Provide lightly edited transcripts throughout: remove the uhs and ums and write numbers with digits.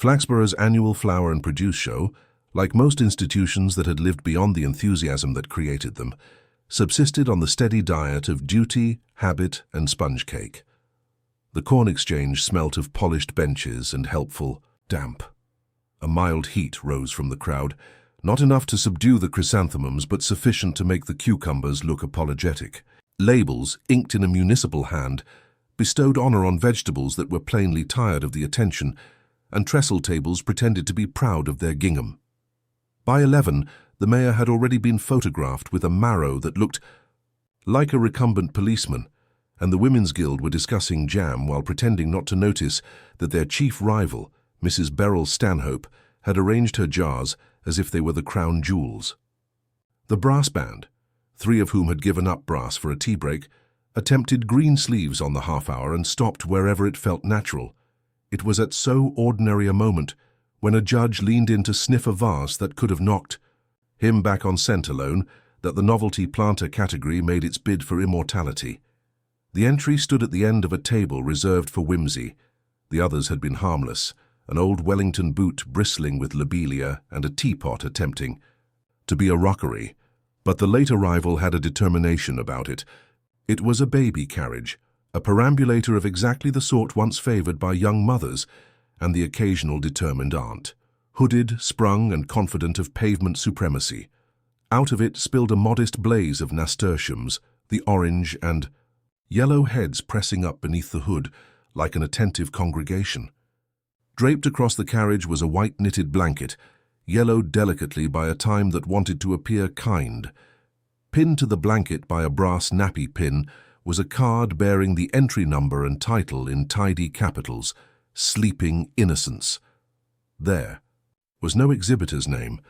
Flaxborough's annual flower and produce show, like most institutions that had lived beyond the enthusiasm that created them, subsisted on the steady diet of duty, habit, and sponge cake. The corn exchange smelt of polished benches and helpful damp. A mild heat rose from the crowd, not enough to subdue the chrysanthemums, but sufficient to make the cucumbers look apologetic. Labels, inked in a municipal hand, bestowed honor on vegetables that were plainly tired of the attention, and trestle tables pretended to be proud of their gingham. By 11, the mayor had already been photographed with a marrow that looked like a recumbent policeman, and the Women's Guild were discussing jam while pretending not to notice that their chief rival, Mrs. Beryl Stanhope, had arranged her jars as if they were the crown jewels. The brass band, 3 of whom had given up brass for a tea break, attempted green sleeves on the half-hour and stopped wherever it felt natural. It was at so ordinary a moment when a judge leaned in to sniff a vase that could have knocked him back on scent alone that the novelty planter category made its bid for immortality. The entry stood at the end of a table reserved for whimsy. The others had been harmless, an old Wellington boot bristling with lobelia and a teapot attempting to be a rockery. But the late arrival had a determination about it. It was a baby carriage, a perambulator of exactly the sort once favored by young mothers and the occasional determined aunt. Hooded, sprung, and confident of pavement supremacy. Out of it spilled a modest blaze of nasturtiums, the orange and yellow heads pressing up beneath the hood like an attentive congregation. Draped across the carriage was a white knitted blanket, yellowed delicately by a time that wanted to appear kind. Pinned to the blanket by a brass nappy pin was a card bearing the entry number and title in tidy capitals, Sleeping Innocence. There was no exhibitor's name,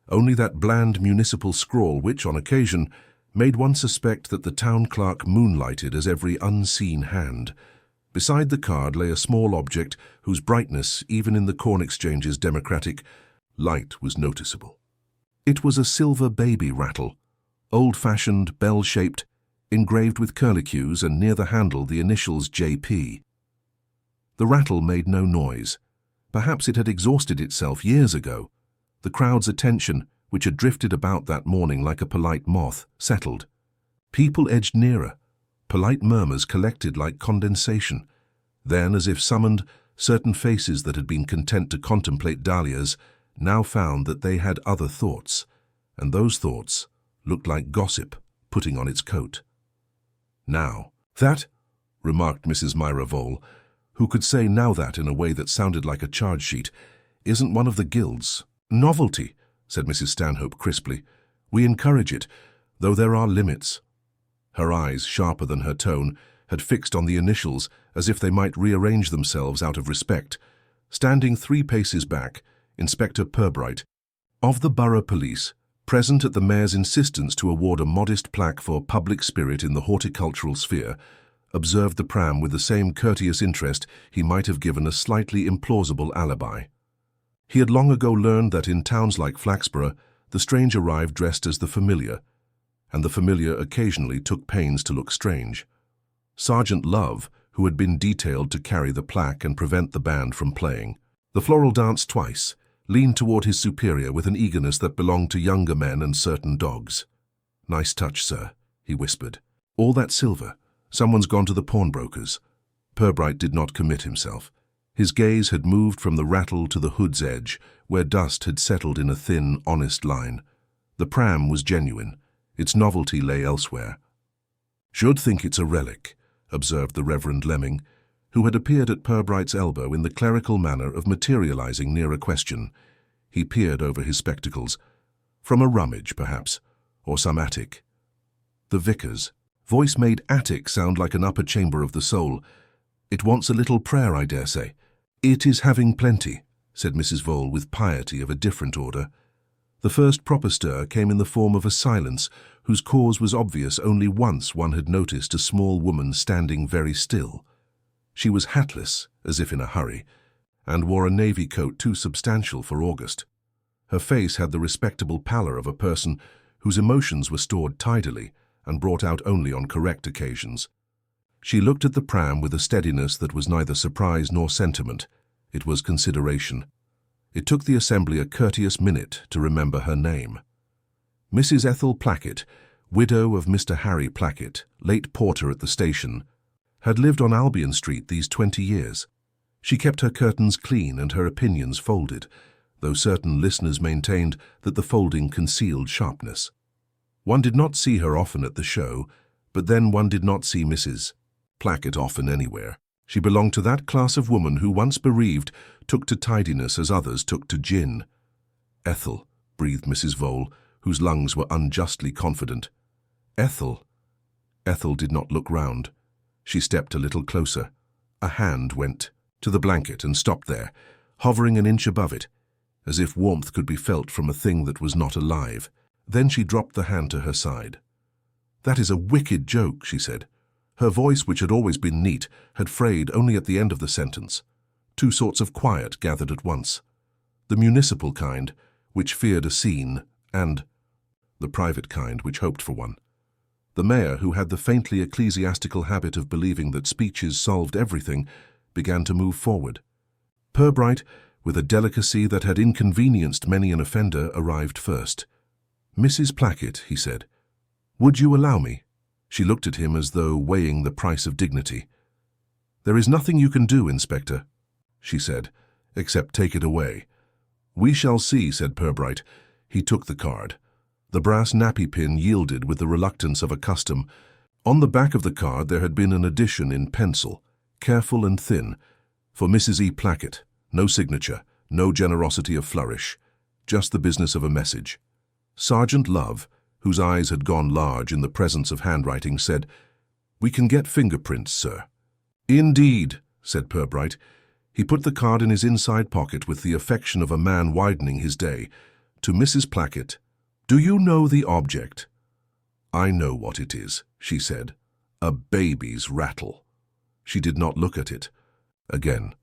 only that bland municipal scrawl which, on occasion, made one suspect that the town clerk moonlighted as every unseen hand. Beside the card lay a small object whose brightness, even in the corn exchange's democratic light, was noticeable. It was a silver baby rattle, old-fashioned, bell-shaped, engraved with curlicues, and near the handle the initials J.P. The rattle made no noise. Perhaps it had exhausted itself years ago. The crowd's attention, which had drifted about that morning like a polite moth, settled. People edged nearer. Polite murmurs collected like condensation. Then, as if summoned, certain faces that had been content to contemplate dahlias now found that they had other thoughts, and those thoughts looked like gossip putting on its coat. "Now, that," remarked Mrs. Myra Vole, who could say "now that" in a way that sounded like a charge sheet, "isn't one of the guilds." "Novelty," said Mrs. Stanhope crisply. "We encourage it, though there are limits." Her eyes, sharper than her tone, had fixed on the initials as if they might rearrange themselves out of respect. Standing 3 paces back, Inspector Purbright, of the Borough Police, present at the mayor's insistence to award a modest plaque for public spirit in the horticultural sphere, observed the pram with the same courteous interest he might have given a slightly implausible alibi. He had long ago learned that in towns like Flaxborough, the strange arrived dressed as the familiar, and the familiar occasionally took pains to look strange. Sergeant Love, who had been detailed to carry the plaque and prevent the band from playing the floral dance twice, leaned toward his superior with an eagerness that belonged to younger men and certain dogs. "Nice touch, sir," he whispered. "All that silver. Someone's gone to the pawnbroker's." Purbright did not commit himself. His gaze had moved from the rattle to the hood's edge, where dust had settled in a thin, honest line. The pram was genuine. Its novelty lay elsewhere. "Should think it's a relic," observed the Reverend Lemming, who had appeared at Purbright's elbow in the clerical manner of materializing near a question. He peered over his spectacles. "From a rummage, perhaps, or some attic." The vicar's voice made attic sound like an upper chamber of the soul. "It wants a little prayer, I dare say." "It is having plenty," said Mrs. Vole with piety of a different order. The first proper stir came in the form of a silence whose cause was obvious only once one had noticed a small woman standing very still. She was hatless, as if in a hurry, and wore a navy coat too substantial for August. Her face had the respectable pallor of a person whose emotions were stored tidily and brought out only on correct occasions. She looked at the pram with a steadiness that was neither surprise nor sentiment. It was consideration. It took the assembly a courteous minute to remember her name. Mrs. Ethel Plackett, widow of Mr. Harry Plackett, late porter at the station, had lived on Albion Street these 20 years. She kept her curtains clean and her opinions folded, though certain listeners maintained that the folding concealed sharpness. One did not see her often at the show, but then one did not see Mrs. Plackett often anywhere. She belonged to that class of woman who, once bereaved, took to tidiness as others took to gin. "Ethel," breathed Mrs. Vole, whose lungs were unjustly confident. "Ethel." Ethel did not look round. She stepped a little closer. A hand went to the blanket and stopped there, hovering an inch above it, as if warmth could be felt from a thing that was not alive. Then she dropped the hand to her side. "That is a wicked joke," she said. Her voice, which had always been neat, had frayed only at the end of the sentence. Two sorts of quiet gathered at once. The municipal kind, which feared a scene, and the private kind, which hoped for one. The mayor, who had the faintly ecclesiastical habit of believing that speeches solved everything, began to move forward. Purbright, with a delicacy that had inconvenienced many an offender, arrived first. "Mrs. Plackett," he said, "would you allow me?" She looked at him as though weighing the price of dignity. "There is nothing you can do, Inspector," she said, "except take it away." "We shall see," said Purbright. He took the card. The brass nappy pin yielded with the reluctance of a custom. On the back of the card there had been an addition in pencil, careful and thin, for Mrs. E. Plackett. No signature, no generosity of flourish, just the business of a message. Sergeant Love, whose eyes had gone large in the presence of handwriting, said, "We can get fingerprints, sir." "Indeed," said Purbright. He put the card in his inside pocket with the affection of a man widening his day. To Mrs. Plackett, "Do you know the object?" "I know what it is," she said. "A baby's rattle." She did not look at it. Again.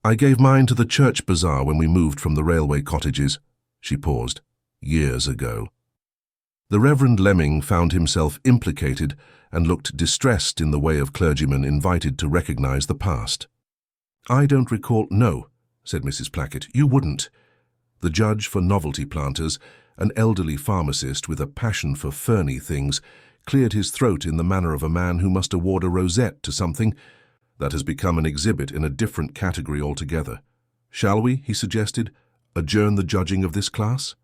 "I gave mine to the church bazaar when we moved from the railway cottages." She paused. "Years ago." The Reverend Lemming found himself implicated and looked distressed in the way of clergymen invited to recognize the past. "I don't recall—" "No," said Mrs. Plackett, "you wouldn't." The judge for novelty planters, an elderly pharmacist with a passion for ferny things, cleared his throat in the manner of a man who must award a rosette to something that has become an exhibit in a different category altogether. "Shall we," he suggested, "adjourn the judging of this class?"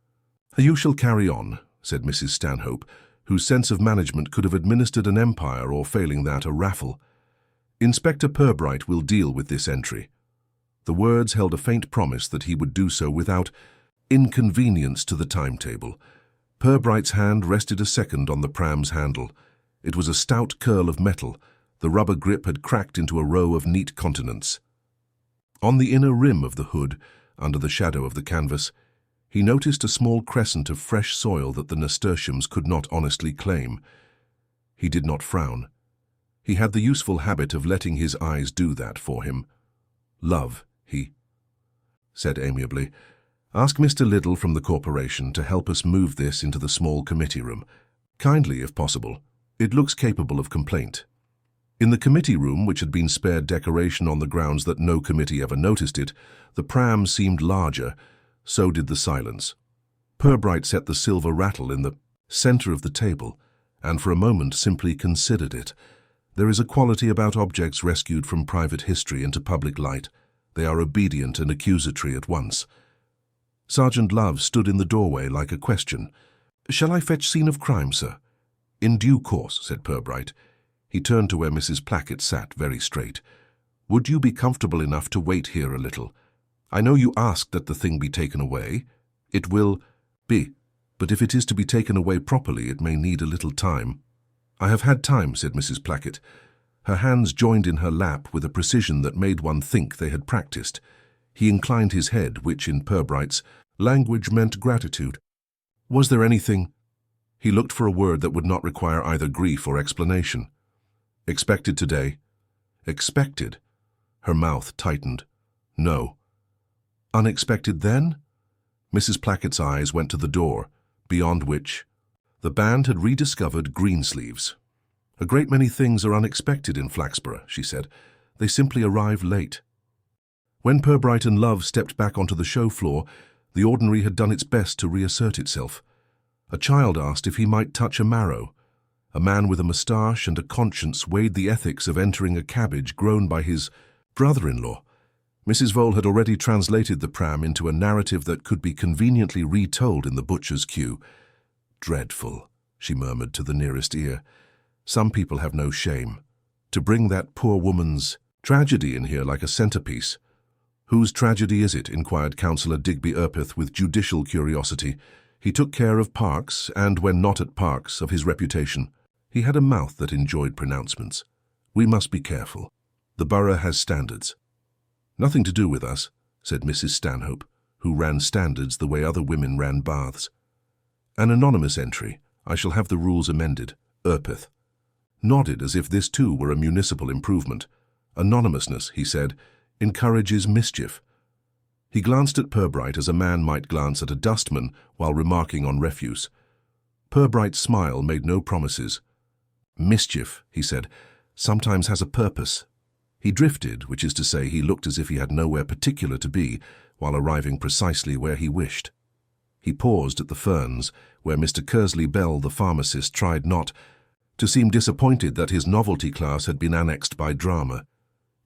"You shall carry on," said Mrs. Stanhope, whose sense of management could have administered an empire or, failing that, a raffle. "Inspector Purbright will deal with this entry." The words held a faint promise that he would do so without inconvenience to the timetable. Purbright's hand rested a second on the pram's handle. It was a stout curl of metal. The rubber grip had cracked into a row of neat continents. On the inner rim of the hood, under the shadow of the canvas, he noticed a small crescent of fresh soil that the nasturtiums could not honestly claim. He did not frown. He had the useful habit of letting his eyes do that for him. "Love," he said amiably, "ask Mr. Liddell from the corporation to help us move this into the small committee room. Kindly, if possible. It looks capable of complaint." In the committee room, which had been spared decoration on the grounds that no committee ever noticed it, the pram seemed larger. So did the silence. Purbright set the silver rattle in the center of the table, and for a moment simply considered it. There is a quality about objects rescued from private history into public light. They are obedient and accusatory at once. Sergeant Love stood in the doorway like a question. "Shall I fetch scene of crime, sir?" "In due course," said Purbright. He turned to where Mrs. Plackett sat, very straight. "Would you be comfortable enough to wait here a little? I know you asked that the thing be taken away. It will be, but if it is to be taken away properly, it may need a little time." "I have had time," said Mrs. Plackett. Her hands joined in her lap with a precision that made one think they had practiced. He inclined his head, which in Purbright's language meant gratitude. "Was there anything—" He looked for a word that would not require either grief or explanation. "Expected today?" "Expected?" Her mouth tightened. "No." "Unexpected then?" Mrs. Plackett's eyes went to the door, beyond which the band had rediscovered Greensleeves. "A great many things are unexpected in Flaxborough," she said. "They simply arrive late." When Purbright and Love stepped back onto the show floor, the ordinary had done its best to reassert itself. A child asked if he might touch a marrow. A man with a moustache and a conscience weighed the ethics of entering a cabbage grown by his brother-in-law. Mrs. Vole had already translated the pram into a narrative that could be conveniently retold in the butcher's queue. "Dreadful," she murmured to the nearest ear. "Some people have no shame. To bring that poor woman's tragedy in here like a centerpiece." "Whose tragedy is it?" inquired Councillor Digby Urpith with judicial curiosity. He took care of Parks, and when not at Parks, of his reputation. He had a mouth that enjoyed pronouncements. "We must be careful. The borough has standards." "Nothing to do with us," said Mrs. Stanhope, who ran standards the way other women ran baths. "An anonymous entry. I shall have the rules amended." Urpith nodded as if this too were a municipal improvement. "Anonymousness," he said, "encourages mischief." He glanced at Purbright as a man might glance at a dustman while remarking on refuse. Purbright's smile made no promises. "Mischief," he said, "sometimes has a purpose." He drifted, which is to say he looked as if he had nowhere particular to be, while arriving precisely where he wished. He paused at the Ferns, where Mr. Kersley Bell, the pharmacist, tried not to seem disappointed that his novelty class had been annexed by drama.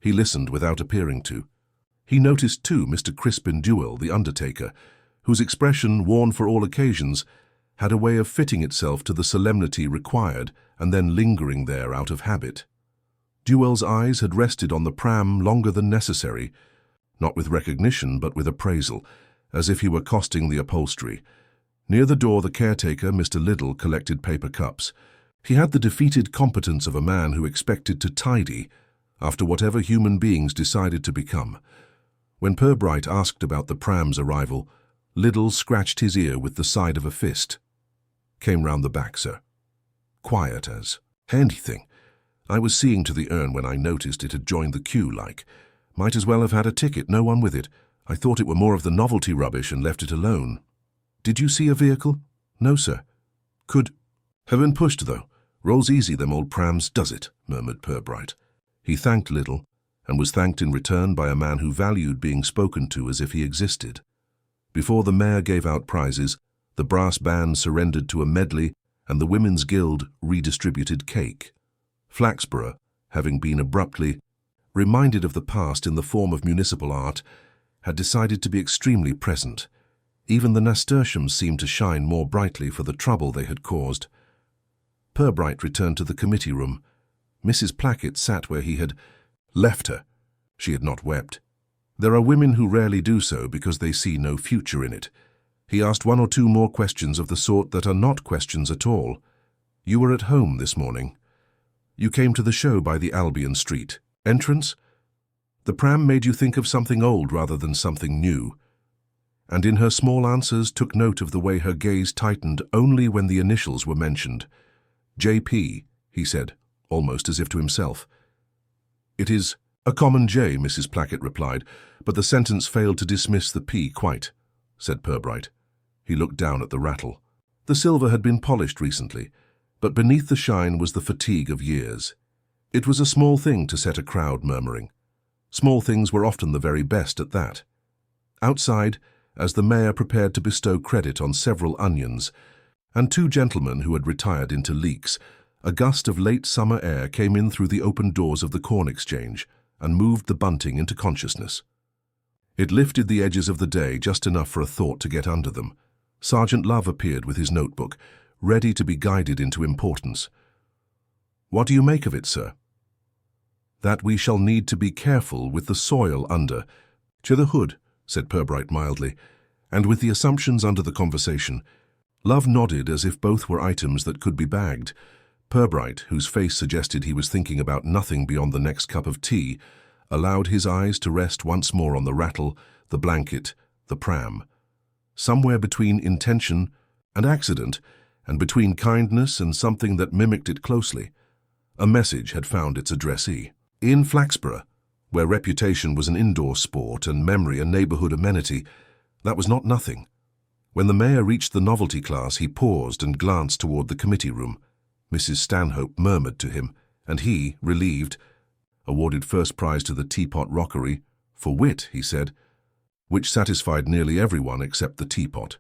He listened without appearing to. He noticed too Mr. Crispin Duell, the undertaker, whose expression, worn for all occasions, had a way of fitting itself to the solemnity required and then lingering there out of habit. Duell's eyes had rested on the pram longer than necessary, not with recognition but with appraisal, as if he were costing the upholstery. Near the door the caretaker, Mr. Liddell, collected paper cups. He had the defeated competence of a man who expected to tidy after whatever human beings decided to become. When Purbright asked about the pram's arrival, Liddell scratched his ear with the side of a fist. "Came round the back, sir." Quiet as. "Handy thing. I was seeing to the urn when I noticed it had joined the queue like. Might as well have had a ticket, no one with it. I thought it were more of the novelty rubbish and left it alone." "Did you see a vehicle?" "No, sir." "Could have been pushed, though. Rolls easy, them old prams, does it?" murmured Purbright. He thanked Liddell, and was thanked in return by a man who valued being spoken to as if he existed. Before the mayor gave out prizes, the brass band surrendered to a medley and the Women's Guild redistributed cake. Flaxborough, having been abruptly reminded of the past in the form of municipal art, had decided to be extremely present. Even the nasturtiums seemed to shine more brightly for the trouble they had caused. Purbright returned to the committee room. Mrs. Plackett sat where he had left her. She had not wept. There are women who rarely do so because they see no future in it. He asked one or two more questions of the sort that are not questions at all. "You were at home this morning. You came to the show by the Albion Street entrance. The pram made you think of something old rather than something new." And in her small answers took note of the way her gaze tightened only when the initials were mentioned. "J.P.," he said, almost as if to himself. "It is a common J," Mrs. Plackett replied, "but the sentence failed to dismiss the P quite," said Purbright. He looked down at the rattle. The silver had been polished recently, but beneath the shine was the fatigue of years. It was a small thing to set a crowd murmuring. Small things were often the very best at that. Outside, as the mayor prepared to bestow credit on several onions, and two gentlemen who had retired into leeks, a gust of late summer air came in through the open doors of the Corn Exchange and moved the bunting into consciousness. It lifted the edges of the day just enough for a thought to get under them. Sergeant Love appeared with his notebook, ready to be guided into importance. "What do you make of it, sir?" "That we shall need to be careful with the soil under." "To the hood," said Purbright mildly, and with the assumptions under the conversation. Love nodded as if both were items that could be bagged. Purbright, whose face suggested he was thinking about nothing beyond the next cup of tea, allowed his eyes to rest once more on the rattle, the blanket, the pram. Somewhere between intention and accident, and between kindness and something that mimicked it closely, a message had found its addressee. In Flaxborough, where reputation was an indoor sport and memory a neighbourhood amenity, that was not nothing. When the mayor reached the novelty class, he paused and glanced toward the committee room. Mrs. Stanhope murmured to him, and he, relieved, awarded first prize to the teapot rockery, For wit, he said, which satisfied nearly everyone except the teapot.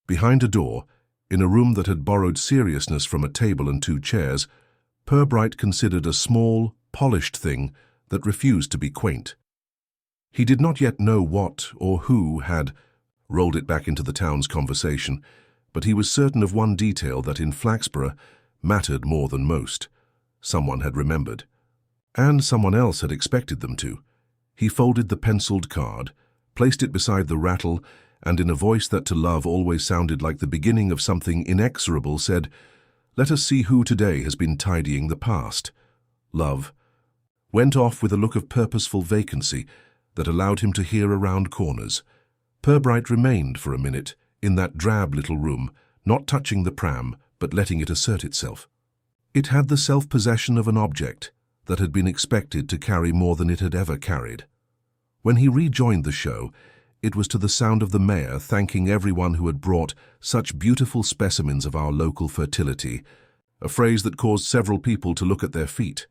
Behind a door, in a room that had borrowed seriousness from a table and 2 chairs, Purbright considered a small, polished thing that refused to be quaint. He did not yet know what or who had rolled it back into the town's conversation, but he was certain of one detail that in Flaxborough mattered more than most. Someone had remembered, and someone else had expected them to. He folded the penciled card, placed it beside the rattle, and in a voice that to Love always sounded like the beginning of something inexorable said, "Let us see who today has been tidying the past." Love went off with a look of purposeful vacancy that allowed him to hear around corners. Purbright remained for a minute in that drab little room, not touching the pram, but letting it assert itself. It had the self-possession of an object that had been expected to carry more than it had ever carried. When he rejoined the show, it was to the sound of the mayor thanking everyone who had brought such beautiful specimens of our local fertility, a phrase that caused several people to look at their feet.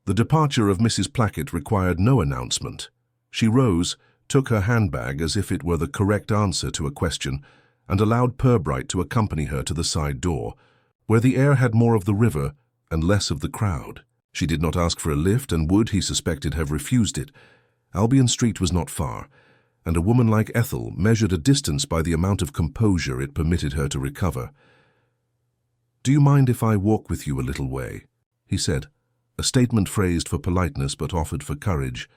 The departure of Mrs. Plackett required no announcement. She rose, took her handbag as if it were the correct answer to a question, and allowed Purbright to accompany her to the side door, where the air had more of the river and less of the crowd. She did not ask for a lift and would, he suspected, have refused it. Albion Street was not far, and a woman like Ethel measured a distance by the amount of composure it permitted her to recover. "Do you mind if I walk with you a little way?" he said, a statement phrased for politeness but offered for courage.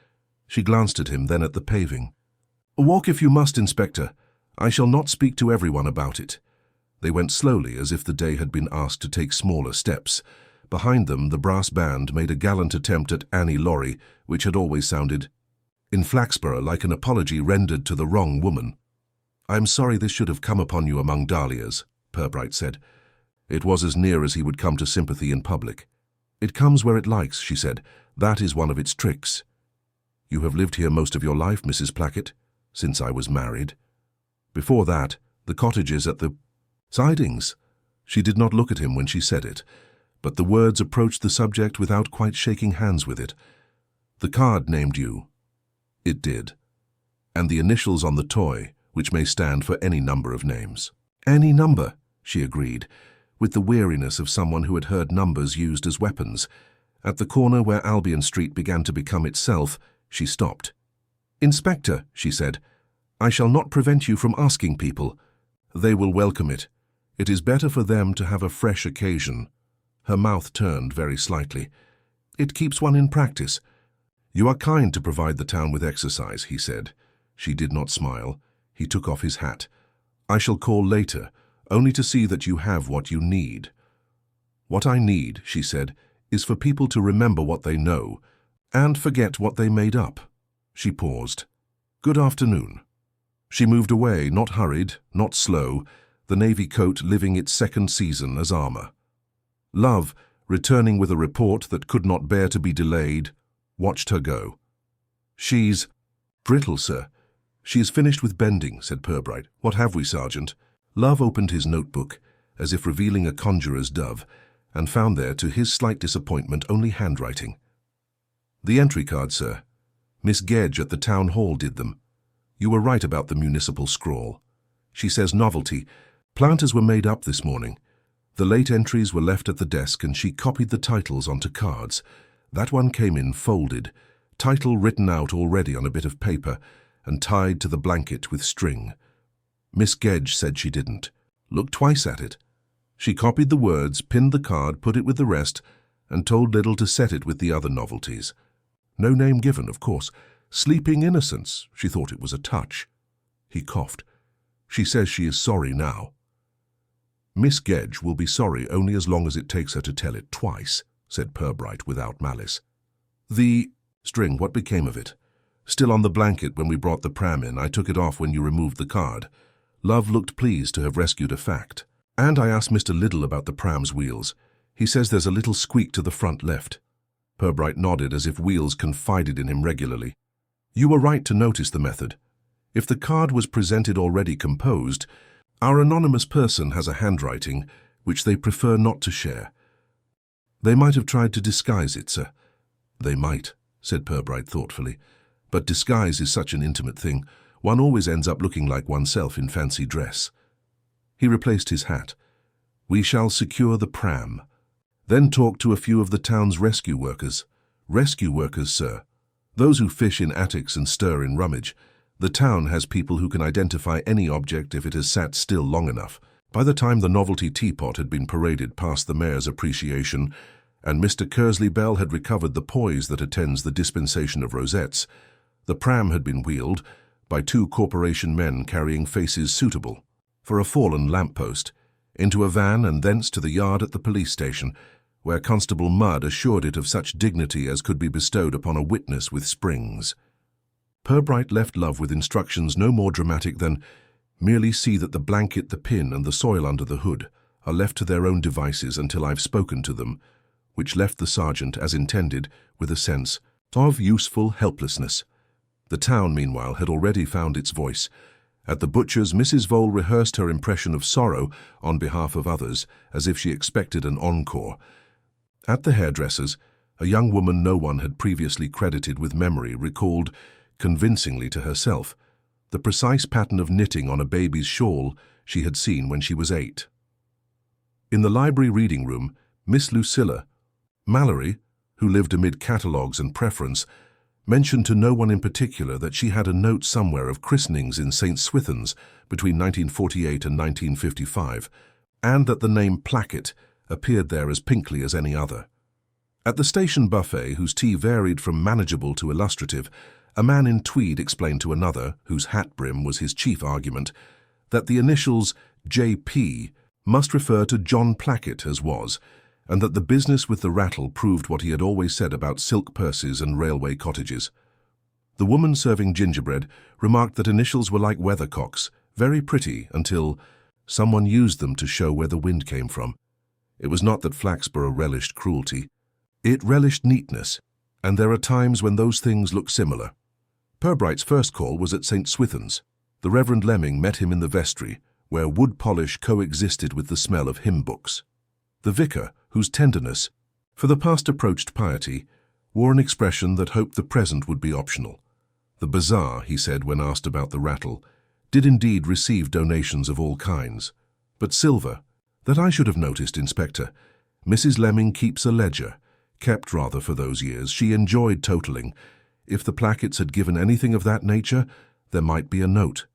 She glanced at him, then at the paving. "Walk if you must, Inspector. I shall not speak to everyone about it." They went slowly, as if the day had been asked to take smaller steps. Behind them, the brass band made a gallant attempt at Annie Laurie, which had always sounded in Flaxborough like an apology rendered to the wrong woman. "I am sorry this should have come upon you among dahlias," Purbright said. It was as near as he would come to sympathy in public. "It comes where it likes," she said. "That is one of its tricks." "You have lived here most of your life, Mrs. Plackett?" "Since I was married." "Before that, the cottages at the sidings." She did not look at him when she said it, but the words approached the subject without quite shaking hands with it. "The card named you." It did. "And the initials on the toy, which may stand for any number of names." "Any number," she agreed, with the weariness of someone who had heard numbers used as weapons. At the corner where Albion Street began to become itself, she stopped. "Inspector," she said, "I shall not prevent you from asking people. They will welcome it. It is better for them to have a fresh occasion." Her mouth turned very slightly. "It keeps one in practice." "You are kind to provide the town with exercise," he said. She did not smile. He took off his hat. "I shall call later, only to see that you have what you need." "What I need," she said, "is for people to remember what they know and forget what they made up." She paused. "Good afternoon." She moved away, not hurried, not slow, the navy coat living its second season as armor. Love, returning with a report that could not bear to be delayed, watched her go. "She's brittle, sir." "She is finished with bending," said Purbright. "What have we, Sergeant?" Love opened his notebook, as if revealing a conjurer's dove, and found there, to his slight disappointment, only handwriting. "The entry card, sir. Miss Gedge at the town hall did them. You were right about the municipal scrawl. She says novelty. Planters were made up this morning. The late entries were left at the desk and she copied the titles onto cards. That one came in folded, title written out already on a bit of paper and tied to the blanket with string. Miss Gedge said she didn't. Looked twice at it. She copied the words, pinned the card, put it with the rest, and told Little to set it with the other novelties. No name given, of course. Sleeping Innocence. She thought it was a touch. He coughed. She says she is sorry now. Miss Gedge will be sorry only as long as it takes her to tell it twice, said Purbright without malice. The string, what became of it? Still on the blanket when we brought the pram in. I took it off when you removed the card. Love looked pleased to have rescued a fact. And I asked Mr. Liddell about the pram's wheels. He says there's a little squeak to the front left. Purbright nodded as if Wheels confided in him regularly. You were right to notice the method. If the card was presented already composed, our anonymous person has a handwriting which they prefer not to share. They might have tried to disguise it, sir. They might, said Purbright thoughtfully. But disguise is such an intimate thing. One always ends up looking like oneself in fancy dress. He replaced his hat. We shall secure the pram. Then talk to a few of the town's rescue workers. Rescue workers, sir. Those who fish in attics and stir in rummage. The town has people who can identify any object if it has sat still long enough. By the time the novelty teapot had been paraded past the mayor's appreciation, and Mr. Kersley Bell had recovered the poise that attends the dispensation of rosettes, the pram had been wheeled by two corporation men carrying faces suitable for a fallen lamppost, into a van and thence to the yard at the police station, where Constable Mudd assured it of such dignity as could be bestowed upon a witness with springs. Purbright left Love with instructions no more dramatic than, merely see that the blanket, the pin, and the soil under the hood are left to their own devices until I've spoken to them, which left the sergeant, as intended, with a sense of useful helplessness. The town, meanwhile, had already found its voice. At the butcher's, Mrs. Vole rehearsed her impression of sorrow on behalf of others, as if she expected an encore. At the hairdresser's, a young woman no one had previously credited with memory recalled, convincingly to herself, the precise pattern of knitting on a baby's shawl she had seen when she was 8. In the library reading room, Miss Lucilla Mallory, who lived amid catalogues and preference, mentioned to no one in particular that she had a note somewhere of christenings in St. Swithin's between 1948 and 1955, and that the name Placket appeared there as pinkly as any other. At the station buffet, whose tea varied from manageable to illustrative, a man in tweed explained to another, whose hat brim was his chief argument, that the initials J.P. must refer to John Placket as was, and that the business with the rattle proved what he had always said about silk purses and railway cottages. The woman serving gingerbread remarked that initials were like weathercocks, very pretty until someone used them to show where the wind came from. It was not that Flaxborough relished cruelty. It relished neatness, and there are times when those things look similar. Purbright's first call was at St. Swithin's. The Reverend Lemming met him in the vestry, where wood polish coexisted with the smell of hymn books. The vicar, whose tenderness, for the past approached piety, wore an expression that hoped the present would be optional. The bazaar, he said when asked about the rattle, did indeed receive donations of all kinds. But silver, that I should have noticed, Inspector. Mrs. Lemming keeps a ledger, kept rather for those years. She enjoyed totalling. If the Plackets had given anything of that nature, there might be a note.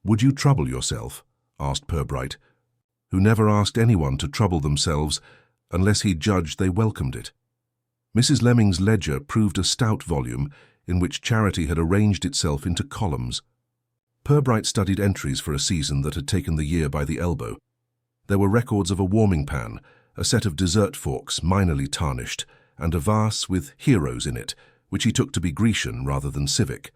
Would you trouble yourself? Asked Purbright, who never asked anyone to trouble themselves unless he judged they welcomed it. Mrs. Lemming's ledger proved a stout volume in which charity had arranged itself into columns. Purbright studied entries for a season that had taken the year by the elbow. There were records of a warming pan, a set of dessert forks minorly tarnished, and a vase with heroes in it, which he took to be Grecian rather than civic.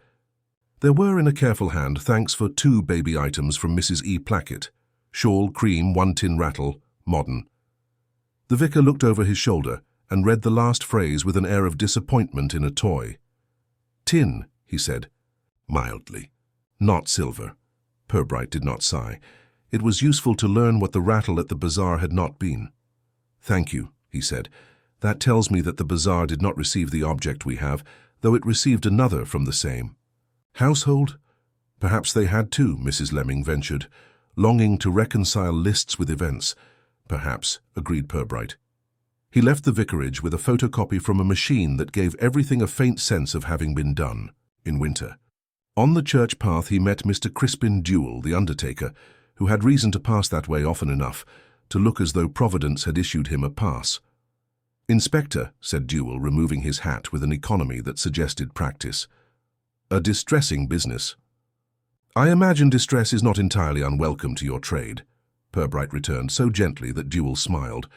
There were in a careful hand thanks for 2 baby items from Mrs. E. Placket, shawl, cream, 1 tin rattle, modern. The vicar looked over his shoulder and read the last phrase with an air of disappointment in a toy. Tin, he said, mildly. Not silver. Purbright did not sigh. It was useful to learn what the rattle at the bazaar had not been. Thank you, he said. That tells me that the bazaar did not receive the object we have, though it received another from the same. Household? Perhaps they had too, Mrs. Lemming ventured, longing to reconcile lists with events. Perhaps, agreed Purbright. He left the vicarage with a photocopy from a machine that gave everything a faint sense of having been done, in winter. On the church path he met Mr. Crispin Dewell, the undertaker, who had reason to pass that way often enough, to look as though Providence had issued him a pass. Inspector, said Dewell, removing his hat with an economy that suggested practice. A distressing business. I imagine distress is not entirely unwelcome to your trade, Purbright returned so gently that Dewell smiled.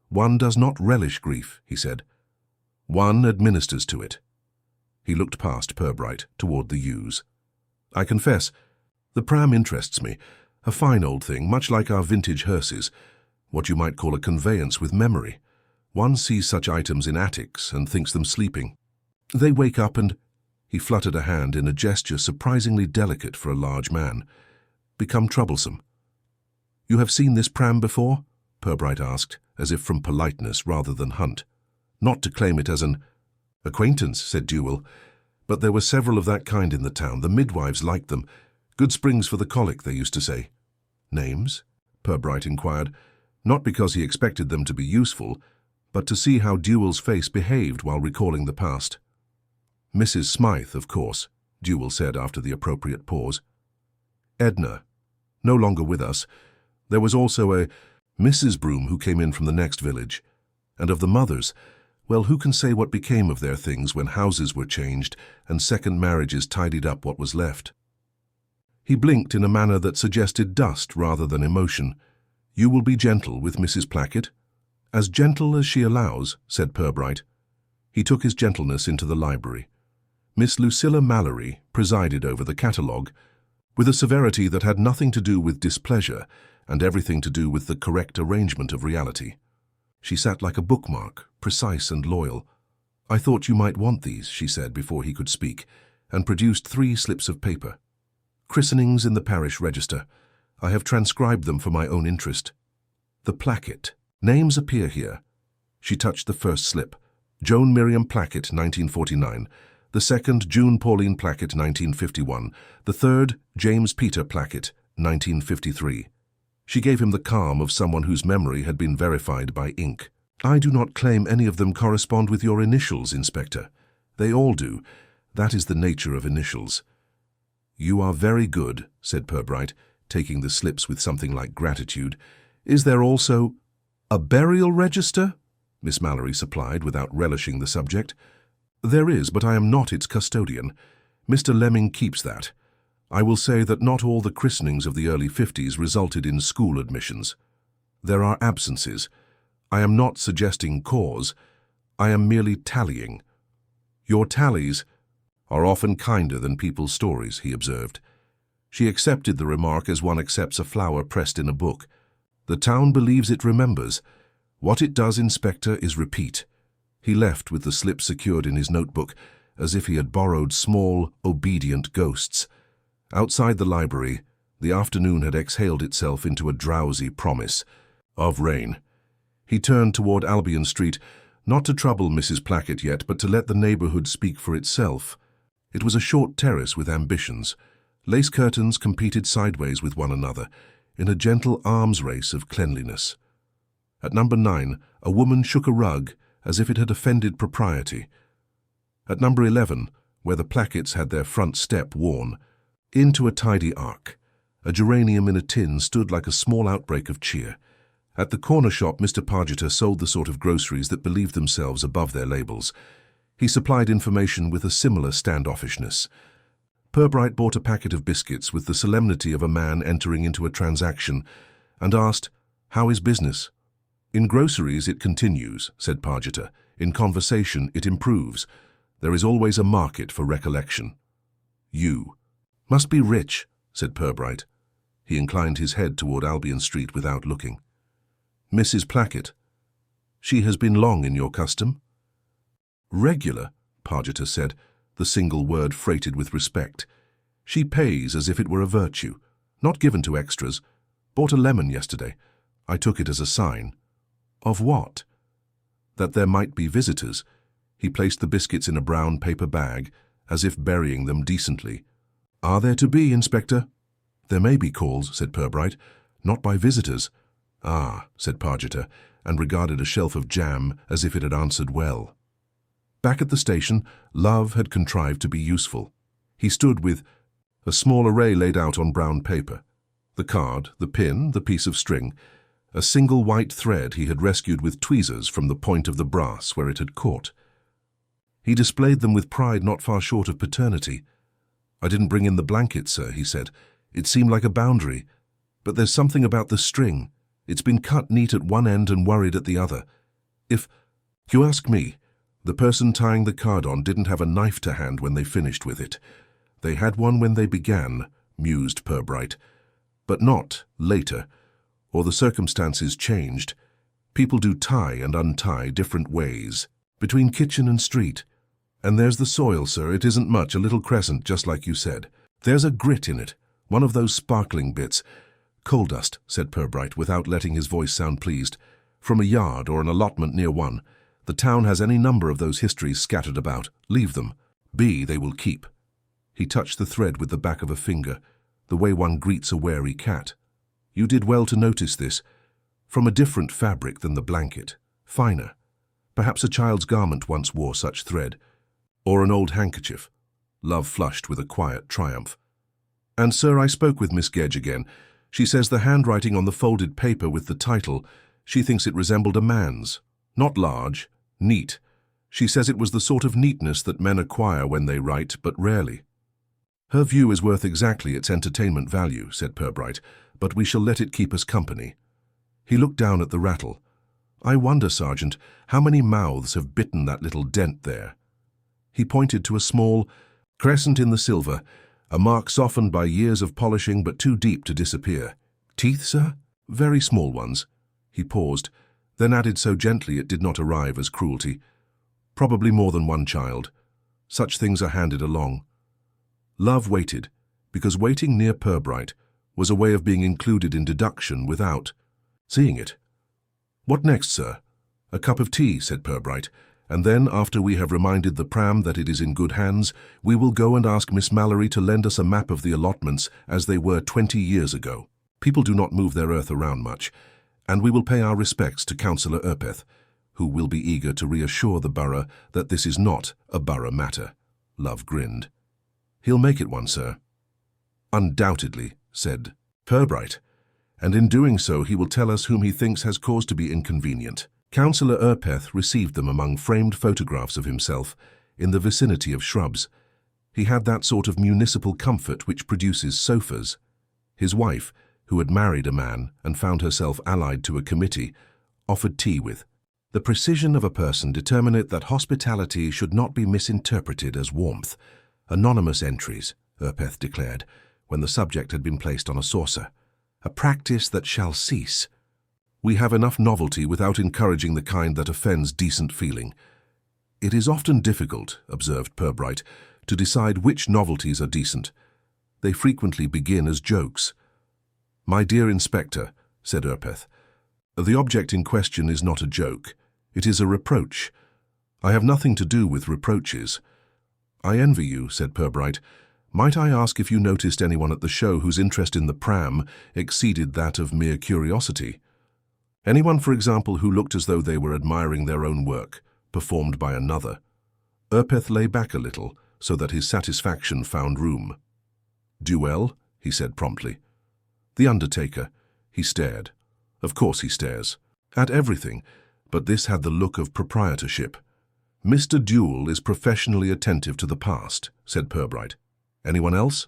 One does not relish grief, he said. One administers to it. He looked past Purbright toward the yews. I confess, the pram interests me. A fine old thing, much like our vintage hearses, what you might call a conveyance with memory. One sees such items in attics and thinks them sleeping. They wake up and... He fluttered a hand in a gesture surprisingly delicate for a large man. Become troublesome. You have seen this pram before? Purbright asked, as if from politeness rather than hunt. Not to claim it as an acquaintance, said Dewell, But there were several of that kind in the town. The midwives liked them. Good springs for the colic, they used to say. Names? Purbright inquired, not because he expected them to be useful, but to see how Dewell's face behaved while recalling the past. Mrs. Smythe, of course, Dewell said after the appropriate pause. Edna, no longer with us. There was also a Mrs. Broom who came in from the next village. And of the mothers, well, who can say what became of their things when houses were changed and second marriages tidied up what was left? He blinked in a manner that suggested dust rather than emotion. You will be gentle with Mrs. Plackett? As gentle as she allows, said Purbright. He took his gentleness into the library. Miss Lucilla Mallory presided over the catalogue, with a severity that had nothing to do with displeasure and everything to do with the correct arrangement of reality. She sat like a bookmark, precise and loyal. I thought you might want these, she said before he could speak, and produced 3 slips of paper. Christenings in the parish register. I have transcribed them for my own interest. The Plackett. Names appear here. She touched the first slip. Joan Miriam Plackett, 1949. The second, June Pauline Plackett, 1951. The third, James Peter Plackett, 1953. She gave him the calm of someone whose memory had been verified by ink. I do not claim any of them correspond with your initials, Inspector. They all do. That is the nature of initials. You are very good, said Purbright, taking the slips with something like gratitude. Is there also a burial register? Miss Mallory supplied without relishing the subject. There is, but I am not its custodian. Mr. Lemming keeps that. I will say that not all the christenings of the early 50s resulted in school admissions. There are absences. I am not suggesting cause. I am merely tallying. Your tallies are often kinder than people's stories, he observed. She accepted the remark as one accepts a flower pressed in a book. The town believes it remembers. What it does, Inspector, is repeat. He left with the slip secured in his notebook, as if he had borrowed small, obedient ghosts. Outside the library, the afternoon had exhaled itself into a drowsy promise of rain. He turned toward Albion Street, not to trouble Mrs. Plackett yet, but to let the neighborhood speak for itself. It was a short terrace with ambitions. Lace curtains competed sideways with one another, in a gentle arms race of cleanliness. At number 9, a woman shook a rug as if it had offended propriety. At number 11, where the Placketts had their front step worn, into a tidy arc, a geranium in a tin stood like a small outbreak of cheer. At the corner shop, Mr. Pargeter sold the sort of groceries that believed themselves above their labels. He supplied information with a similar standoffishness. Purbright bought a packet of biscuits with the solemnity of a man entering into a transaction and asked, "How is business?" "In groceries it continues," said Pargeter. "In conversation it improves. There is always a market for recollection." "You must be rich," said Purbright. He inclined his head toward Albion Street without looking. "Mrs. Plackett, she has been long in your custom?" "Regular," Pargeter said, the single word freighted with respect. "She pays as if it were a virtue, not given to extras. Bought a lemon yesterday. I took it as a sign." "Of what?" "That there might be visitors." He placed the biscuits in a brown paper bag, as if burying them decently. "Are there to be, Inspector?" "There may be calls," said Purbright. "Not by visitors." "Ah," said Pargeter, and regarded a shelf of jam as if it had answered well. Back at the station, Love had contrived to be useful. He stood with a small array laid out on brown paper. The card, the pin, the piece of string. A single white thread he had rescued with tweezers from the point of the brass where it had caught. He displayed them with pride not far short of paternity. "I didn't bring in the blanket, sir," he said. "It seemed like a boundary. But there's something about the string. It's been cut neat at one end and worried at the other. If you ask me, the person tying the card on didn't have a knife to hand when they finished with it. They had one when they began," mused Purbright. "But not later, or the circumstances changed. People do tie and untie different ways, between kitchen and street. And there's the soil, sir. It isn't much, a little crescent, just like you said. There's a grit in it, one of those sparkling bits." "Coal dust," said Purbright, without letting his voice sound pleased. "From a yard or an allotment near one. The town has any number of those histories scattered about. Leave them." B, they will keep. He touched the thread with the back of a finger, the way one greets a wary cat. You did well to notice this. From a different fabric than the blanket, finer. Perhaps a child's garment once wore such thread, or an old handkerchief. Love flushed with a quiet triumph. And, sir, I spoke with Miss Gedge again. She says the handwriting on the folded paper with the title, she thinks it resembled a man's. Not large, neat. She says it was the sort of neatness that men acquire when they write, but rarely. Her view is worth exactly its entertainment value, said Purbright, but we shall let it keep us company. He looked down at the rattle. I wonder, Sergeant, how many mouths have bitten that little dent there? He pointed to a small crescent in the silver, a mark softened by years of polishing but too deep to disappear. Teeth, sir? Very small ones. He paused, then added so gently it did not arrive as cruelty. Probably more than one child. Such things are handed along. Love waited, because waiting near Purbright was a way of being included in deduction without seeing it. What next, sir? A cup of tea, said Purbright, and then, after we have reminded the pram that it is in good hands, we will go and ask Miss Mallory to lend us a map of the allotments as they were 20 years ago. People do not move their earth around much, and we will pay our respects to Councillor Urpeth, who will be eager to reassure the borough that this is not a borough matter. Love grinned. He'll make it one, sir. Undoubtedly, said Purbright, and in doing so he will tell us whom he thinks has cause to be inconvenient. Councillor Urpeth received them among framed photographs of himself in the vicinity of shrubs. He had that sort of municipal comfort which produces sofas. His wife, who had married a man and found herself allied to a committee, offered tea with. The precision of a person determined that hospitality should not be misinterpreted as warmth. Anonymous entries, Urpeth declared, when the subject had been placed on a saucer. A practice that shall cease. We have enough novelty without encouraging the kind that offends decent feeling. It is often difficult, observed Purbright, to decide which novelties are decent. They frequently begin as jokes. My dear Inspector, said Urpeth, the object in question is not a joke. It is a reproach. I have nothing to do with reproaches. I envy you, said Purbright. Might I ask if you noticed anyone at the show whose interest in the pram exceeded that of mere curiosity? Anyone, for example, who looked as though they were admiring their own work, performed by another? Urpeth lay back a little, so that his satisfaction found room. Duell, he said promptly. The undertaker. He stared. Of course he stares. At everything, but this had the look of proprietorship. Mr. Duell is professionally attentive to the past, said Purbright. Anyone else?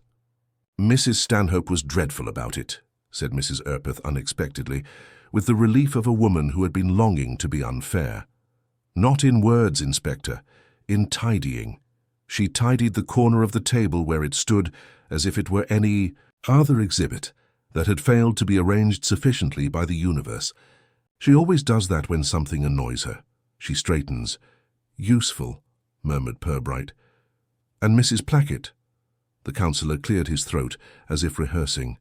Mrs. Stanhope was dreadful about it, said Mrs. Urpeth unexpectedly, with the relief of a woman who had been longing to be unfair. Not in words, Inspector, in tidying. She tidied the corner of the table where it stood as if it were any other exhibit that had failed to be arranged sufficiently by the universe. She always does that when something annoys her. She straightens. Useful, murmured Purbright. And Mrs. Plackett? The councillor cleared his throat, as if rehearsing.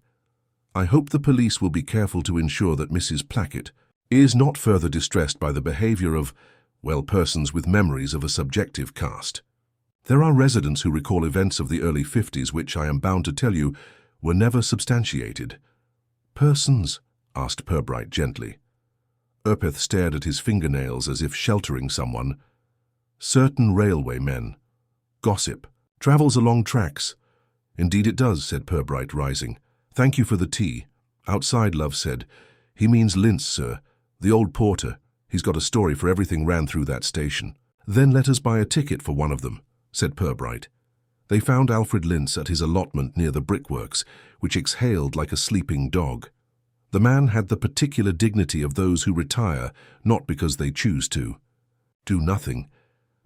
I hope the police will be careful to ensure that Mrs. Plackett is not further distressed by the behaviour of, well, persons with memories of a subjective cast. There are residents who recall events of the early 50s which, I am bound to tell you, were never substantiated. Persons? Asked Purbright gently. Urpeth stared at his fingernails as if sheltering someone. Certain railway men. Gossip. Travels along tracks. Indeed it does, said Purbright, rising. Thank you for the tea. Outside, Love said. He means Linz, sir. The old porter. He's got a story for everything ran through that station. Then let us buy a ticket for one of them, said Purbright. They found Alfred Linz at his allotment near the brickworks, which exhaled like a sleeping dog. The man had the particular dignity of those who retire, not because they choose to do nothing,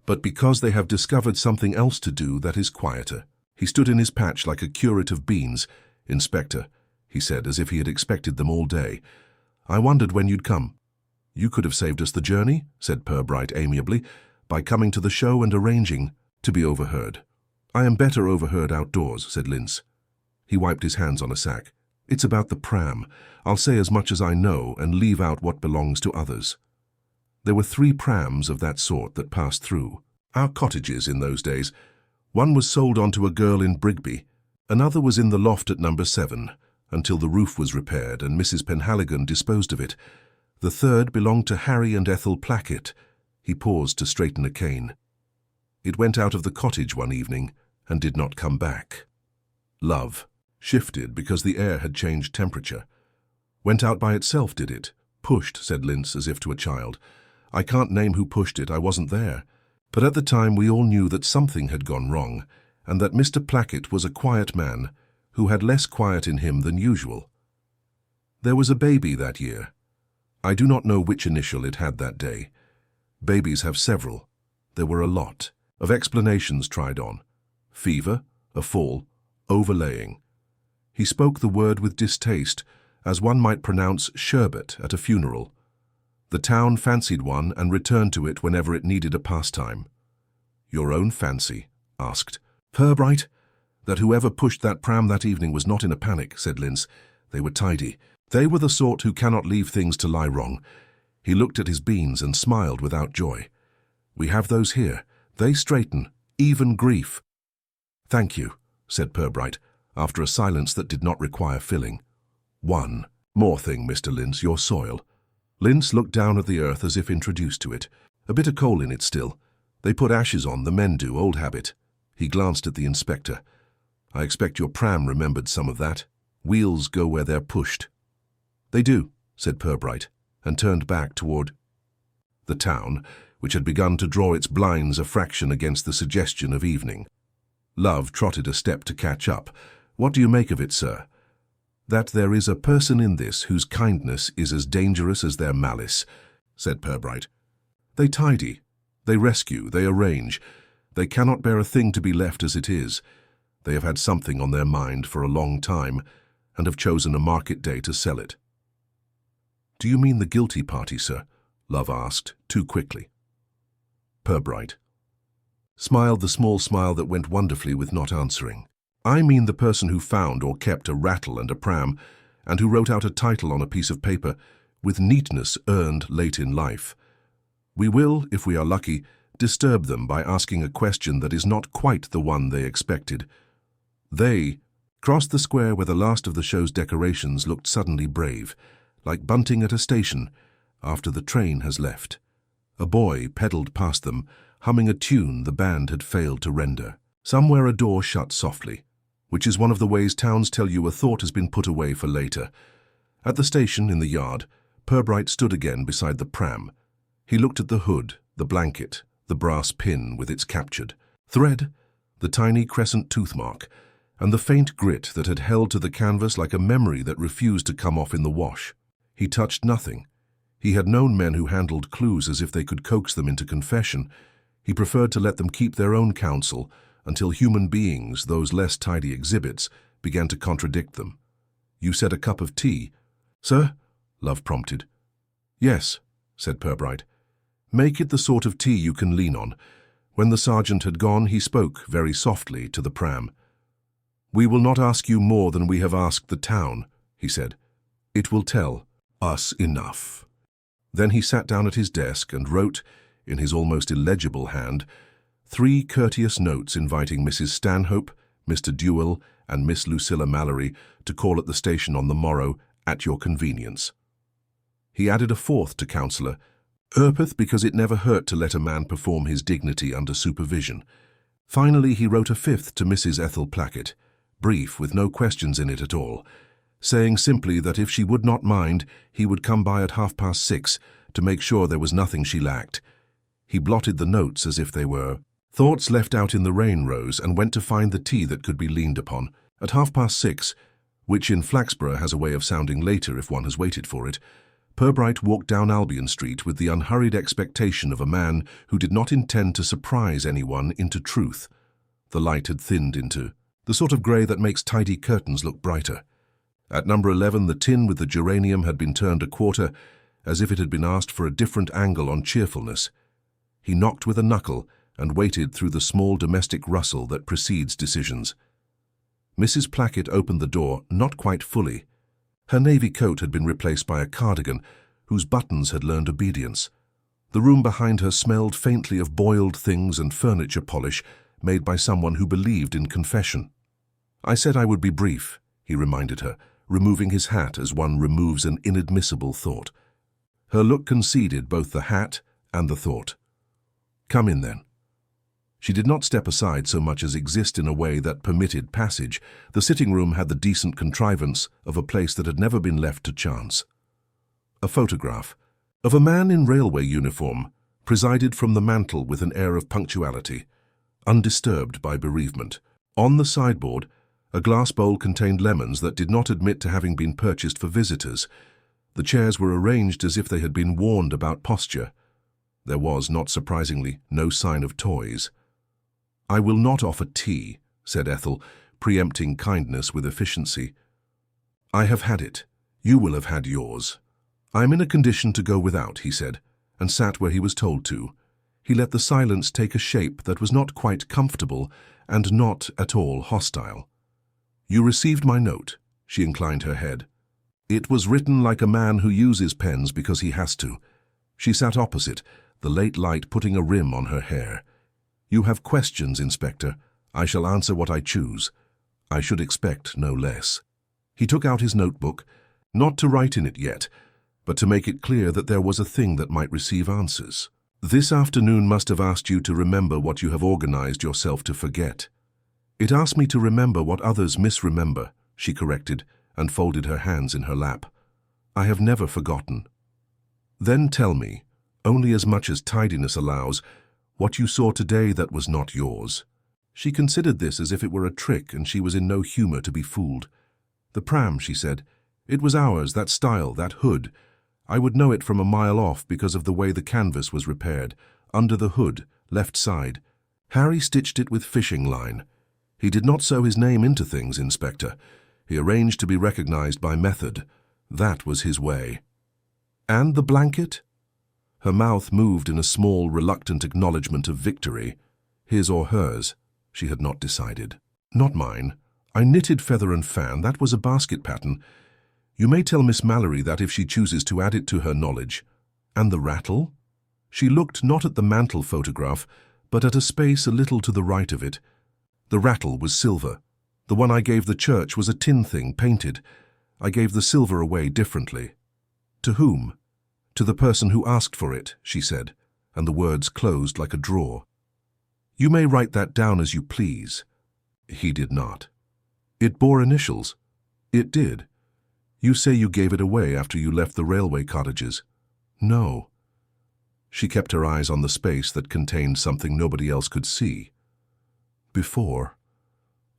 but because they have discovered something else to do that is quieter. He stood in his patch like a curate of beans. Inspector, he said, as if he had expected them all day. I wondered when you'd come. You could have saved us the journey, said Purbright amiably, by coming to the show and arranging to be overheard. I am better overheard outdoors, said Linz. He wiped his hands on a sack. It's about the pram. I'll say as much as I know and leave out what belongs to others. There were 3 prams of that sort that passed through our cottages in those days. One was sold on to a girl in Brigby, another was in the loft at number 7, until the roof was repaired and Mrs. Penhaligon disposed of it. The third belonged to Harry and Ethel Plackett. He paused to straighten a cane. It went out of the cottage one evening and did not come back. Love shifted because the air had changed temperature. Went out by itself, did it? Pushed, said Linz as if to a child. I can't name who pushed it, I wasn't there. But at the time we all knew that something had gone wrong, and that Mr. Plackett was a quiet man who had less quiet in him than usual. There was a baby that year. I do not know which initial it had that day. Babies have several. There were a lot of explanations tried on. Fever, a fall, overlaying. He spoke the word with distaste, as one might pronounce sherbet at a funeral. The town fancied one and returned to it whenever it needed a pastime. Your own fancy? Asked Purbright. That whoever pushed that pram that evening was not in a panic, said Linz. They were tidy. They were the sort who cannot leave things to lie wrong. He looked at his beans and smiled without joy. We have those here. They straighten, even grief. Thank you, said Purbright, after a silence that did not require filling. One more thing, Mr. Linz, your soil. Linz looked down at the earth as if introduced to it. A bit of coal in it still. They put ashes on, the men do, old habit. He glanced at the inspector. I expect your pram remembered some of that. Wheels go where they're pushed. They do, said Purbright, and turned back toward the town, which had begun to draw its blinds a fraction against the suggestion of evening. Love trotted a step to catch up. What do you make of it, sir? That there is a person in this whose kindness is as dangerous as their malice, said Purbright. They tidy, they rescue, they arrange. They cannot bear a thing to be left as it is. They have had something on their mind for a long time, and have chosen a market day to sell it. Do you mean the guilty party, sir? Love asked, too quickly. Purbright smiled the small smile that went wonderfully with not answering. I mean the person who found or kept a rattle and a pram, and who wrote out a title on a piece of paper, with neatness earned late in life. We will, if we are lucky, disturb them by asking a question that is not quite the one they expected. They crossed the square where the last of the show's decorations looked suddenly brave, like bunting at a station after the train has left. A boy pedalled past them, humming a tune the band had failed to render. Somewhere a door shut softly, which is one of the ways towns tell you a thought has been put away for later. At the station, in the yard, Purbright stood again beside the pram. He looked at the hood, the blanket, the brass pin with its captured thread, the tiny crescent toothmark, and the faint grit that had held to the canvas like a memory that refused to come off in the wash. He touched nothing. He had known men who handled clues as if they could coax them into confession. He preferred to let them keep their own counsel until human beings, those less tidy exhibits, began to contradict them. You said a cup of tea, sir? Love prompted. Yes, said Purbright. Make it the sort of tea you can lean on. When the sergeant had gone, he spoke very softly to the pram. We will not ask you more than we have asked the town, he said. It will tell us enough. Then he sat down at his desk and wrote, in his almost illegible hand, 3 courteous notes inviting Mrs. Stanhope, Mr. Dewell, and Miss Lucilla Mallory to call at the station on the morrow at your convenience. He added a 4th to Councillor Urpeth because it never hurt to let a man perform his dignity under supervision. Finally, he wrote a 5th to Mrs. Ethel Plackett, brief with no questions in it at all, saying simply that if she would not mind, he would come by at 6:30 to make sure there was nothing she lacked. He blotted the notes as if they were thoughts left out in the rain rose and went to find the tea that could be leaned upon. At 6:30, which in Flaxborough has a way of sounding later if one has waited for it, Purbright walked down Albion Street with the unhurried expectation of a man who did not intend to surprise anyone into truth. The light had thinned into the sort of grey that makes tidy curtains look brighter. At number 11, the tin with the geranium had been turned a quarter, as if it had been asked for a different angle on cheerfulness. He knocked with a knuckle and waited through the small domestic rustle that precedes decisions. Mrs. Plackett opened the door, not quite fully. Her navy coat had been replaced by a cardigan, whose buttons had learned obedience. The room behind her smelled faintly of boiled things and furniture polish, made by someone who believed in confession. "I said I would be brief," he reminded her, removing his hat as one removes an inadmissible thought. Her look conceded both the hat and the thought. "Come in, then." She did not step aside so much as exist in a way that permitted passage. The sitting room had the decent contrivance of a place that had never been left to chance. A photograph of a man in railway uniform presided from the mantel with an air of punctuality, undisturbed by bereavement. On the sideboard, a glass bowl contained lemons that did not admit to having been purchased for visitors. The chairs were arranged as if they had been warned about posture. There was, not surprisingly, no sign of toys. "I will not offer tea," said Ethel, preempting kindness with efficiency. "I have had it. You will have had yours." "I am in a condition to go without," he said, and sat where he was told to. He let the silence take a shape that was not quite comfortable and not at all hostile. "You received my note," she inclined her head. "It was written like a man who uses pens because he has to." She sat opposite, the late light putting a rim on her hair. "You have questions, Inspector. I shall answer what I choose. I should expect no less." He took out his notebook, not to write in it yet, but to make it clear that there was a thing that might receive answers. "This afternoon must have asked you to remember what you have organized yourself to forget." "It asked me to remember what others misremember," she corrected, and folded her hands in her lap. "I have never forgotten." "Then tell me, only as much as tidiness allows, what you saw today that was not yours." She considered this as if it were a trick, and she was in no humor to be fooled. "The pram," she said. "It was ours, that style, that hood. I would know it from a mile off because of the way the canvas was repaired. Under the hood, left side. Harry stitched it with fishing line. He did not sew his name into things, Inspector. He arranged to be recognized by method. That was his way." "And the blanket?" Her mouth moved in a small, reluctant acknowledgement of victory. His or hers, she had not decided. "Not mine. I knitted feather and fan. That was a basket pattern. You may tell Miss Mallory that if she chooses to add it to her knowledge." "And the rattle?" She looked not at the mantel photograph, but at a space a little to the right of it. "The rattle was silver. The one I gave the church was a tin thing, painted. I gave the silver away differently." "To whom?" "To the person who asked for it," she said, and the words closed like a drawer. "You may write that down as you please." He did not. "It bore initials." "It did." "You say you gave it away after you left the railway cottages." "No." She kept her eyes on the space that contained something nobody else could see. "Before.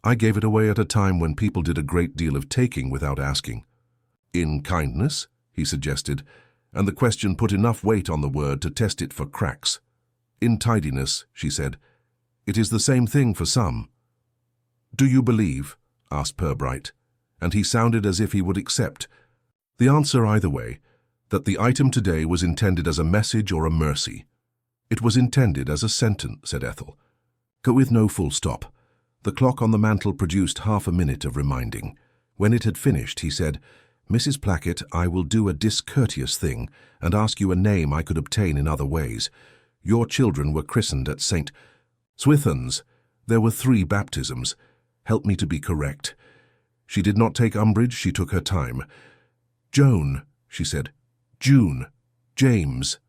I gave it away at a time when people did a great deal of taking without asking." "In kindness?" he suggested, and the question put enough weight on the word to test it for cracks. "In tidiness," she said. "It is the same thing for some." "Do you believe?" asked Purbright, and he sounded as if he would accept. "The answer either way, that the item today was intended as a message or a mercy." "It was intended as a sentence," said Ethel. "Go with no full stop." The clock on the mantel produced half a minute of reminding. When it had finished, he said, "Mrs. Plackett, I will do a discourteous thing and ask you a name I could obtain in other ways. Your children were christened at St. Swithin's. There were 3 baptisms. Help me to be correct." She did not take umbrage, she took her time. "Joan," she said. "June. James."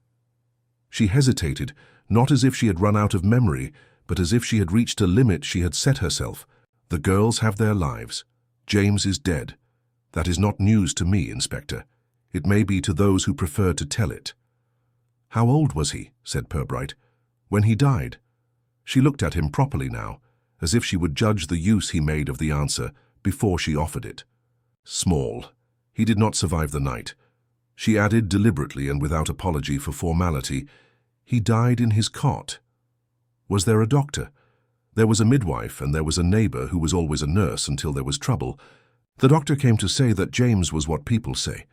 She hesitated, not as if she had run out of memory, but as if she had reached a limit she had set herself. "The girls have their lives. James is dead. That is not news to me, Inspector. It may be to those who prefer to tell it." "How old was he?" said Purbright. "When he died?" She looked at him properly now, as if she would judge the use he made of the answer before she offered it. "Small. He did not survive the night." She added deliberately and without apology for formality, "He died in his cot." "Was there a doctor?" "There was a midwife, and there was a neighbor who was always a nurse until there was trouble. The doctor came to say that James was what people say.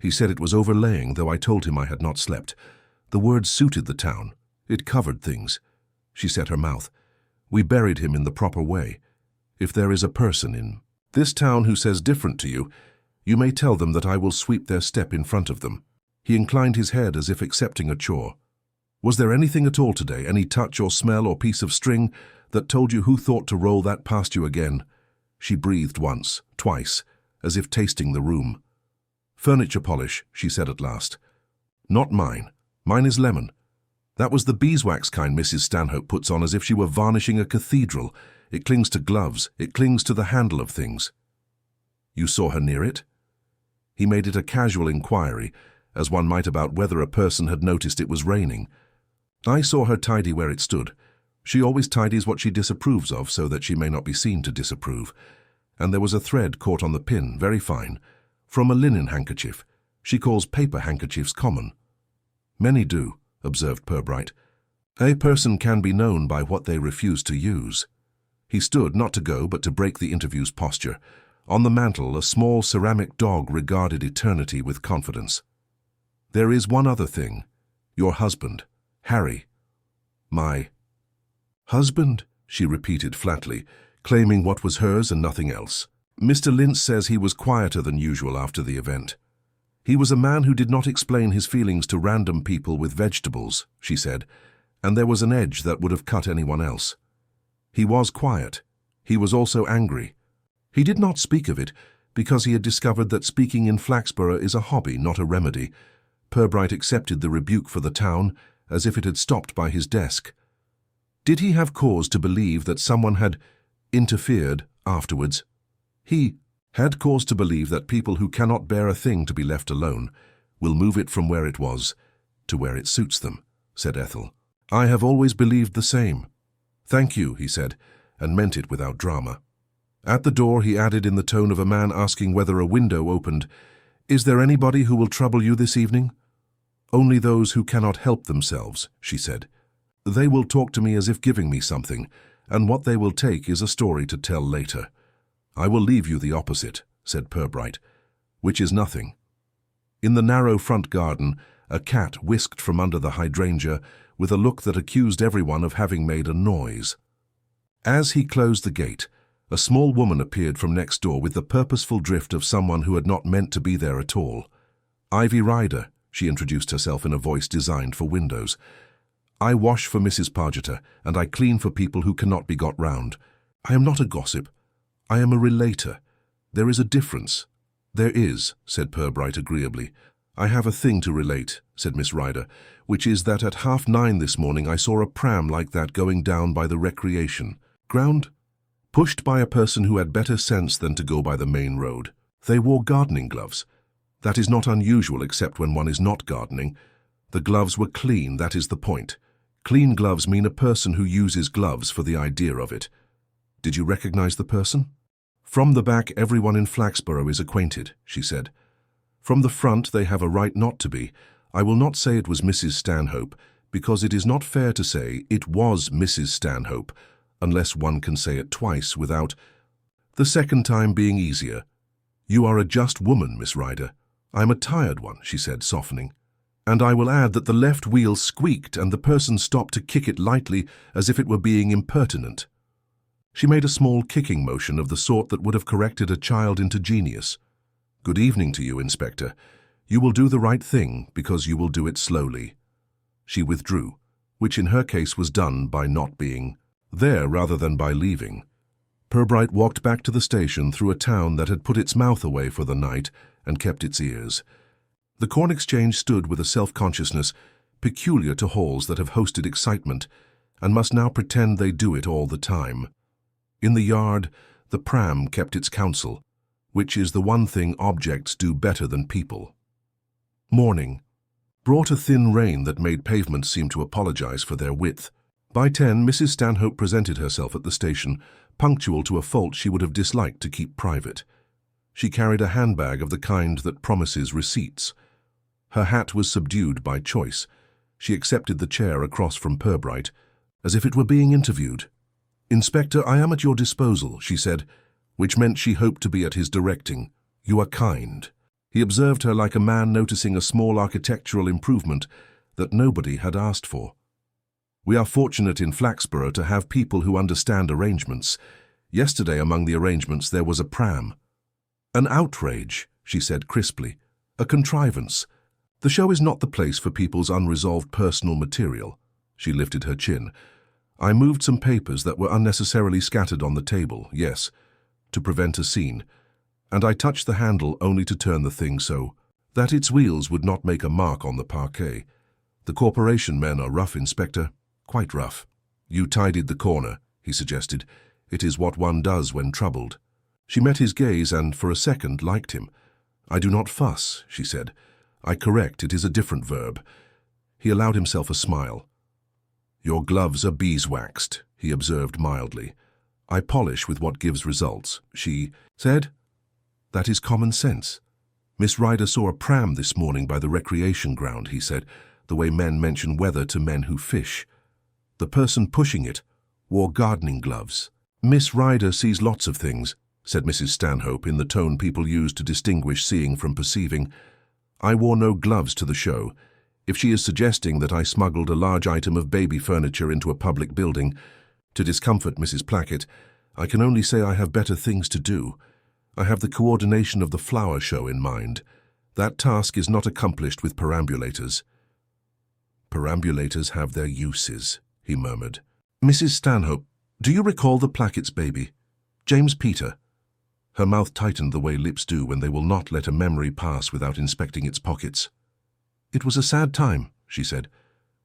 He said it was overlaying, though I told him I had not slept. The word suited the town. It covered things." She set her mouth. "We buried him in the proper way. If there is a person in this town who says different to you, you may tell them that I will sweep their step in front of them." He inclined his head as if accepting a chore. Was there anything at all today, any touch or smell or piece of string, that told you who thought to roll that past you again? She breathed once, twice, as if tasting the room. Furniture polish, she said at last. Not mine. Mine is lemon. That was the beeswax kind Mrs. Stanhope puts on as if she were varnishing a cathedral. It clings to gloves. It clings to the handle of things. You saw her near it? He made it a casual inquiry, as one might about whether a person had noticed it was raining. I saw her tidy where it stood. She always tidies what she disapproves of so that she may not be seen to disapprove. And there was a thread caught on the pin, very fine, from a linen handkerchief. She calls paper handkerchiefs common. Many do, observed Purbright. A person can be known by what they refuse to use. He stood, not to go, but to break the interview's posture. On the mantel, a small ceramic dog regarded eternity with confidence. There is one other thing. Your husband, Harry. My husband, she repeated flatly, claiming what was hers and nothing else. Mr. Lintz says he was quieter than usual after the event. He was a man who did not explain his feelings to random people with vegetables, she said, and there was an edge that would have cut anyone else. He was quiet. He was also angry. He did not speak of it, because he had discovered that speaking in Flaxborough is a hobby, not a remedy. Purbright accepted the rebuke for the town, as if it had stopped by his desk. Did he have cause to believe that someone had interfered afterwards? He had cause to believe that people who cannot bear a thing to be left alone will move it from where it was to where it suits them, said Ethel. I have always believed the same. Thank you, he said, and meant it without drama. At the door he added in the tone of a man asking whether a window opened, Is there anybody who will trouble you this evening? Only those who cannot help themselves, she said. They will talk to me as if giving me something, and what they will take is a story to tell later. I will leave you the opposite, said Purbright, which is nothing. In the narrow front garden, a cat whisked from under the hydrangea with a look that accused everyone of having made a noise. As he closed the gate, a small woman appeared from next door with the purposeful drift of someone who had not meant to be there at all. Ivy Ryder, she introduced herself in a voice designed for windows. I wash for Mrs. Pargeter, and I clean for people who cannot be got round. I am not a gossip. I am a relator. There is a difference. There is, said Purbright agreeably. I have a thing to relate, said Miss Ryder, which is that at 9:30 this morning I saw a pram like that going down by the recreation ground, pushed by a person who had better sense than to go by the main road. They wore gardening gloves. That is not unusual except when one is not gardening. The gloves were clean, that is the point. Clean gloves mean a person who uses gloves for the idea of it. Did you recognize the person? From the back, everyone in Flaxborough is acquainted, she said. From the front, they have a right not to be. I will not say it was Mrs. Stanhope, because it is not fair to say it was Mrs. Stanhope, unless one can say it twice without the second time being easier. You are a just woman, Miss Ryder. I am a tired one, she said, softening. And I will add that the left wheel squeaked and the person stopped to kick it lightly as if it were being impertinent. She made a small kicking motion of the sort that would have corrected a child into genius. Good evening to you, Inspector. You will do the right thing because you will do it slowly. She withdrew, which in her case was done by not being there rather than by leaving. Purbright walked back to the station through a town that had put its mouth away for the night and kept its ears. The Corn Exchange stood with a self-consciousness peculiar to halls that have hosted excitement and must now pretend they do it all the time. In the yard, the pram kept its counsel, which is the one thing objects do better than people. Morning brought a thin rain that made pavements seem to apologize for their width. By 10, Mrs. Stanhope presented herself at the station, punctual to a fault she would have disliked to keep private. She carried a handbag of the kind that promises receipts. Her hat was subdued by choice. She accepted the chair across from Purbright, as if it were being interviewed. Inspector, I am at your disposal, she said, which meant she hoped to be at his directing. You are kind. He observed her like a man noticing a small architectural improvement that nobody had asked for. We are fortunate in Flaxborough to have people who understand arrangements. Yesterday among the arrangements there was a pram. An outrage, she said crisply. A contrivance. The show is not the place for people's unresolved personal material. She lifted her chin. I moved some papers that were unnecessarily scattered on the table, yes, to prevent a scene, and I touched the handle only to turn the thing so that its wheels would not make a mark on the parquet. The corporation men are rough, Inspector, quite rough. You tidied the corner, he suggested. It is what one does when troubled. She met his gaze and, for a second, liked him. I do not fuss, she said. I correct, it is a different verb. He allowed himself a smile. Your gloves are beeswaxed, he observed mildly. I polish with what gives results, she said. That is common sense. Miss Ryder saw a pram this morning by the recreation ground, he said, the way men mention weather to men who fish. The person pushing it wore gardening gloves. Miss Ryder sees lots of things, said Mrs. Stanhope in the tone people use to distinguish seeing from perceiving. I wore no gloves to the show. If she is suggesting that I smuggled a large item of baby furniture into a public building to discomfort Mrs. Plackett, I can only say I have better things to do. I have the coordination of the flower show in mind. That task is not accomplished with perambulators. Perambulators have their uses, he murmured. Mrs. Stanhope, do you recall the Plackett's baby? James Peter. Her mouth tightened the way lips do when they will not let a memory pass without inspecting its pockets. It was a sad time, she said.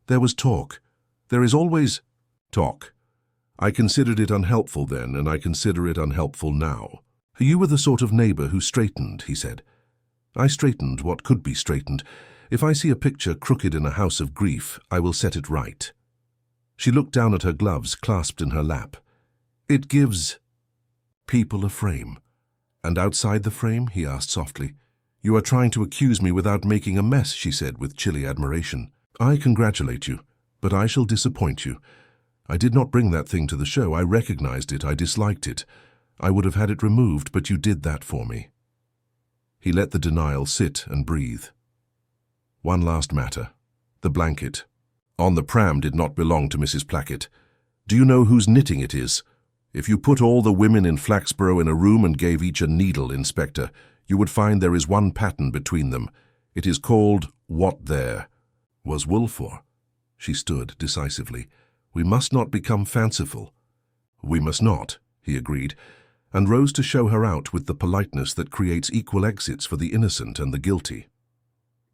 There was talk. There is always talk. I considered it unhelpful then, and I consider it unhelpful now. You were the sort of neighbor who straightened, he said. I straightened what could be straightened. If I see a picture crooked in a house of grief, I will set it right. She looked down at her gloves clasped in her lap. It gives people a frame. And outside the frame, he asked softly. You are trying to accuse me without making a mess, she said with chilly admiration. I congratulate you, but I shall disappoint you. I did not bring that thing to the show. I recognized it. I disliked it. I would have had it removed, but you did that for me. He let the denial sit and breathe. One last matter. The blanket. On the pram did not belong to Mrs. Plackett. Do you know whose knitting it is? If you put all the women in Flaxborough in a room and gave each a needle, Inspector, you would find there is one pattern between them. It is called What There. Was wool for? She stood decisively. We must not become fanciful. We must not, he agreed, and rose to show her out with the politeness that creates equal exits for the innocent and the guilty.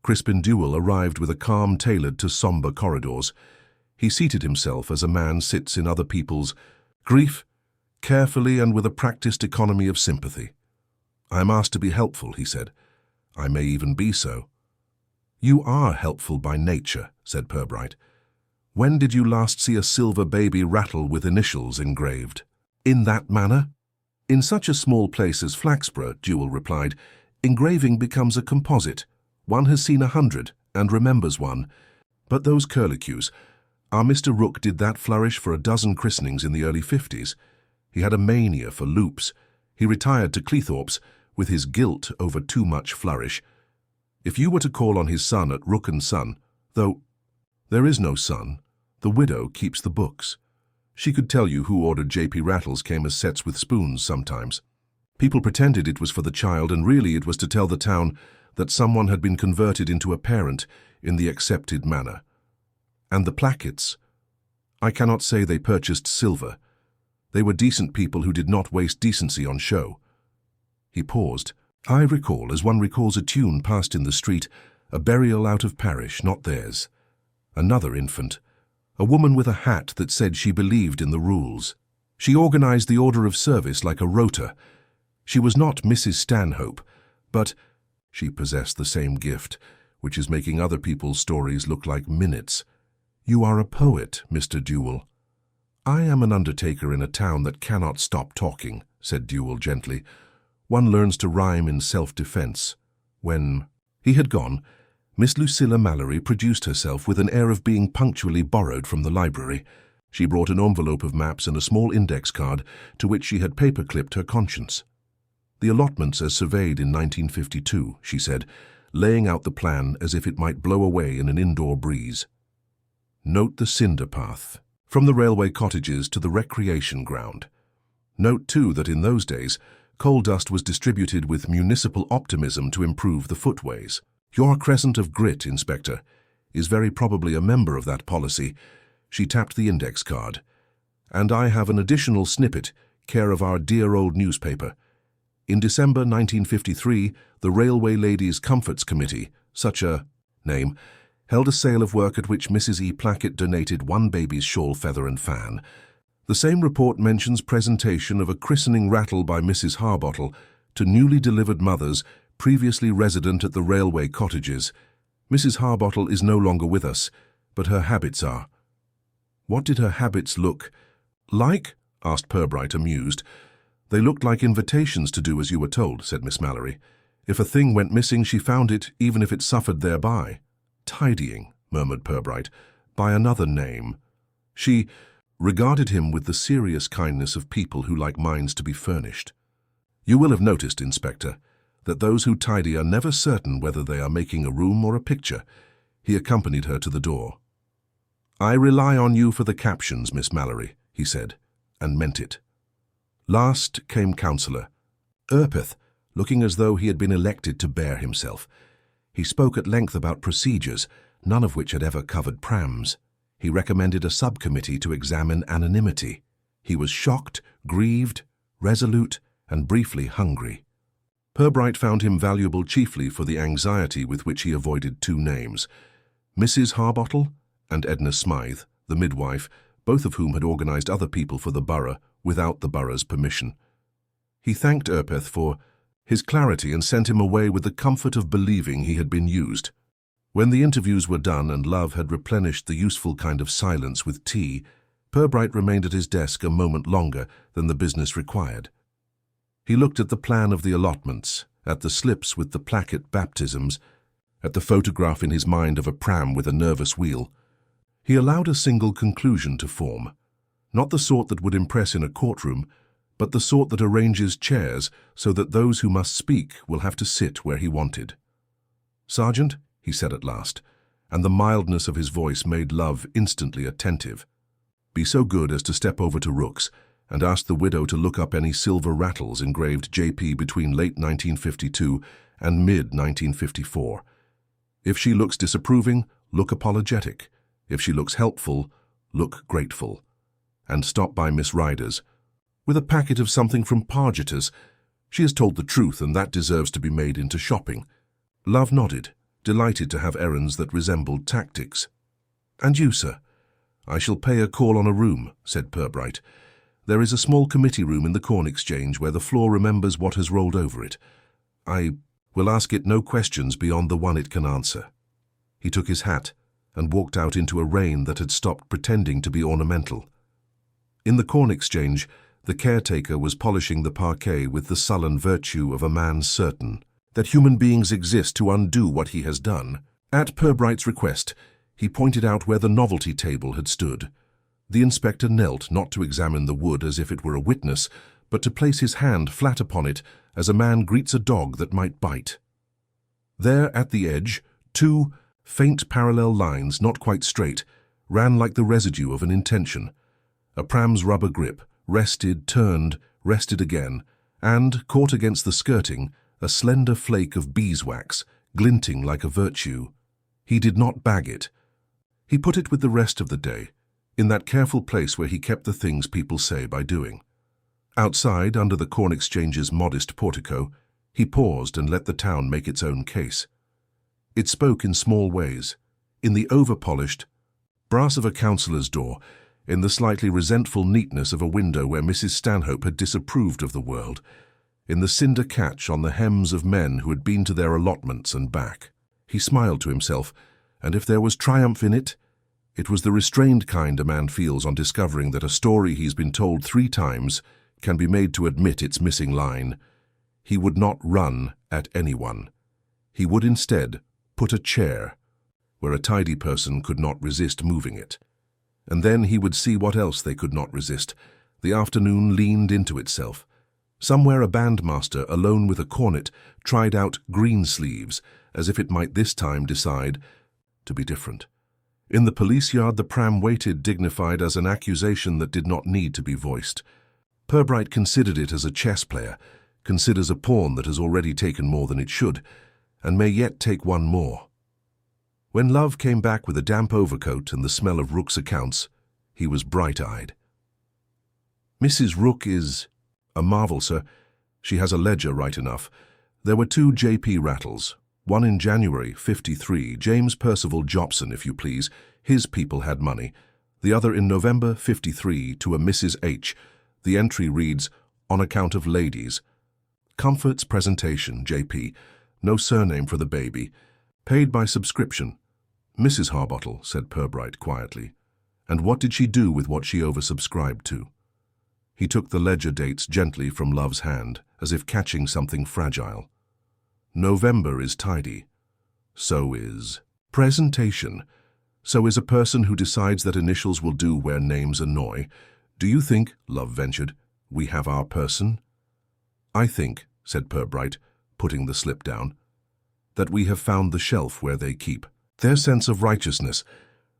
Crispin Duell arrived with a calm tailored to sombre corridors. He seated himself as a man sits in other people's grief, carefully and with a practiced economy of sympathy. I am asked to be helpful, he said. I may even be so. You are helpful by nature, said Purbright. When did you last see a silver baby rattle with initials engraved? In that manner? In such a small place as Flaxborough, Duell replied, engraving becomes a composite. One has seen 100 and remembers one. But those curlicues, our Mr. Rook did that flourish for a dozen christenings in the early 50s. He had a mania for loops. He retired to Cleethorpes with his guilt over too much flourish. If you were to call on his son at Rook and Son, though there is no son, the widow keeps the books. She could tell you who ordered J.P. Rattles came as sets with spoons sometimes. People pretended it was for the child, and really it was to tell the town that someone had been converted into a parent in the accepted manner. And the Placketts, I cannot say they purchased silver. They were decent people who did not waste decency on show. He paused. I recall, as one recalls a tune passed in the street, a burial out of parish, not theirs. Another infant, a woman with a hat that said she believed in the rules. She organized the order of service like a rota. She was not Mrs. Stanhope, but she possessed the same gift, which is making other people's stories look like minutes. You are a poet, Mr. Duell. I am an undertaker in a town that cannot stop talking, said Duell gently. One learns to rhyme in self-defense. When he had gone, Miss Lucilla Mallory produced herself with an air of being punctually borrowed from the library. She brought an envelope of maps and a small index card to which she had paper-clipped her conscience. The allotments as surveyed in 1952, she said, laying out the plan as if it might blow away in an indoor breeze. Note the cinder path, from the railway cottages to the recreation ground. Note, too, that in those days, coal dust was distributed with municipal optimism to improve the footways. Your crescent of grit, Inspector, is very probably a member of that policy. She tapped the index card. And I have an additional snippet, care of our dear old newspaper. In December 1953, the Railway Ladies' Comforts Committee, such a name, held a sale of work at which Mrs. E. Plackett donated one baby's shawl, feather and fan. The same report mentions presentation of a christening rattle by Mrs. Harbottle to newly delivered mothers previously resident at the railway cottages. Mrs. Harbottle is no longer with us, but her habits are. What did her habits look like? Asked Purbright, amused. They looked like invitations to do as you were told, said Miss Mallory. If a thing went missing, she found it, even if it suffered thereby. Tidying, murmured Purbright, by another name. She regarded him with the serious kindness of people who like minds to be furnished. You will have noticed, Inspector, that those who tidy are never certain whether they are making a room or a picture. He accompanied her to the door. I rely on you for the captions, Miss Mallory, he said, and meant it. Last came Councillor Urpeth, looking as though he had been elected to bear himself. He spoke at length about procedures, none of which had ever covered prams. He recommended a subcommittee to examine anonymity. He was shocked, grieved, resolute, and briefly hungry. Purbright found him valuable chiefly for the anxiety with which he avoided two names, Mrs. Harbottle and Edna Smythe, the midwife, both of whom had organized other people for the borough without the borough's permission. He thanked Urpeth for his clarity and sent him away with the comfort of believing he had been used. When the interviews were done and Love had replenished the useful kind of silence with tea, Purbright remained at his desk a moment longer than the business required. He looked at the plan of the allotments, at the slips with the Plackett baptisms, at the photograph in his mind of a pram with a nervous wheel. He allowed a single conclusion to form, not the sort that would impress in a courtroom, but the sort that arranges chairs so that those who must speak will have to sit where he wanted. Sergeant, he said at last, and the mildness of his voice made Love instantly attentive. Be so good as to step over to Rook's and ask the widow to look up any silver rattles engraved J.P. between late 1952 and mid-1954. If she looks disapproving, look apologetic. If she looks helpful, look grateful. And stop by Miss Ryder's with a packet of something from Pargeter's. She has told the truth, and that deserves to be made into shopping. Love nodded, delighted to have errands that resembled tactics. And you, sir? I shall pay a call on a room, said Purbright. There is a small committee room in the Corn Exchange where the floor remembers what has rolled over it. I will ask it no questions beyond the one it can answer. He took his hat and walked out into a rain that had stopped pretending to be ornamental. In the Corn Exchange, the caretaker was polishing the parquet with the sullen virtue of a man certain that human beings exist to undo what he has done. At Purbright's request, he pointed out where the novelty table had stood. The inspector knelt not to examine the wood as if it were a witness, but to place his hand flat upon it as a man greets a dog that might bite. There at the edge, two faint parallel lines, not quite straight, ran like the residue of an intention. A pram's rubber grip rested, turned, rested again, and, caught against the skirting, a slender flake of beeswax, glinting like a virtue. He did not bag it. He put it with the rest of the day, in that careful place where he kept the things people say by doing. Outside, under the Corn Exchange's modest portico, he paused and let the town make its own case. It spoke in small ways, in the over-polished brass of a councillor's door, in the slightly resentful neatness of a window where Mrs. Stanhope had disapproved of the world, in the cinder catch on the hems of men who had been to their allotments and back. He smiled to himself, and if there was triumph in it, it was the restrained kind a man feels on discovering that a story he's been told 3 times can be made to admit its missing line. He would not run at anyone. He would instead put a chair where a tidy person could not resist moving it. And then he would see what else they could not resist. The afternoon leaned into itself. Somewhere a bandmaster, alone with a cornet, tried out green sleeves, as if it might this time decide to be different. In the police yard the pram waited, dignified as an accusation that did not need to be voiced. Purbright considered it as a chess player considers a pawn that has already taken more than it should, and may yet take one more. When Love came back with a damp overcoat and the smell of Rook's accounts, he was bright-eyed. "Mrs. Rook is a marvel, sir. She has a ledger right enough. There were 2 J.P. Rattles, one in January, 53, James Percival Jobson, if you please. His people had money. The other in November, 53, to a Mrs. H. The entry reads, on account of ladies. Comfort's presentation, J.P. No surname for the baby. Paid by subscription." "Mrs. Harbottle," said Purbright quietly. "And what did she do with what she oversubscribed to?" He took the ledger dates gently from Love's hand, as if catching something fragile. "November is tidy. So is presentation. So is a person who decides that initials will do where names annoy. Do you think," Love ventured, "we have our person?" "I think," said Purbright, putting the slip down, "that we have found the shelf where they keep their sense of righteousness.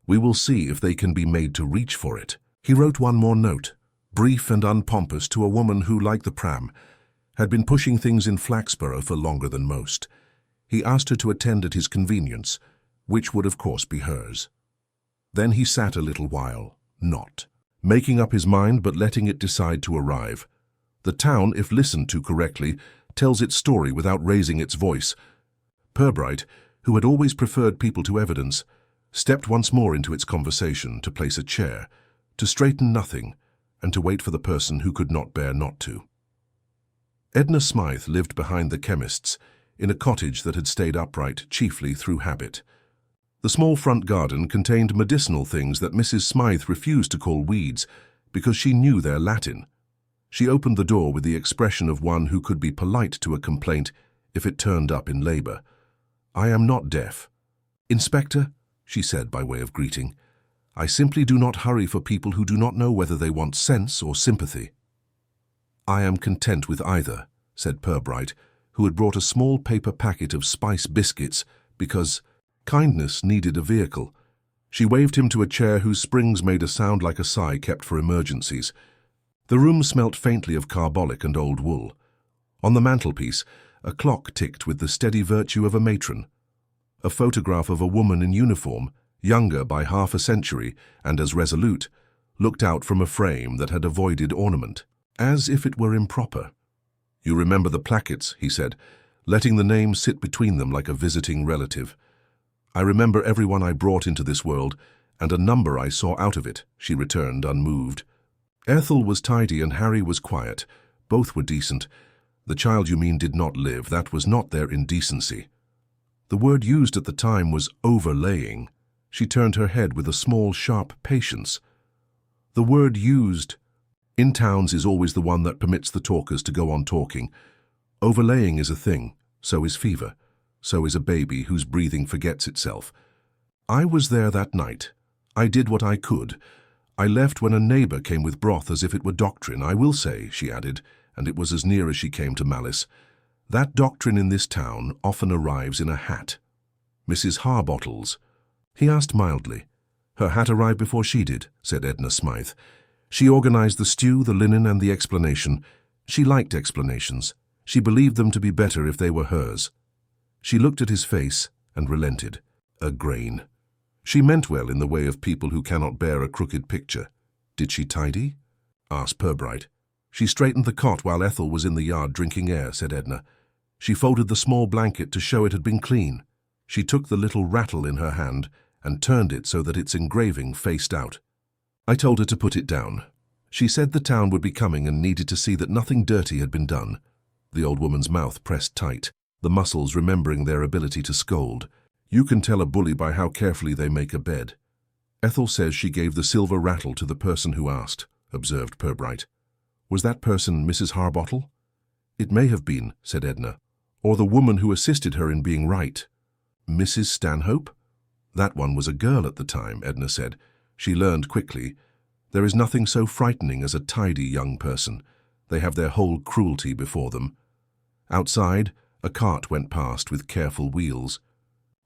We will see if they can be made to reach for it." He wrote one more note, brief and unpompous, to a woman who, like the pram, had been pushing things in Flaxborough for longer than most. He asked her to attend at his convenience, which would of course be hers. Then he sat a little while, not making up his mind but letting it decide to arrive. The town, if listened to correctly, tells its story without raising its voice. Purbright, who had always preferred people to evidence, stepped once more into its conversation to place a chair, to straighten nothing, and to wait for the person who could not bear not to. Edna Smythe lived behind the chemist's, in a cottage that had stayed upright chiefly through habit. The small front garden contained medicinal things that Mrs. Smythe refused to call weeds, because she knew their Latin. She opened the door with the expression of one who could be polite to a complaint if it turned up in labor. "I am not deaf." "Inspector," she said by way of greeting, "I simply do not hurry for people who do not know whether they want sense or sympathy." "I am content with either," said Purbright, who had brought a small paper packet of spice biscuits because kindness needed a vehicle. She waved him to a chair whose springs made a sound like a sigh kept for emergencies. The room smelt faintly of carbolic and old wool. On the mantelpiece, a clock ticked with the steady virtue of a matron. A photograph of a woman in uniform, younger by half a century and as resolute, looked out from a frame that had avoided ornament, as if it were improper. "You remember the plackets," he said, letting the name sit between them like a visiting relative. "I remember everyone I brought into this world, and a number I saw out of it," she returned, unmoved. "Ethel was tidy and Harry was quiet. Both were decent. The child you mean did not live. That was not their indecency. The word used at the time was overlaying." She turned her head with a small, sharp patience. "The word used in towns is always the one that permits the talkers to go on talking. Overlaying is a thing, so is fever, so is a baby whose breathing forgets itself. I was there that night. I did what I could. I left when a neighbor came with broth as if it were doctrine. I will say," she added, and it was as near as she came to malice, "that doctrine in this town often arrives in a hat." "Mrs. Harbottle's?" he asked mildly. "Her hat arrived before she did," said Edna Smythe. "She organized the stew, the linen, and the explanation. She liked explanations. She believed them to be better if they were hers." She looked at his face and relented. A grain. She meant well in the way of people who cannot bear a crooked picture. "Did she tidy?" asked Purbright. "She straightened the cot while Ethel was in the yard drinking air," said Edna. "She folded the small blanket to show it had been clean. She took the little rattle in her hand and turned it so that its engraving faced out. I told her to put it down. She said the town would be coming and needed to see that nothing dirty had been done." The old woman's mouth pressed tight, the muscles remembering their ability to scold. "You can tell a bully by how carefully they make a bed." "Ethel says she gave the silver rattle to the person who asked," observed Purbright. "Was that person Mrs. Harbottle?" "It may have been," said Edna, "or the woman who assisted her in being right." "Mrs. Stanhope?" "That one was a girl at the time," Edna said. She learned quickly. There is nothing so frightening as a tidy young person. They have their whole cruelty before them. Outside, a cart went past with careful wheels.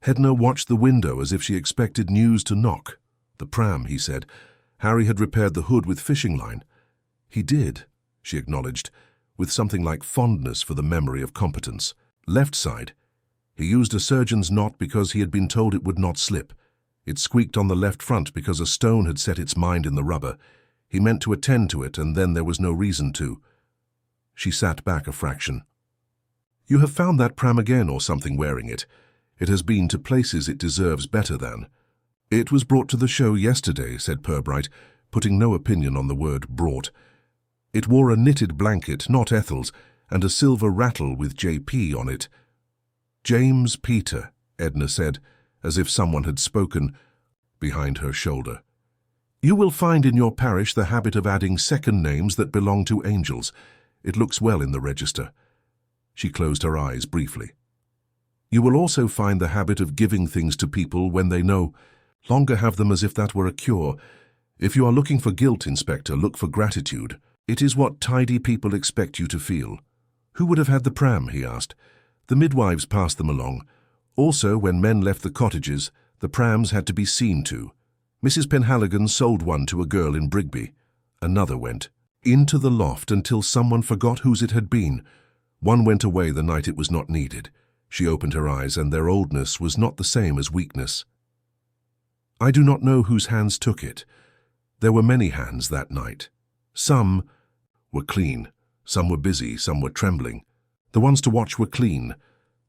Edna watched the window as if she expected news to knock. "The pram," he said. "Harry had repaired the hood with fishing line." "He did," she acknowledged, with something like fondness for the memory of competence. "Left side. He used a surgeon's knot because he had been told it would not slip. It squeaked on the left front because a stone had set its mind in the rubber. He meant to attend to it, and then there was no reason to. She sat back a fraction. You have found that pram again or something wearing it. It has been to places it deserves better than. It was brought to the show yesterday, said Purbright, putting no opinion on the word brought. It wore a knitted blanket, not Ethel's, and a silver rattle with J.P. on it. James Peter, Edna said, as if someone had spoken behind her shoulder. You will find in your parish the habit of adding second names that belong to angels. It looks well in the register. She closed her eyes briefly. You will also find the habit of giving things to people when they know. Longer have them as if that were a cure. If you are looking for guilt, Inspector, look for gratitude. It is what tidy people expect you to feel. Who would have had the pram, he asked. The midwives passed them along. Also, when men left the cottages, the prams had to be seen to. Mrs. Penhaligon sold one to a girl in Brigby. Another went into the loft until someone forgot whose it had been. One went away the night it was not needed. She opened her eyes, and their oldness was not the same as weakness. I do not know whose hands took it. There were many hands that night. Some were clean, some were busy, some were trembling. The ones to watch were clean.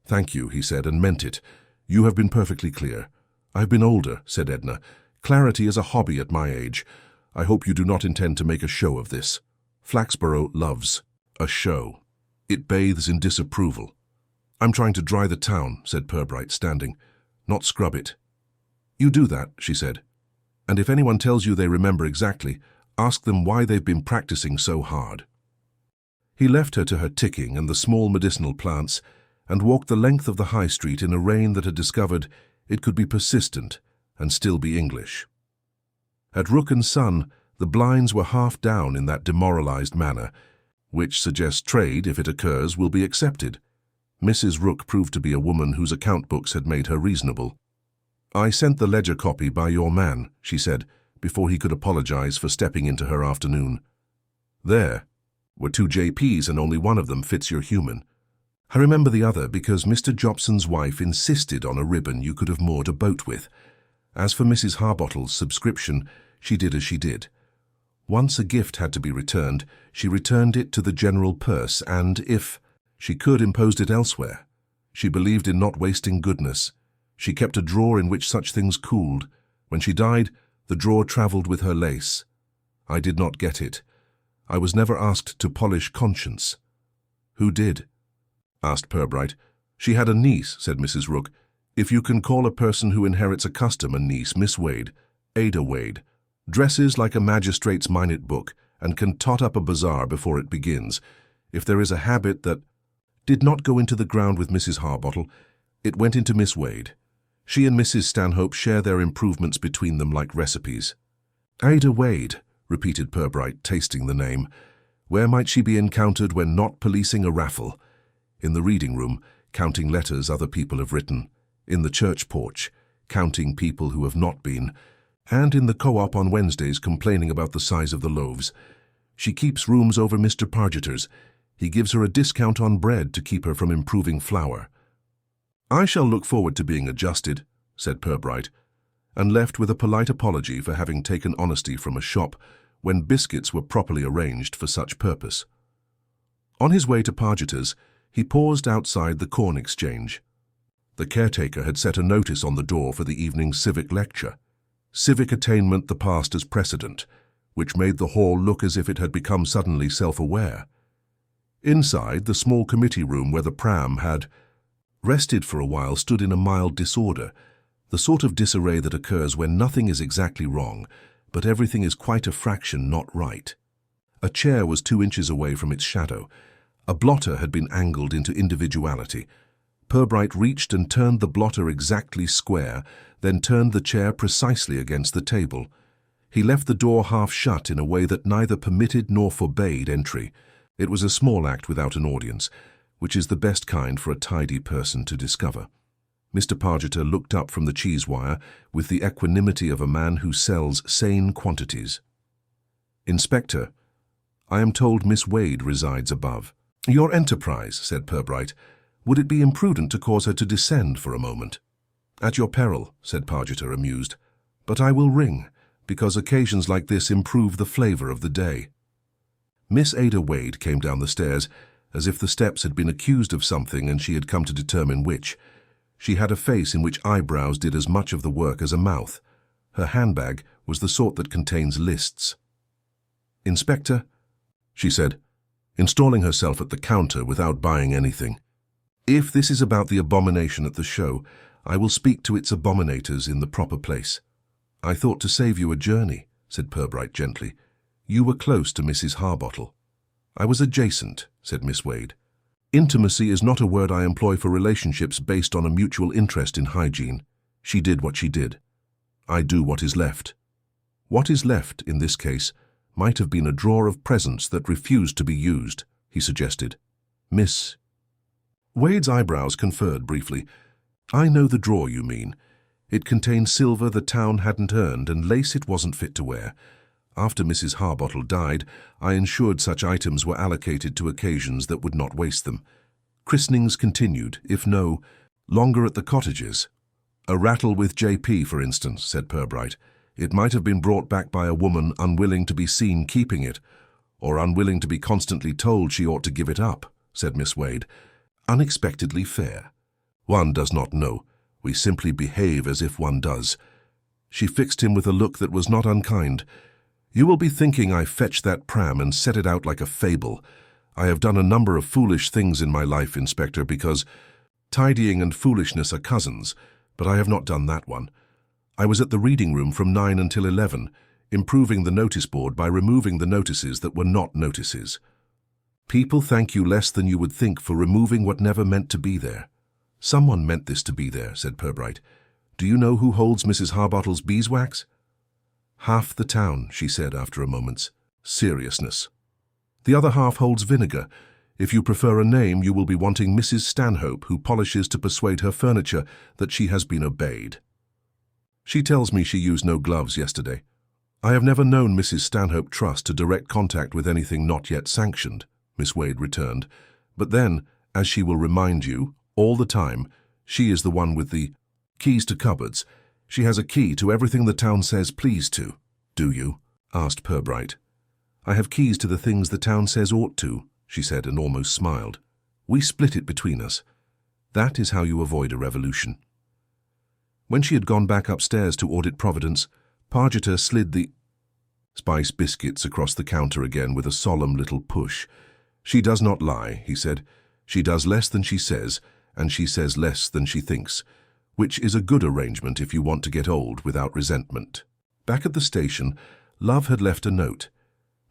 Thank you, he said, and meant it. You have been perfectly clear. I have been older, said Edna. Clarity is a hobby at my age. I hope you do not intend to make a show of this. Flaxborough loves a show. It bathes in disapproval. I'm trying to dry the town, said Purbright, standing, not scrub it. You do that, she said. And if anyone tells you they remember exactly, ask them why they've been practicing so hard. He left her to her ticking and the small medicinal plants and walked the length of the high street in a rain that had discovered it could be persistent and still be English. At Rook and Son, the blinds were half down in that demoralized manner, which suggests trade, if it occurs, will be accepted. Mrs. Rook proved to be a woman whose account books had made her reasonable. I sent the ledger copy by your man, she said, before he could apologize for stepping into her afternoon. There were 2 JPs and only one of them fits your human. I remember the other because Mr. Jobson's wife insisted on a ribbon you could have moored a boat with. As for Mrs. Harbottle's subscription, she did as she did. Once a gift had to be returned, she returned it to the general purse and, if she could, imposed it elsewhere. She believed in not wasting goodness. She kept a drawer in which such things cooled. When she died, the drawer travelled with her lace. I did not get it. I was never asked to polish conscience. Who did? Asked Purbright. She had a niece, said Mrs. Rook. If you can call a person who inherits a custom a niece, Miss Wade, Ada Wade, dresses like a magistrate's minute book and can tot up a bazaar before it begins. If there is a habit that did not go into the ground with Mrs. Harbottle, it went into Miss Wade. She and Mrs. Stanhope share their improvements between them like recipes. Ada Wade, repeated Purbright, tasting the name. Where might she be encountered when not policing a raffle? In the reading room, counting letters other people have written. In the church porch, counting people who have not been. And in the co-op on Wednesdays complaining about the size of the loaves. She keeps rooms over Mr. Pargeter's. He gives her a discount on bread to keep her from improving flour. I shall look forward to being adjusted, said Purbright, and left with a polite apology for having taken honesty from a shop when biscuits were properly arranged for such purpose. On his way to Pargeter's, he paused outside the Corn Exchange. The caretaker had set a notice on the door for the evening's civic lecture. Civic attainment the past as precedent, which made the hall look as if it had become suddenly self-aware. Inside, the small committee room where the pram had rested for a while stood in a mild disorder, the sort of disarray that occurs when nothing is exactly wrong, but everything is quite a fraction not right. A chair was 2 inches away from its shadow. A blotter had been angled into individuality. Purbright reached and turned the blotter exactly square, then turned the chair precisely against the table. He left the door half shut in a way that neither permitted nor forbade entry. It was a small act without an audience, which is the best kind for a tidy person to discover. Mr. Pargeter looked up from the cheese wire with the equanimity of a man who sells sane quantities. Inspector, I am told Miss Wade resides above. Your enterprise, said Purbright, Would it be imprudent to cause her to descend for a moment? At your peril, said Pargeter, amused. But I will ring, because occasions like this improve the flavor of the day. Miss Ada Wade came down the stairs, as if the steps had been accused of something and she had come to determine which. She had a face in which eyebrows did as much of the work as a mouth. Her handbag was the sort that contains lists. Inspector, she said, installing herself at the counter without buying anything. If this is about the abomination at the show, I will speak to its abominators in the proper place. I thought to save you a journey, said Purbright gently. You were close to Mrs. Harbottle. I was adjacent, said Miss Wade. Intimacy is not a word I employ for relationships based on a mutual interest in hygiene. She did what she did. I do what is left. What is left, in this case, might have been a drawer of presents that refused to be used, he suggested. Miss... Wade's eyebrows conferred briefly. I know the drawer you mean. It contained silver the town hadn't earned and lace it wasn't fit to wear. After Mrs. Harbottle died, I ensured such items were allocated to occasions that would not waste them. Christenings continued, if no, longer at the cottages. A rattle with J.P., for instance, said Purbright. It might have been brought back by a woman unwilling to be seen keeping it, or unwilling to be constantly told she ought to give it up, said Miss Wade. Unexpectedly fair. One does not know. We simply behave as if one does. She fixed him with a look that was not unkind. You will be thinking I fetched that pram and set it out like a fable. I have done a number of foolish things in my life, Inspector, because tidying and foolishness are cousins, but I have not done that one. I was at the reading room from 9 until 11, improving the notice board by removing the notices that were not notices. People thank you less than you would think for removing what never meant to be there. Someone meant this to be there, said Purbright. Do you know who holds Mrs. Harbottle's beeswax? Half the town, she said after a moment's seriousness. The other half holds vinegar. If you prefer a name, you will be wanting Mrs. Stanhope, who polishes to persuade her furniture that she has been obeyed. She tells me she used no gloves yesterday. I have never known Mrs. Stanhope trust to direct contact with anything not yet sanctioned, Miss Wade returned. But then, as she will remind you, all the time, she is the one with the keys to cupboards. She has a key to everything the town says please to. Do you? Asked Purbright. I have keys to the things the town says ought to, she said and almost smiled. We split it between us. That is how you avoid a revolution. When she had gone back upstairs to audit Providence, Pargeter slid the spice biscuits across the counter again with a solemn little push. She does not lie, he said. She does less than she says, and she says less than she thinks, which is a good arrangement if you want to get old without resentment. Back at the station, Love had left a note.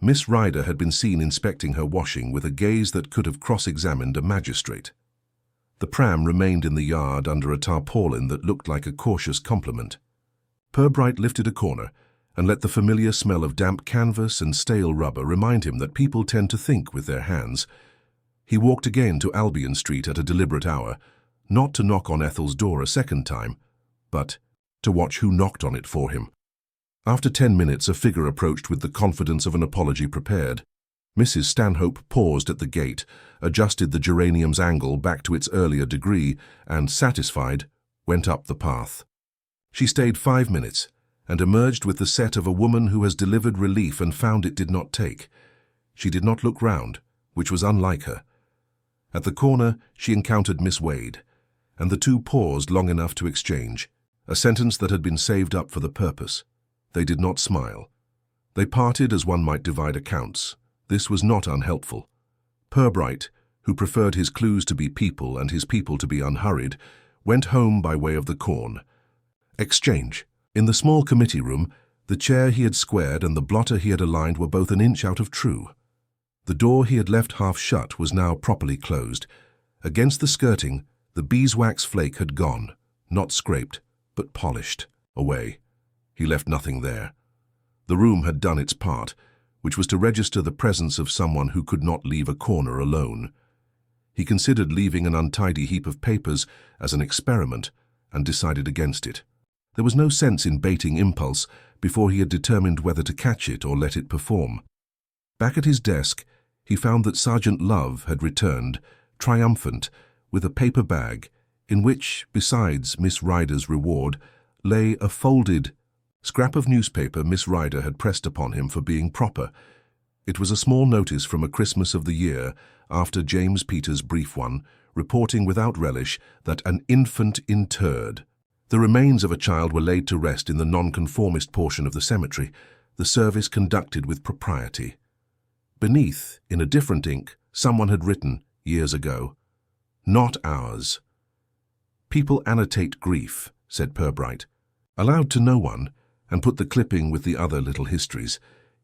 Miss Ryder had been seen inspecting her washing with a gaze that could have cross-examined a magistrate. The pram remained in the yard under a tarpaulin that looked like a cautious compliment. Purbright lifted a corner and let the familiar smell of damp canvas and stale rubber remind him that people tend to think with their hands. He walked again to Albion Street at a deliberate hour, not to knock on Ethel's door a second time, but to watch who knocked on it for him. After 10 minutes, a figure approached with the confidence of an apology prepared. Mrs. Stanhope paused at the gate, adjusted the geranium's angle back to its earlier degree, and, satisfied, went up the path. She stayed 5 minutes, and emerged with the set of a woman who has delivered relief and found it did not take. She did not look round, which was unlike her. At the corner, she encountered Miss Wade, and the two paused long enough to exchange, a sentence that had been saved up for the purpose. They did not smile. They parted as one might divide accounts. This was not unhelpful. Purbright, who preferred his clues to be people and his people to be unhurried, went home by way of the corn. Exchange. In the small committee room, the chair he had squared and the blotter he had aligned were both an inch out of true. The door he had left half shut was now properly closed. Against the skirting, the beeswax flake had gone, not scraped, but polished, away. He left nothing there. The room had done its part, which was to register the presence of someone who could not leave a corner alone. He considered leaving an untidy heap of papers as an experiment and decided against it. There was no sense in baiting impulse before he had determined whether to catch it or let it perform. Back at his desk, he found that Sergeant Love had returned, triumphant, with a paper bag in which, besides Miss Ryder's reward, lay a folded scrap of newspaper Miss Ryder had pressed upon him for being proper. It was a small notice from a Christmas of the year after James Peter's brief one, reporting without relish that an infant interred. The remains of a child were laid to rest in the nonconformist portion of the cemetery, the service conducted with propriety. Beneath, in a different ink, someone had written, years ago, "Not ours." "People annotate grief," said Purbright. "Allowed to no one," and put the clipping with the other little histories.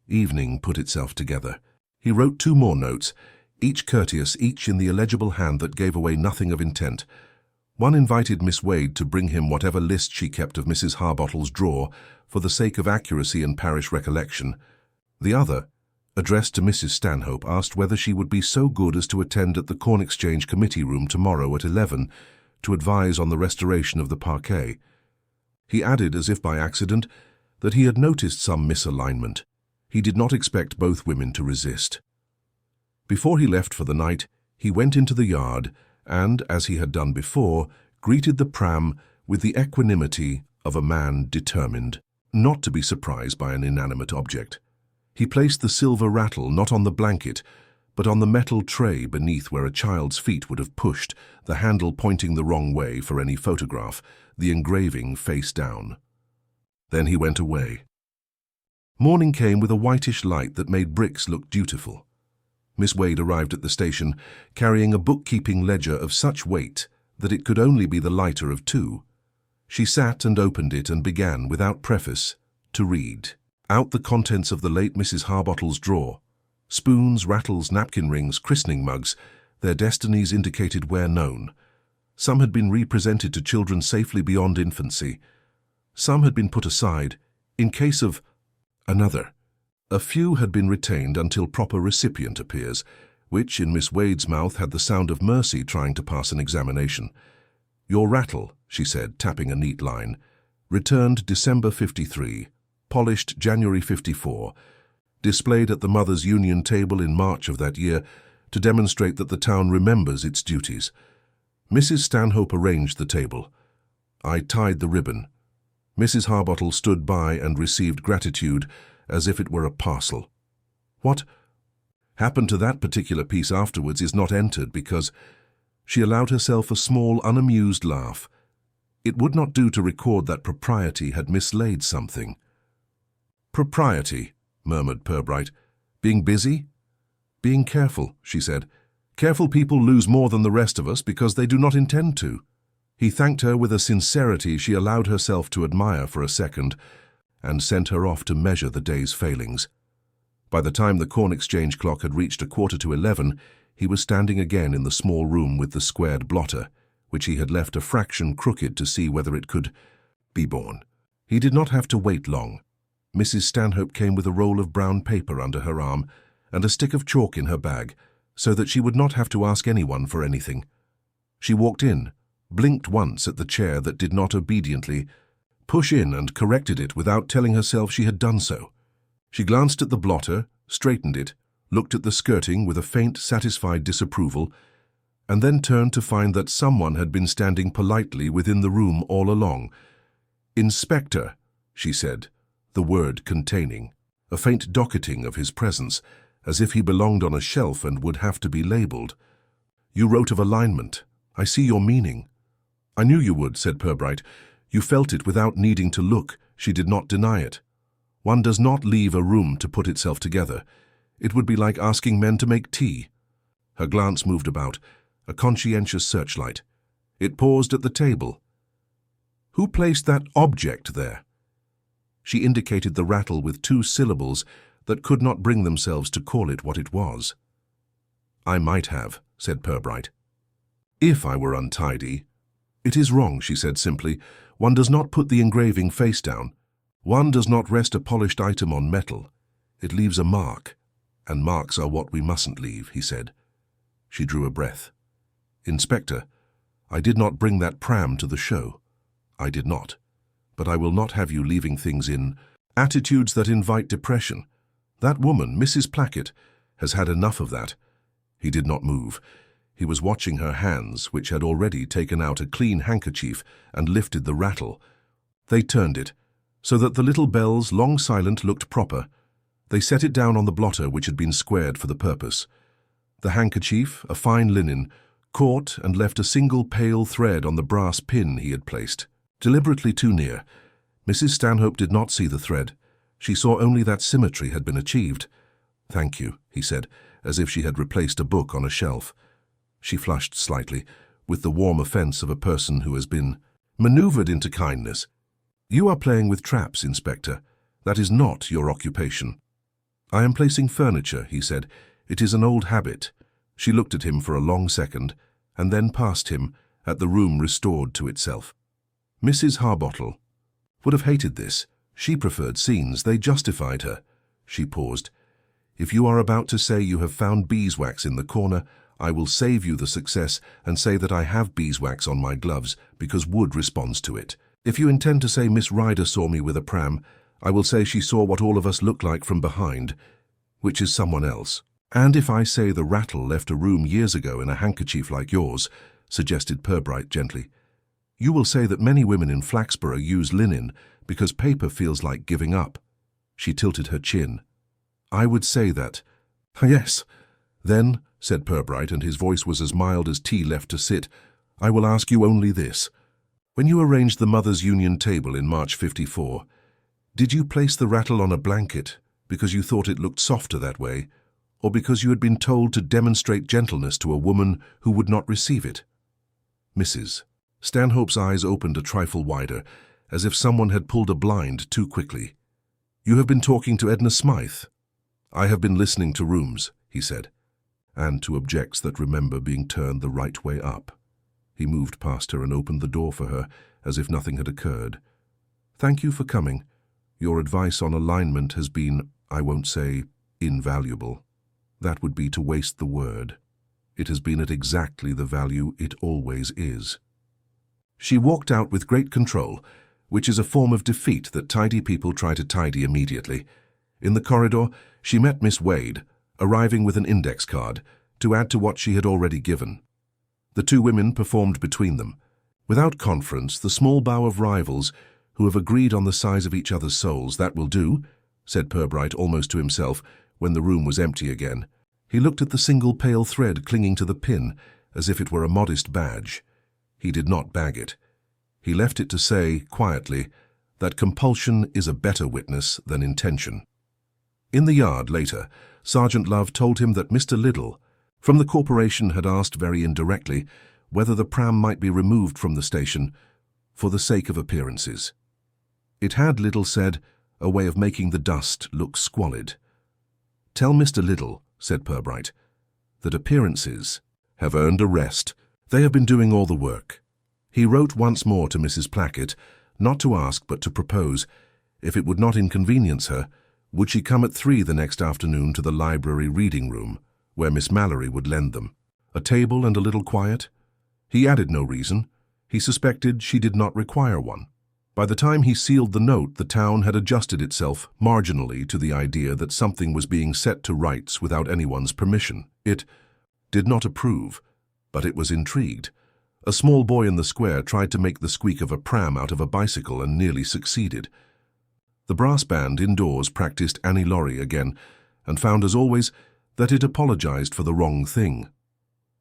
Evening put itself together. He wrote 2 more notes, each courteous, each in the illegible hand that gave away nothing of intent. One invited Miss Wade to bring him whatever list she kept of Mrs. Harbottle's drawer for the sake of accuracy and parish recollection. The other, addressed to Mrs. Stanhope, asked whether she would be so good as to attend at the Corn Exchange Committee room tomorrow at 11 to advise on the restoration of the parquet. He added, as if by accident, that he had noticed some misalignment. He did not expect both women to resist. Before he left for the night, he went into the yard and, as he had done before, greeted the pram with the equanimity of a man determined not to be surprised by an inanimate object. He placed the silver rattle not on the blanket, but on the metal tray beneath where a child's feet would have pushed, the handle pointing the wrong way for any photograph, the engraving face down. Then he went away. Morning came with a whitish light that made bricks look dutiful. Miss Wade arrived at the station, carrying a bookkeeping ledger of such weight that it could only be the lighter of 2. She sat and opened it and began, without preface, to read out the contents of the late Mrs. Harbottle's drawer. Spoons, rattles, napkin rings, christening mugs, their destinies indicated where known. Some had been represented to children safely beyond infancy. Some had been put aside, in case of another. A few had been retained until proper recipient appears, which, in Miss Wade's mouth, had the sound of Mercy trying to pass an examination. "Your rattle," she said, tapping a neat line, "returned December 53, polished January 54, displayed at the Mothers' Union table in March of that year to demonstrate that the town remembers its duties." Mrs. Stanhope arranged the table. I tied the ribbon. Mrs. Harbottle stood by and received gratitude as if it were a parcel. What happened to that particular piece afterwards is not entered because she allowed herself a small, unamused laugh. It would not do to record that propriety had mislaid something. "Propriety," murmured Purbright. "Being busy?" "Being careful," she said. "Careful people lose more than the rest of us because they do not intend to." He thanked her with a sincerity she allowed herself to admire for a second, and sent her off to measure the day's failings. By the time the Corn Exchange clock had reached 11:15, he was standing again in the small room with the squared blotter, which he had left a fraction crooked to see whether it could be borne. He did not have to wait long. Mrs. Stanhope came with a roll of brown paper under her arm and a stick of chalk in her bag, so that she would not have to ask anyone for anything. She walked in, blinked once at the chair that did not obediently push in, and corrected it without telling herself she had done so. She glanced at the blotter, straightened it, looked at the skirting with a faint, satisfied disapproval, and then turned to find that someone had been standing politely within the room all along. "Inspector," she said, the word containing a faint docketing of his presence, as if he belonged on a shelf and would have to be labelled. "You wrote of alignment. I see your meaning." "I knew you would," said Purbright. "You felt it without needing to look." She did not deny it. "One does not leave a room to put itself together. It would be like asking men to make tea." Her glance moved about, a conscientious searchlight. It paused at the table. "Who placed that object there?" She indicated the rattle with 2 syllables that could not bring themselves to call it what it was. "I might have," said Purbright. "If I were untidy." "It is wrong," she said simply. "One does not put the engraving face down. One does not rest a polished item on metal. It leaves a mark, and marks are what we mustn't leave," he said. She drew a breath. "Inspector, I did not bring that pram to the show. I did not. But I will not have you leaving things in attitudes that invite depression. That woman, Mrs. Plackett, has had enough of that." He did not move. He was watching her hands, which had already taken out a clean handkerchief and lifted the rattle. They turned it, so that the little bells, long silent, looked proper. They set it down on the blotter which had been squared for the purpose. The handkerchief, a fine linen, caught and left a single pale thread on the brass pin he had placed, deliberately too near. Mrs. Stanhope did not see the thread. She saw only that symmetry had been achieved. "Thank you," he said, as if she had replaced a book on a shelf. She flushed slightly, with the warm offence of a person who has been manoeuvred into kindness. "You are playing with traps, Inspector. That is not your occupation." "I am placing furniture," he said. "It is an old habit." She looked at him for a long second, and then past him, at the room restored to itself. Mrs. Harbottle would have hated this. She preferred scenes. They justified her. She paused. "If you are about to say you have found beeswax in the corner, I will save you the success and say that I have beeswax on my gloves because wood responds to it. If you intend to say Miss Ryder saw me with a pram, I will say she saw what all of us look like from behind, which is someone else. And if I say the rattle left a room years ago in a handkerchief like yours," suggested Purbright gently, "you will say that many women in Flaxborough use linen because paper feels like giving up." She tilted her chin. "I would say that." "Yes." "Then," said Purbright, and his voice was as mild as tea left to sit, "I will ask you only this. When you arranged the Mothers' Union table in March '54, did you place the rattle on a blanket because you thought it looked softer that way, or because you had been told to demonstrate gentleness to a woman who would not receive it?" Mrs. Stanhope's eyes opened a trifle wider, as if someone had pulled a blind too quickly. "You have been talking to Edna Smythe?" "I have been listening to rooms," he said, "and to objects that remember being turned the right way up." He moved past her and opened the door for her, as if nothing had occurred. "Thank you for coming. Your advice on alignment has been, I won't say, invaluable. That would be to waste the word. It has been at exactly the value it always is." She walked out with great control, which is a form of defeat that tidy people try to tidy immediately. In the corridor, she met Miss Wade, arriving with an index card, to add to what she had already given. The two women performed between them. Without conference, the small bow of rivals, who have agreed on the size of each other's souls. "That will do," said Purbright almost to himself, when the room was empty again. He looked at the single pale thread clinging to the pin, as if it were a modest badge. He did not bag it. He left it to say, quietly, that compulsion is a better witness than intention. In the yard later, Sergeant Love told him that Mr. Liddell, from the corporation, had asked very indirectly whether the pram might be removed from the station for the sake of appearances. It had, Liddell said, a way of making the dust look squalid. "Tell Mr. Liddell," said Purbright, "that appearances have earned a rest. They have been doing all the work." He wrote once more to Mrs. Plackett, not to ask but to propose, if it would not inconvenience her, would she come at 3 the next afternoon to the library reading room, where Miss Mallory would lend them. A table and a little quiet? He added no reason. He suspected she did not require one. By the time he sealed the note, the town had adjusted itself marginally to the idea that something was being set to rights without anyone's permission. It did not approve, but it was intrigued. A small boy in the square tried to make the squeak of a pram out of a bicycle and nearly succeeded. The brass band indoors practiced Annie Laurie again, and found, as always, that it apologized for the wrong thing.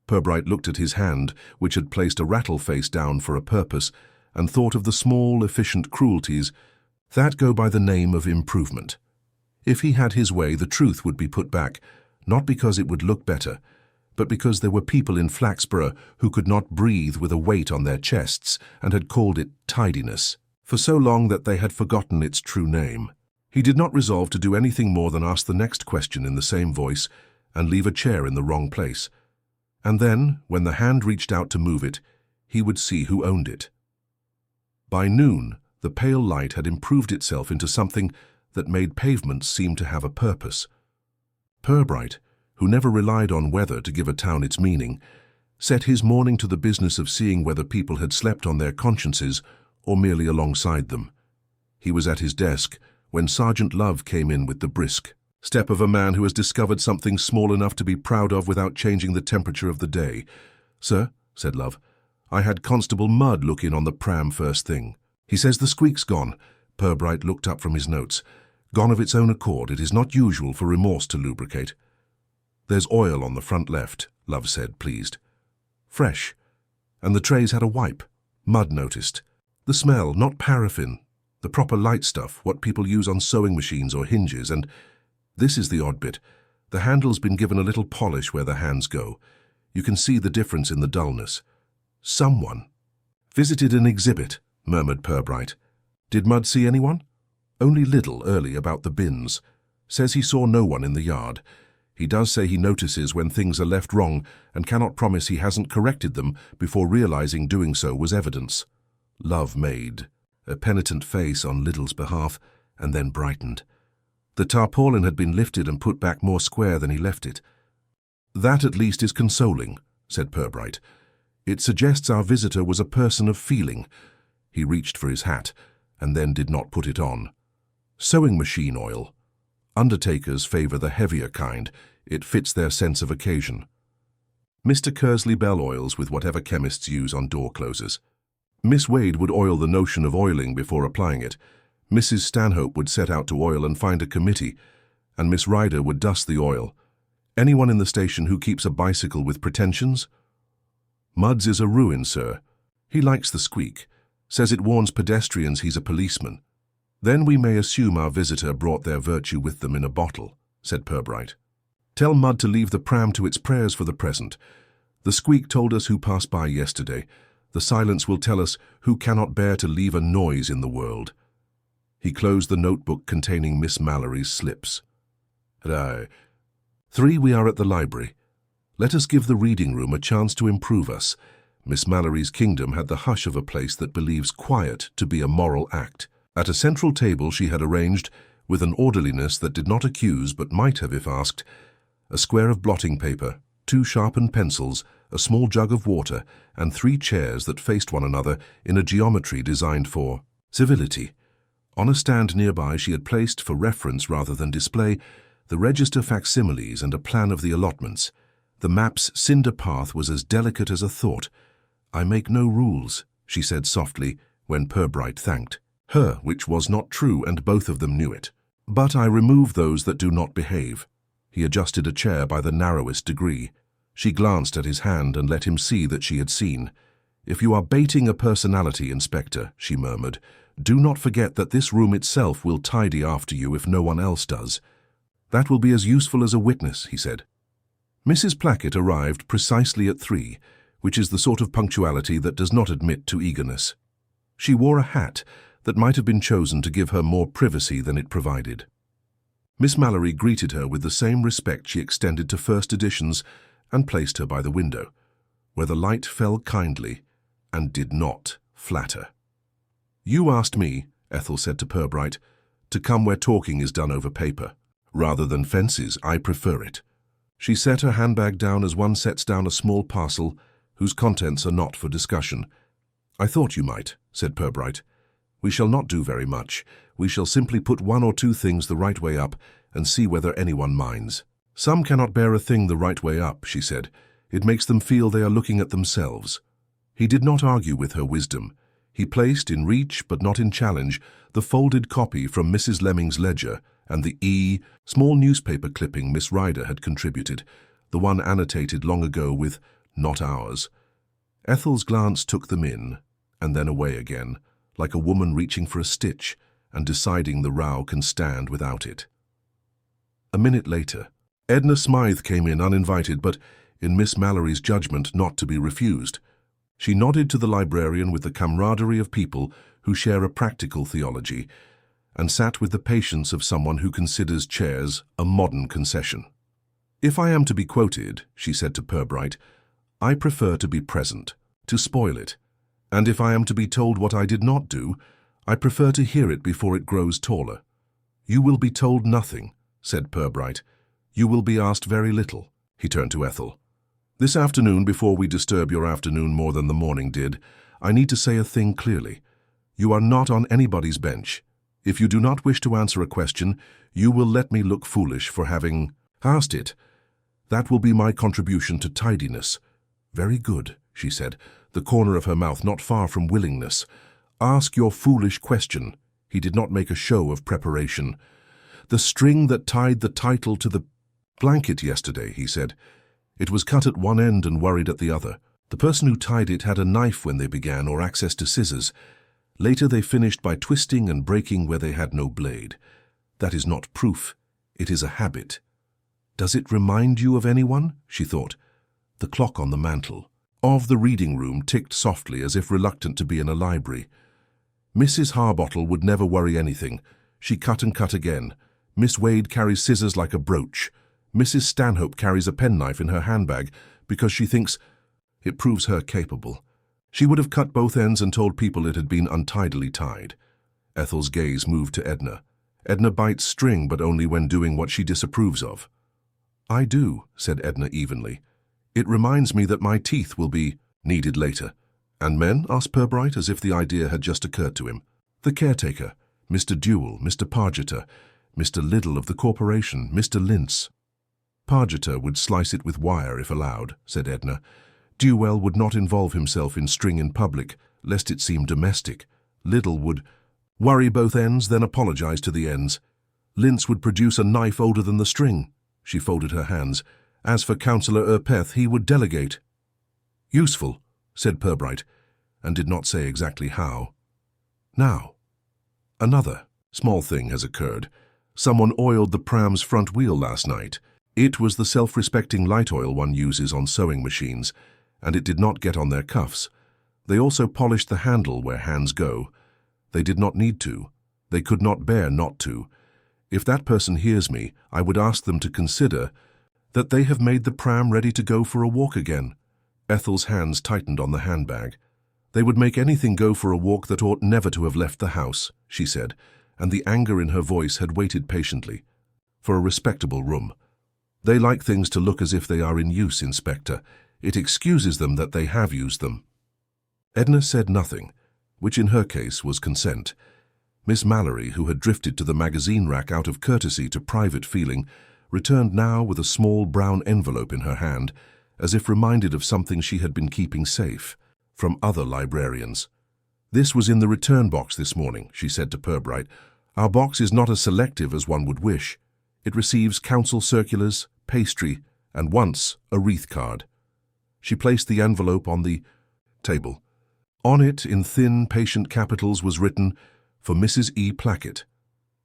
Purbright looked at his hand, which had placed a rattle face down for a purpose, and thought of the small, efficient cruelties that go by the name of improvement. If he had his way, the truth would be put back, not because it would look better, but because there were people in Flaxborough who could not breathe with a weight on their chests and had called it tidiness for so long that they had forgotten its true name. He did not resolve to do anything more than ask the next question in the same voice and leave a chair in the wrong place. And then, when the hand reached out to move it, he would see who owned it. By noon, the pale light had improved itself into something that made pavements seem to have a purpose. Purbright, who never relied on weather to give a town its meaning, set his morning to the business of seeing whether people had slept on their consciences or merely alongside them. He was at his desk when Sergeant Love came in with the brisk Step of a man who has discovered something small enough to be proud of without changing the temperature of the day. Sir, said Love, I had Constable Mudd look in on the pram first thing. He says the squeak's gone. Purbright looked up from his notes. Gone of its own accord. It is not usual for remorse to lubricate. There's oil on the front left, Love said, pleased. Fresh. And the trays had a wipe. Mudd noticed. The smell, not paraffin. The proper light stuff, what people use on sewing machines or hinges, and this is the odd bit. The handle's been given a little polish where the hands go. You can see the difference in the dullness. Someone visited an exhibit, murmured Purbright. Did Mudd see anyone? Only little early about the bins. Says he saw no one in the yard. He does say he notices when things are left wrong and cannot promise he hasn't corrected them before realizing doing so was evidence. Love made a penitent face on Liddle's behalf and then brightened. The tarpaulin had been lifted and put back more square than he left it. That at least is consoling, said Purbright. It suggests our visitor was a person of feeling. He reached for his hat and then did not put it on. Sewing machine oil. Undertakers favor the heavier kind. It fits their sense of occasion. Mr. Kersley Bell oils with whatever chemists use on door closers. Miss Wade would oil the notion of oiling before applying it. Mrs. Stanhope would set out to oil and find a committee, and Miss Ryder would dust the oil. Anyone in the station who keeps a bicycle with pretensions? Mudd's is a ruin, sir. He likes the squeak. Says it warns pedestrians he's a policeman. Then we may assume our visitor brought their virtue with them in a bottle, said Purbright. Tell Mudd to leave the pram to its prayers for the present. The squeak told us who passed by yesterday. The silence will tell us who cannot bear to leave a noise in the world. He closed the notebook containing Miss Mallory's slips. 3, we are at the library. Let us give the reading room a chance to improve us. Miss Mallory's kingdom had the hush of a place that believes quiet to be a moral act. At a central table she had arranged, with an orderliness that did not accuse but might have if asked, a square of blotting paper, 2 sharpened pencils, a small jug of water, and 3 chairs that faced one another in a geometry designed for civility. On a stand nearby she had placed, for reference rather than display, the register facsimiles and a plan of the allotments. The map's cinder path was as delicate as a thought. I make no rules, she said softly, when Purbright thanked her, which was not true, and both of them knew it. But I remove those that do not behave. He adjusted a chair by the narrowest degree. She glanced at his hand and let him see that she had seen. If you are baiting a personality, Inspector, she murmured, do not forget that this room itself will tidy after you if no one else does. That will be as useful as a witness, he said. Mrs. Plackett arrived precisely at 3, which is the sort of punctuality that does not admit to eagerness. She wore a hat that might have been chosen to give her more privacy than it provided. Miss Mallory greeted her with the same respect she extended to first editions and placed her by the window, where the light fell kindly and did not flatter. You asked me, Ethel said to Purbright, to come where talking is done over paper. Rather than fences, I prefer it. She set her handbag down as one sets down a small parcel whose contents are not for discussion. I thought you might, said Purbright. We shall not do very much. We shall simply put 1 or 2 things the right way up and see whether anyone minds. Some cannot bear a thing the right way up, she said. It makes them feel they are looking at themselves. He did not argue with her wisdom. He placed in reach, but not in challenge, the folded copy from Mrs. Lemming's ledger and the small newspaper clipping Miss Ryder had contributed, the one annotated long ago with "not ours." Ethel's glance took them in, and then away again, like a woman reaching for a stitch and deciding the row can stand without it. A minute later, Edna Smythe came in uninvited, but, in Miss Mallory's judgment, not to be refused. She nodded to the librarian with the camaraderie of people who share a practical theology, and sat with the patience of someone who considers chairs a modern concession. If I am to be quoted, she said to Purbright, I prefer to be present, to spoil it. And if I am to be told what I did not do, I prefer to hear it before it grows taller. You will be told nothing, said Purbright. You will be asked very little. He turned to Ethel. This afternoon, before we disturb your afternoon more than the morning did, I need to say a thing clearly. You are not on anybody's bench. If you do not wish to answer a question, you will let me look foolish for having asked it. That will be my contribution to tidiness." "Very good," she said, the corner of her mouth not far from willingness. "Ask your foolish question." He did not make a show of preparation. "The string that tied the title to the blanket yesterday," he said. "It was cut at one end and worried at the other. The person who tied it had a knife when they began or access to scissors. Later they finished by twisting and breaking where they had no blade. That is not proof. It is a habit." "Does it remind you of anyone?" she thought. The clock on the mantel of the reading room ticked softly as if reluctant to be in a library. Mrs. Harbottle would never worry anything. She cut and cut again. Miss Wade carries scissors like a brooch. Mrs. Stanhope carries a penknife in her handbag because she thinks it proves her capable. She would have cut both ends and told people it had been untidily tied. Ethel's gaze moved to Edna. Edna bites string, but only when doing what she disapproves of. "I do," said Edna evenly. "It reminds me that my teeth will be needed later." "And men?" asked Purbright, as if the idea had just occurred to him. "The caretaker, Mr. Dewell, Mr. Pargeter, Mr. Liddell of the corporation, Mr. Lintz." "Pargeter would slice it with wire if allowed," said Edna. "Dewell would not involve himself in string in public, lest it seem domestic. Liddell would worry both ends, then apologize to the ends. Lintz would produce a knife older than the string." She folded her hands. "As for Councillor Urpeth, he would delegate." "Useful," said Purbright, and did not say exactly how. "Now, another small thing has occurred. Someone oiled the pram's front wheel last night. It was the self-respecting light oil one uses on sewing machines, and it did not get on their cuffs. They also polished the handle where hands go. They did not need to. They could not bear not to. If that person hears me, I would ask them to consider that they have made the pram ready to go for a walk again." Ethel's hands tightened on the handbag. "They would make anything go for a walk that ought never to have left the house," she said, and the anger in her voice had waited patiently. "For a respectable room. They like things to look as if they are in use, Inspector. It excuses them that they have used them." Edna said nothing, which in her case was consent. Miss Mallory, who had drifted to the magazine rack out of courtesy to private feeling, returned now with a small brown envelope in her hand, as if reminded of something she had been keeping safe from other librarians. "This was in the return box this morning," she said to Purbright. "Our box is not as selective as one would wish. It receives council circulars, pastry, and once a wreath card." She placed the envelope on the table. On it, in thin, patient capitals, was written, "For Mrs. E. Plackett."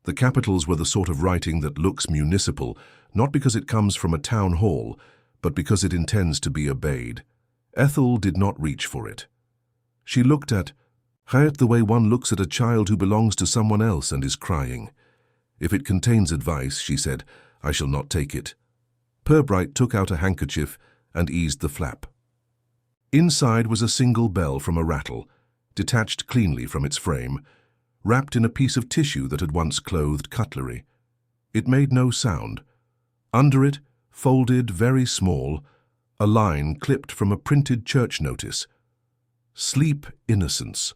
The capitals were the sort of writing that looks municipal, not because it comes from a town hall, but because it intends to be obeyed. Ethel did not reach for it. She looked at it the way one looks at a child who belongs to someone else and is crying. "If it contains advice," she said, "I shall not take it." Purbright took out a handkerchief and eased the flap. Inside was a single bell from a rattle, detached cleanly from its frame, wrapped in a piece of tissue that had once clothed cutlery. It made no sound. Under it, folded very small, a line clipped from a printed church notice. "Sleep, innocence."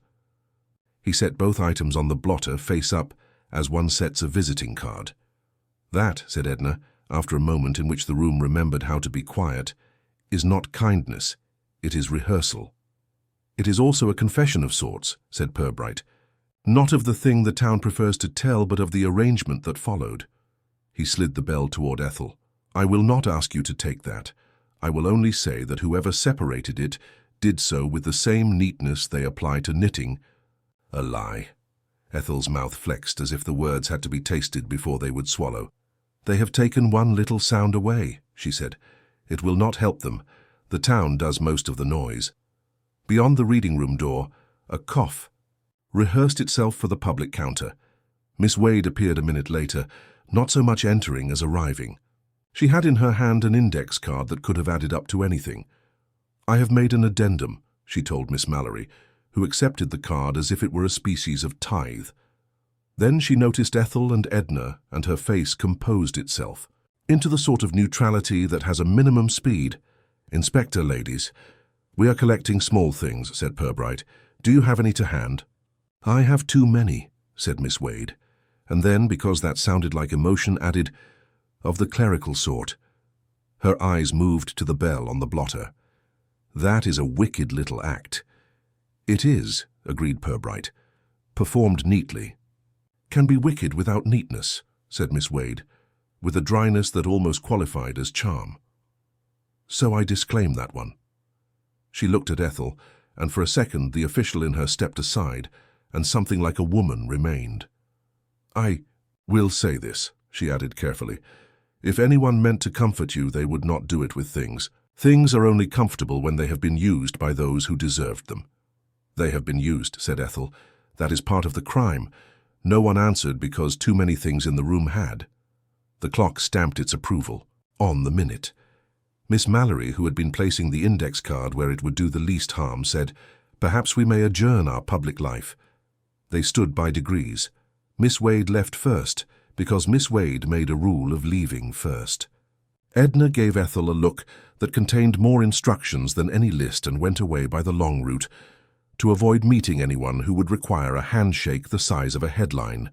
He set both items on the blotter face up, as one sets a visiting card. "That," said Edna, after a moment in which the room remembered how to be quiet, "is not kindness, it is rehearsal." "It is also a confession of sorts," said Purbright. "Not of the thing the town prefers to tell, but of the arrangement that followed." He slid the bell toward Ethel. "I will not ask you to take that. I will only say that whoever separated it did so with the same neatness they apply to knitting." "A lie." Ethel's mouth flexed as if the words had to be tasted before they would swallow. "They have taken one little sound away," she said. "It will not help them. The town does most of the noise." Beyond the reading room door, a cough rehearsed itself for the public counter. Miss Wade appeared a minute later, not so much entering as arriving. She had in her hand an index card that could have added up to anything. "I have made an addendum," she told Miss Mallory, who accepted the card as if it were a species of tithe. Then she noticed Ethel and Edna, and her face composed itself into the sort of neutrality that has a minimum speed. "Inspector, ladies, we are collecting small things," said Purbright. "Do you have any to hand?" "I have too many," said Miss Wade. and then, because that sounded like emotion, added, "Of the clerical sort." Her eyes moved to the bell on the blotter. "That is a wicked little act." "It is," agreed Purbright. "Performed neatly." "Can be wicked without neatness," said Miss Wade, with a dryness that almost qualified as charm. "So I disclaim that one." She looked at Ethel, and for a second the official in her stepped aside, and something like a woman remained. "I will say this," she added carefully. "If anyone meant to comfort you, they would not do it with things. Things are only comfortable when they have been used by those who deserved them." "They have been used," said Ethel. "That is part of the crime. No one answered because too many things in the room had." The clock stamped its approval, on the minute. Miss Mallory, who had been placing the index card where it would do the least harm, said, "Perhaps we may adjourn our public life." They stood by degrees. Miss Wade left first, because Miss Wade made a rule of leaving first. Edna gave Ethel a look that contained more instructions than any list and went away by the long route, to avoid meeting anyone who would require a handshake the size of a headline.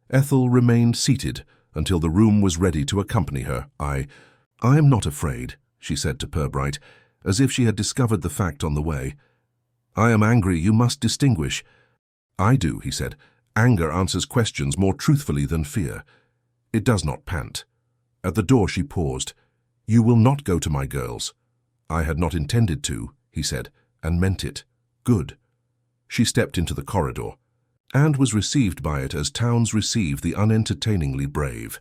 Ethel remained seated until the room was ready to accompany her. I am not afraid," she said to Purbright, as if she had discovered the fact on the way. "I am angry, you must distinguish." "I do," he said. "Anger answers questions more truthfully than fear. It does not pant." At the door she paused. "You will not go to my girls." "I had not intended to," he said, "and meant it." "Good." She stepped into the corridor, and was received by it as towns receive the unentertainingly brave.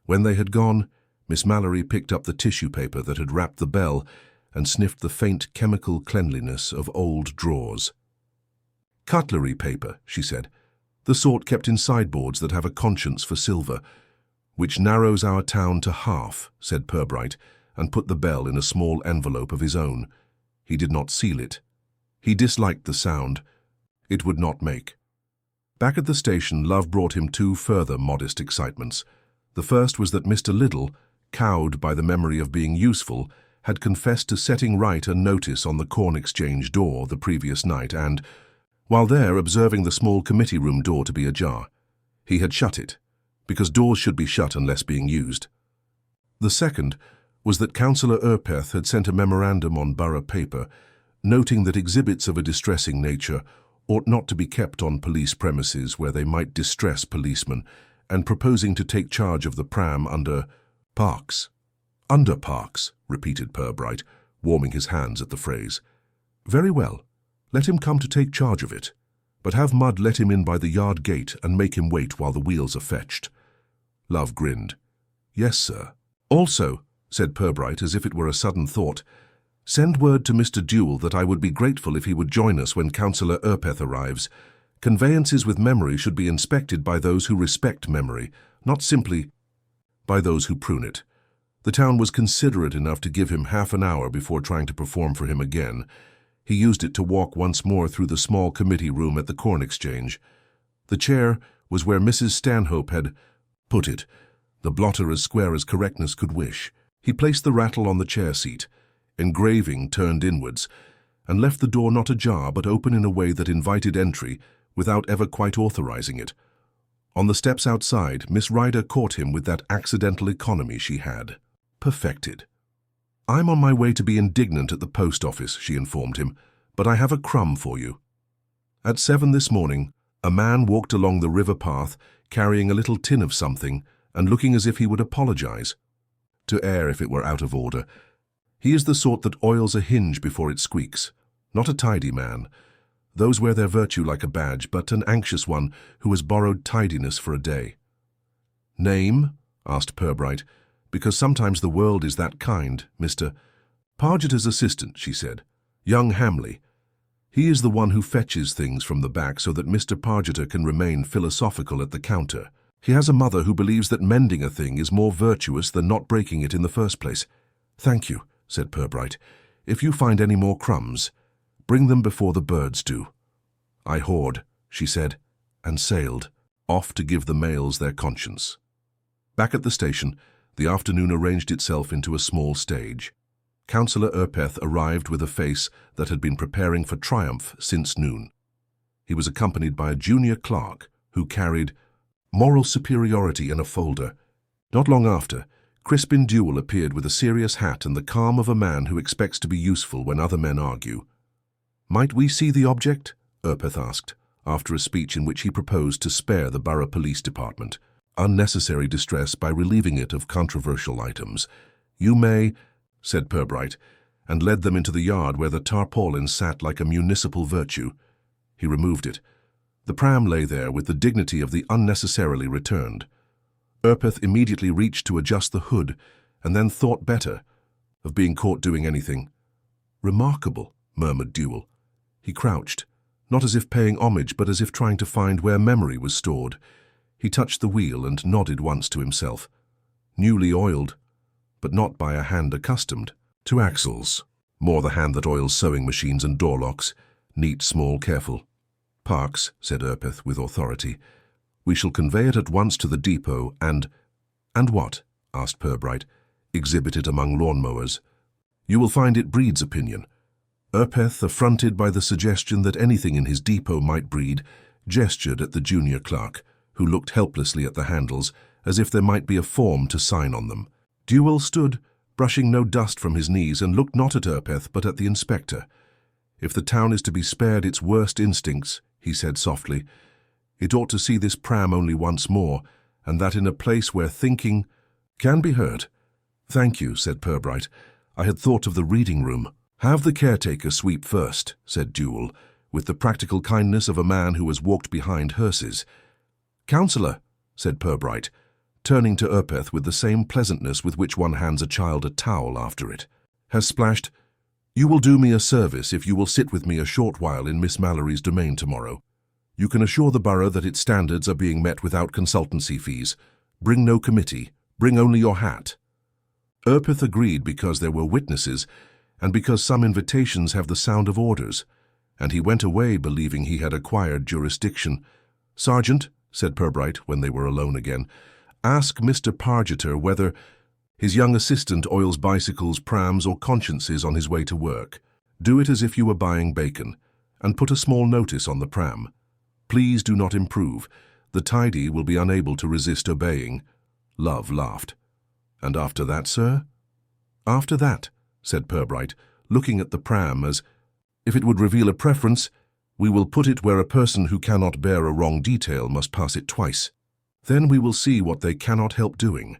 When they had gone, Miss Mallory picked up the tissue paper that had wrapped the bell and sniffed the faint chemical cleanliness of old drawers. "Cutlery paper," she said. "The sort kept in sideboards that have a conscience for silver." "Which narrows our town to half," said Purbright, and put the bell in a small envelope of his own. He did not seal it. He disliked the sound. It would not make. Back at the station, love brought him two further modest excitements. The first was that Mr. Liddell, cowed by the memory of being useful, had confessed to setting right a notice on the Corn Exchange door the previous night and, while there, observing the small committee room door to be ajar. He had shut it, because doors should be shut unless being used. The second was that Councillor Urpeth had sent a memorandum on borough paper, noting that exhibits of a distressing nature ought not to be kept on police premises where they might distress policemen, and proposing to take charge of the pram under Parks. "Under Parks," repeated Purbright, warming his hands at the phrase. "Very well. Let him come to take charge of it. But have Mudd let him in by the yard gate and make him wait while the wheels are fetched." Love grinned. "Yes, sir." "Also," said Purbright as if it were a sudden thought, "send word to Mr. Dewell that I would be grateful if he would join us when Councillor Urpeth arrives. Conveyances with memory should be inspected by those who respect memory, not simply by those who prune it." The town was considerate enough to give him half an hour before trying to perform for him again. He used it to walk once more through the small committee room at the Corn Exchange. The chair was where Mrs. Stanhope had put it, the blotter as square as correctness could wish. He placed the rattle on the chair seat, engraving turned inwards, and left the door not ajar but open in a way that invited entry without ever quite authorizing it. On the steps outside, Miss Ryder caught him with that accidental economy she had perfected. "I'm on my way to be indignant at the post office," she informed him, "but I have a crumb for you." At 7 this morning, a man walked along the river path carrying a little tin of something and looking as if he would apologize. To err if it were out of order. He is the sort that oils a hinge before it squeaks. Not a tidy man. Those wear their virtue like a badge, but an anxious one who has borrowed tidiness for a day. "Name?" asked Purbright. "Because sometimes the world is that kind, Mr. Pargeter's assistant," she said. "Young Hamley. He is the one who fetches things from the back so that Mr. Pargeter can remain philosophical at the counter. He has a mother who believes that mending a thing is more virtuous than not breaking it in the first place." "Thank you," said Purbright. "If you find any more crumbs, bring them before the birds do." "I hoard," she said, and sailed, off to give the mails their conscience. Back at the station, the afternoon arranged itself into a small stage. Councillor Urpeth arrived with a face that had been preparing for triumph since noon. He was accompanied by a junior clerk who carried Moral superiority in a folder. Not long after, Crispin Duel appeared with a serious hat and the calm of a man who expects to be useful when other men argue. "Might we see the object?" Urpeth asked, after a speech in which he proposed to spare the borough police department unnecessary distress by relieving it of controversial items. "You may," said Purbright, and led them into the yard where the tarpaulin sat like a municipal virtue. He removed it. The pram lay there with the dignity of the unnecessarily returned. Urpeth immediately reached to adjust the hood, and then thought better of being caught doing anything. "Remarkable," murmured Duel. He crouched, not as if paying homage, but as if trying to find where memory was stored. He touched the wheel and nodded once to himself. Newly oiled, but not by a hand accustomed to axles. More the hand that oils sewing machines and door locks. Neat, small, careful. "Parks," said Urpeth with authority. "We shall convey it at once to the depot and—" "And what?" asked Purbright. "Exhibit it among lawnmowers. You will find it breeds opinion." Urpeth, affronted by the suggestion that anything in his depot might breed, gestured at the junior clerk, who looked helplessly at the handles, as if there might be a form to sign on them. Duel stood, brushing no dust from his knees, and looked not at Urpeth but at the inspector. "If the town is to be spared its worst instincts," he said softly, "it ought to see this pram only once more, and that in a place where thinking can be heard." "Thank you," said Purbright. "I had thought of the reading room." "Have the caretaker sweep first," said Duel, with the practical kindness of a man who has walked behind hearses. "Councillor," said Purbright, turning to Urpeth with the same pleasantness with which one hands a child a towel after it, "has splashed. You will do me a service if you will sit with me a short while in Miss Mallory's domain tomorrow. You can assure the borough that its standards are being met without consultancy fees. Bring no committee. Bring only your hat." Urpeth agreed because there were witnesses, and because some invitations have the sound of orders, and he went away believing he had acquired jurisdiction. "Sergeant," said Purbright when they were alone again, "ask Mr. Pargeter whether his young assistant oils bicycles, prams, or consciences on his way to work. Do it as if you were buying bacon, and put a small notice on the pram. Please do not improve. The tidy will be unable to resist obeying." Love laughed. "And after that, sir?" "After that," said Purbright, looking at the pram as, "if it would reveal a preference, we will put it where a person who cannot bear a wrong detail must pass it twice. Then we will see what they cannot help doing,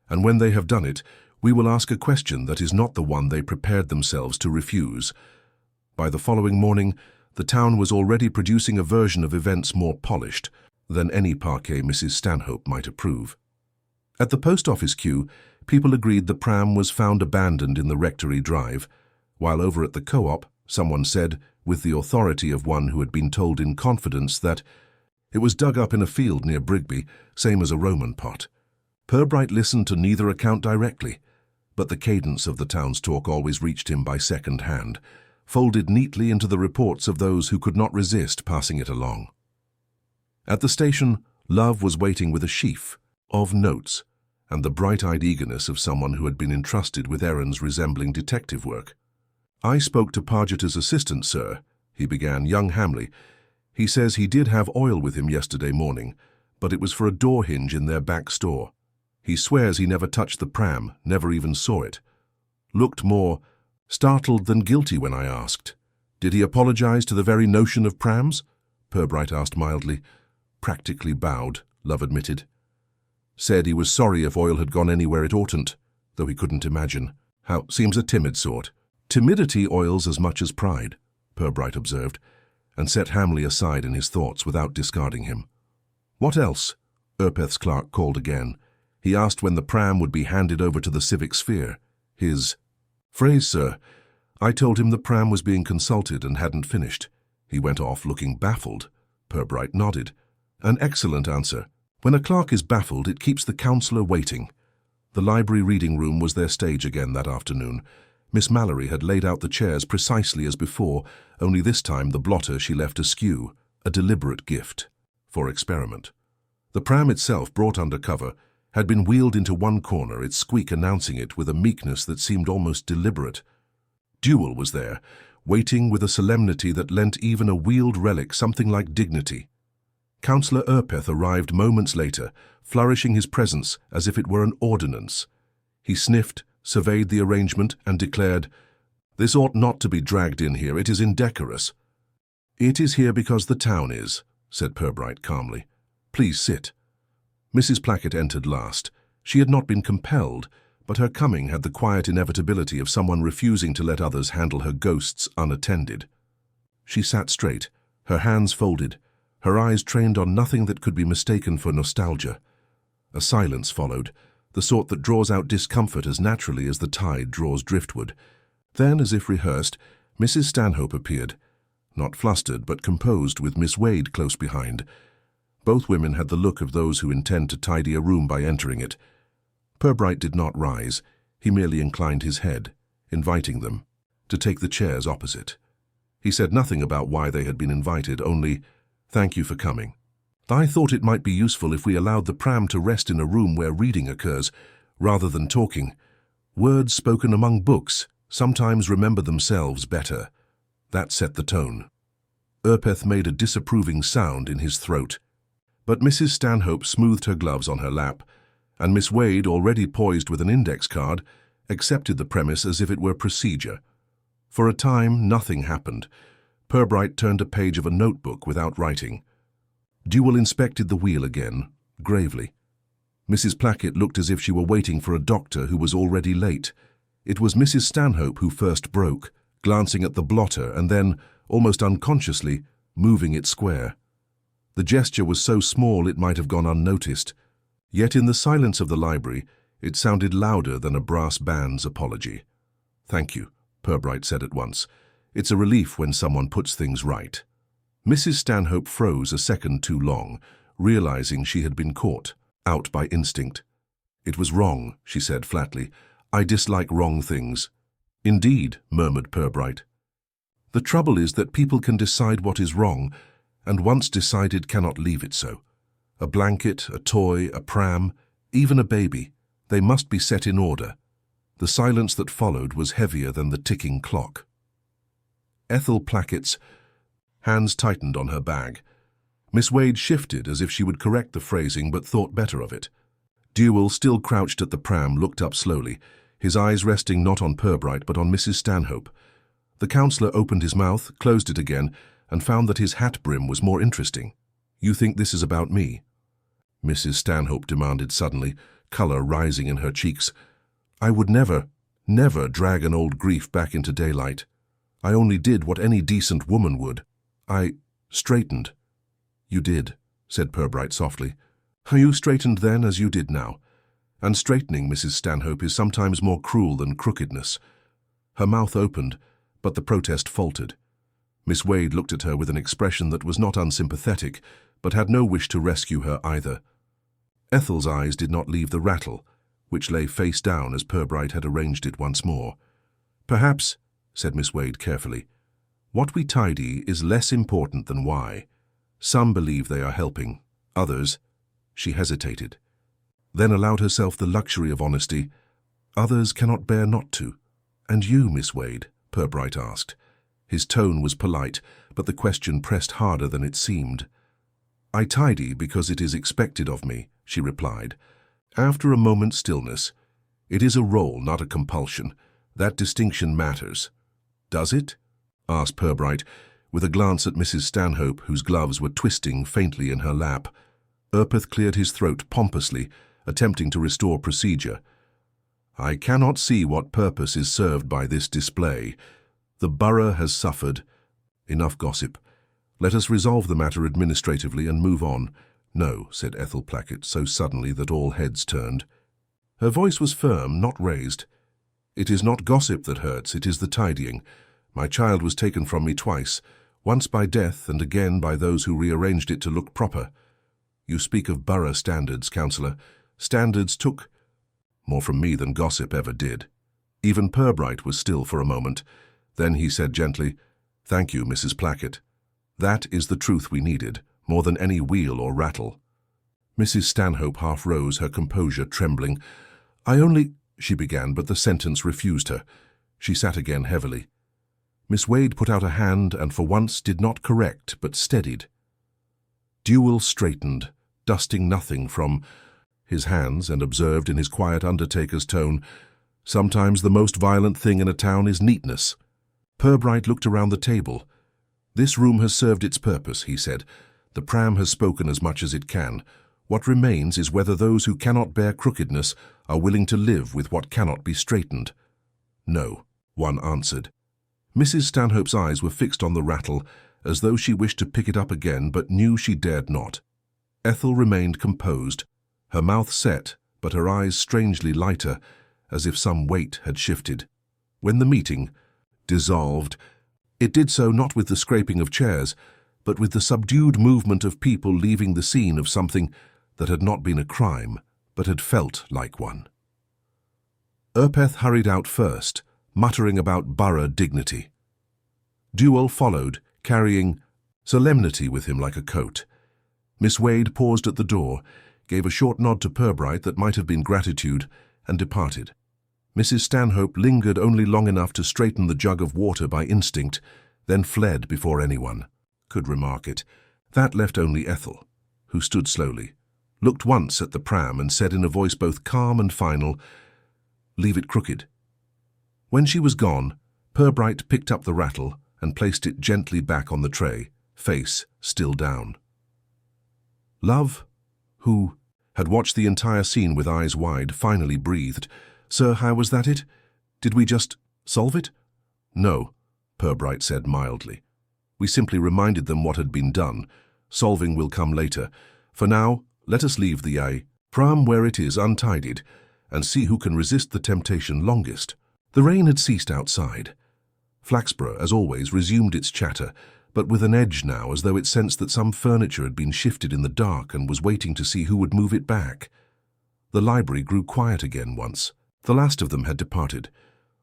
and when they have done it, we will ask a question that is not the one they prepared themselves to refuse." By the following morning, the town was already producing a version of events more polished than any parquet Mrs. Stanhope might approve. At the post office queue, people agreed the pram was found abandoned in the Rectory Drive, while over at the co-op, someone said, with the authority of one who had been told in confidence, that it was dug up in a field near Brigby, same as a Roman pot. Purbright listened to neither account directly, but the cadence of the town's talk always reached him by second hand, folded neatly into the reports of those who could not resist passing it along. At the station, Love was waiting with a sheaf of notes and the bright-eyed eagerness of someone who had been entrusted with errands resembling detective work. "I spoke to Pargeter's assistant, sir," he began, young Hamley. "He says he did have oil with him yesterday morning, but it was for a door hinge in their back store. He swears he never touched the pram, never even saw it. Looked more startled than guilty when I asked." "Did he apologize to the very notion of prams?" Purbright asked mildly. "Practically bowed," Love admitted. "Said he was sorry if oil had gone anywhere it oughtn't, though he couldn't imagine. How seems a timid sort." "Timidity oils as much as pride," Purbright observed, and set Hamley aside in his thoughts without discarding him. "What else?" Urpeth's clerk called again. He asked when the pram would be handed over to the civic sphere. "His phrase, sir. I told him the pram was being consulted and hadn't finished. He went off looking baffled." Purbright nodded. "An excellent answer. When a clerk is baffled, it keeps the councillor waiting." The library reading room was their stage again that afternoon. Miss Mallory had laid out the chairs precisely as before, only this time the blotter she left askew, a deliberate gift, for experiment. The pram itself, brought under cover, had been wheeled into one corner, its squeak announcing it with a meekness that seemed almost deliberate. Duel was there, waiting with a solemnity that lent even a wheeled relic something like dignity. Councillor Urpeth arrived moments later, flourishing his presence as if it were an ordinance. He sniffed, surveyed the arrangement, and declared, "This ought not to be dragged in here. It is indecorous." "It is here because the town is," said Purbright calmly. "Please sit." Mrs. Plackett entered last. She had not been compelled, but her coming had the quiet inevitability of someone refusing to let others handle her ghosts unattended. She sat straight, her hands folded, her eyes trained on nothing that could be mistaken for nostalgia. A silence followed, the sort that draws out discomfort as naturally as the tide draws driftwood. Then, as if rehearsed, Mrs. Stanhope appeared, not flustered but composed, with Miss Wade close behind. Both women had the look of those who intend to tidy a room by entering it. Purbright did not rise. He merely inclined his head, inviting them to take the chairs opposite. He said nothing about why they had been invited, only, "Thank you for coming. I thought it might be useful if we allowed the pram to rest in a room where reading occurs, rather than talking. Words spoken among books sometimes remember themselves better." That set the tone. Urpeth made a disapproving sound in his throat, but Mrs. Stanhope smoothed her gloves on her lap, and Miss Wade, already poised with an index card, accepted the premise as if it were procedure. For a time, nothing happened. Purbright turned a page of a notebook without writing. Duell inspected the wheel again, gravely. Mrs. Plackett looked as if she were waiting for a doctor who was already late. It was Mrs. Stanhope who first broke, glancing at the blotter and then, almost unconsciously, moving it square. The gesture was so small it might have gone unnoticed, yet in the silence of the library it sounded louder than a brass band's apology. "Thank you," Purbright said at once. "It's a relief when someone puts things right." Mrs. Stanhope froze a second too long, realizing she had been caught, out by instinct. "It was wrong," she said flatly. "I dislike wrong things." "Indeed," murmured Purbright. "The trouble is that people can decide what is wrong, and once decided cannot leave it so. A blanket, a toy, a pram, even a baby, they must be set in order." The silence that followed was heavier than the ticking clock. Ethel Plackett's hands tightened on her bag. Miss Wade shifted as if she would correct the phrasing, but thought better of it. Duell, still crouched at the pram, looked up slowly, his eyes resting not on Purbright but on Mrs. Stanhope. The councillor opened his mouth, closed it again, and found that his hat brim was more interesting. "You think this is about me?" Mrs. Stanhope demanded suddenly, colour rising in her cheeks. "I would never drag an old grief back into daylight. I only did what any decent woman would. I straightened." "You did," said Purbright softly. "You straightened then as you did now. And straightening, Mrs. Stanhope, is sometimes more cruel than crookedness." Her mouth opened, but the protest faltered. Miss Wade looked at her with an expression that was not unsympathetic, but had no wish to rescue her either. Ethel's eyes did not leave the rattle, which lay face down as Purbright had arranged it once more. "Perhaps," said Miss Wade carefully, "what we tidy is less important than why. Some believe they are helping, others—" She hesitated, then allowed herself the luxury of honesty. "Others cannot bear not to." "And you, Miss Wade?" Purbright asked. His tone was polite, but the question pressed harder than it seemed. "I tidy because it is expected of me," she replied. After a moment's stillness, "It is a role, not a compulsion. That distinction matters." "Does it?" asked Purbright, with a glance at Mrs. Stanhope, whose gloves were twisting faintly in her lap. Urpeth cleared his throat pompously, attempting to restore procedure. "I cannot see what purpose is served by this display. The borough has suffered. Enough gossip. Let us resolve the matter administratively and move on." "No," said Ethel Plackett, so suddenly that all heads turned. Her voice was firm, not raised. "It is not gossip that hurts, it is the tidying. My child was taken from me twice, once by death and again by those who rearranged it to look proper. You speak of borough standards, councillor. Standards took more from me than gossip ever did." Even Purbright was still for a moment. Then he said gently, "Thank you, Mrs. Plackett. That is the truth we needed, more than any wheel or rattle." Mrs. Stanhope half rose, her composure trembling. "I only—" she began, but the sentence refused her. She sat again heavily. Miss Wade put out a hand and for once did not correct, but steadied. Duel straightened, dusting nothing from his hands, and observed in his quiet undertaker's tone, "Sometimes the most violent thing in a town is neatness." Purbright looked around the table. "This room has served its purpose," he said. "The pram has spoken as much as it can. What remains is whether those who cannot bear crookedness are willing to live with what cannot be straightened." "No," one answered. Mrs. Stanhope's eyes were fixed on the rattle, as though she wished to pick it up again, but knew she dared not. Ethel remained composed, her mouth set, but her eyes strangely lighter, as if some weight had shifted. When the meeting dissolved, it did so not with the scraping of chairs, but with the subdued movement of people leaving the scene of something that had not been a crime, but had felt like one. Urpeth hurried out first, muttering about borough dignity. Duel followed, carrying solemnity with him like a coat. Miss Wade paused at the door, gave a short nod to Purbright that might have been gratitude, and departed. Mrs. Stanhope lingered only long enough to straighten the jug of water by instinct, then fled before anyone could remark it. That left only Ethel, who stood slowly, looked once at the pram and said in a voice both calm and final, "Leave it crooked." When she was gone, Purbright picked up the rattle and placed it gently back on the tray, face still down. Love, who had watched the entire scene with eyes wide, finally breathed, "Sir, how was that it? Did we just solve it?" "No," Purbright said mildly. "We simply reminded them what had been done. Solving will come later. For now, let us leave the pram where it is untidied, and see who can resist the temptation longest." The rain had ceased outside. Flaxborough, as always, resumed its chatter, but with an edge now, as though it sensed that some furniture had been shifted in the dark and was waiting to see who would move it back. The library grew quiet again once. The last of them had departed,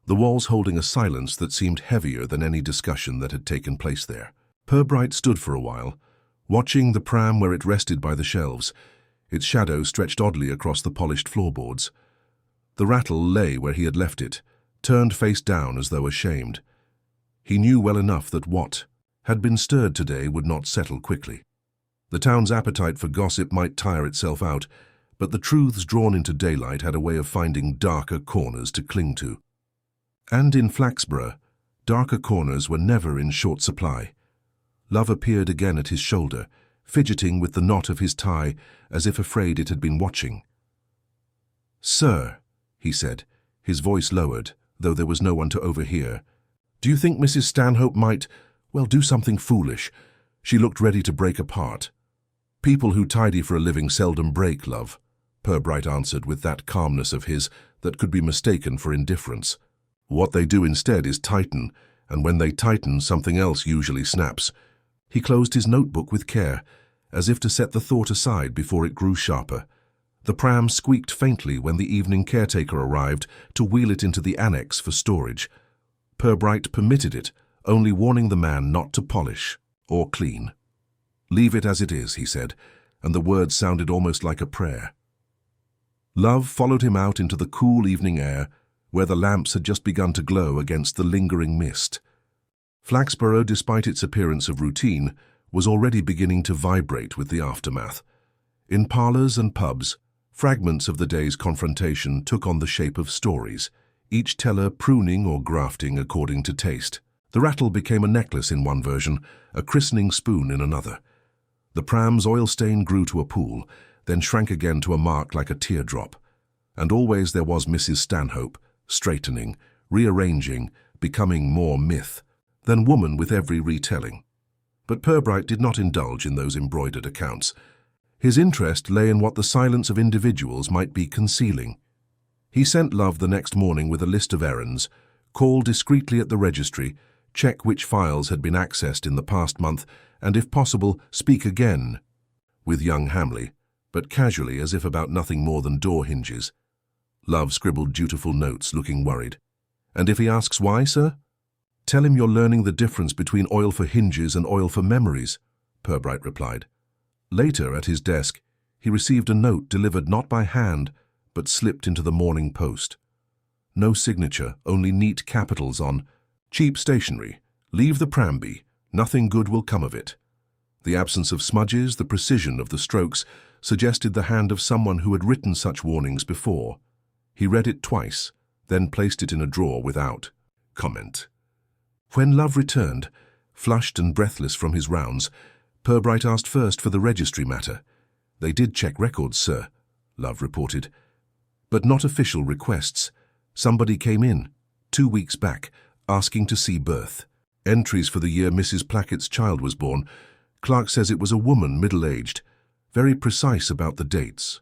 the walls holding a silence that seemed heavier than any discussion that had taken place there. Purbright stood for a while, watching the pram where it rested by the shelves, its shadow stretched oddly across the polished floorboards. The rattle lay where he had left it, turned face down as though ashamed. He knew well enough that what had been stirred today would not settle quickly. The town's appetite for gossip might tire itself out, but the truths drawn into daylight had a way of finding darker corners to cling to. And in Flaxborough, darker corners were never in short supply. Love appeared again at his shoulder, fidgeting with the knot of his tie, as if afraid it had been watching. "Sir," he said, his voice lowered, though there was no one to overhear, "do you think Mrs. Stanhope might, do something foolish?" She looked ready to break apart. "People who tidy for a living seldom break, love," Purbright answered with that calmness of his that could be mistaken for indifference. "What they do instead is tighten, and when they tighten, something else usually snaps." He closed his notebook with care, as if to set the thought aside before it grew sharper. The pram squeaked faintly when the evening caretaker arrived to wheel it into the annex for storage. Purbright permitted it, only warning the man not to polish or clean. "Leave it as it is," he said, and the words sounded almost like a prayer. Love followed him out into the cool evening air, where the lamps had just begun to glow against the lingering mist. Flaxborough, despite its appearance of routine, was already beginning to vibrate with the aftermath. In parlours and pubs, fragments of the day's confrontation took on the shape of stories, each teller pruning or grafting according to taste. The rattle became a necklace in one version, a christening spoon in another. The pram's oil stain grew to a pool, then shrank again to a mark like a teardrop. And always there was Mrs. Stanhope, straightening, rearranging, becoming more myth than woman with every retelling. But Purbright did not indulge in those embroidered accounts. His interest lay in what the silence of individuals might be concealing. He sent Love the next morning with a list of errands, call discreetly at the registry, check which files had been accessed in the past month, and if possible, speak again with young Hamley, but casually as if about nothing more than door hinges. Love scribbled dutiful notes, looking worried. "And if he asks why, sir?" "Tell him you're learning the difference between oil for hinges and oil for memories," Purbright replied. Later, at his desk, he received a note delivered not by hand, but slipped into the Morning Post. No signature, only neat capitals on "Cheap stationery. Leave the pram be. Nothing good will come of it." The absence of smudges, the precision of the strokes, suggested the hand of someone who had written such warnings before. He read it twice, then placed it in a drawer without comment. When Love returned, flushed and breathless from his rounds, Purbright asked first for the registry matter. "They did check records, sir," Love reported. "But not official requests. Somebody came in, 2 weeks back, asking to see birth. Entries for the year Mrs. Plackett's child was born. Clark says it was a woman, middle-aged, very precise about the dates."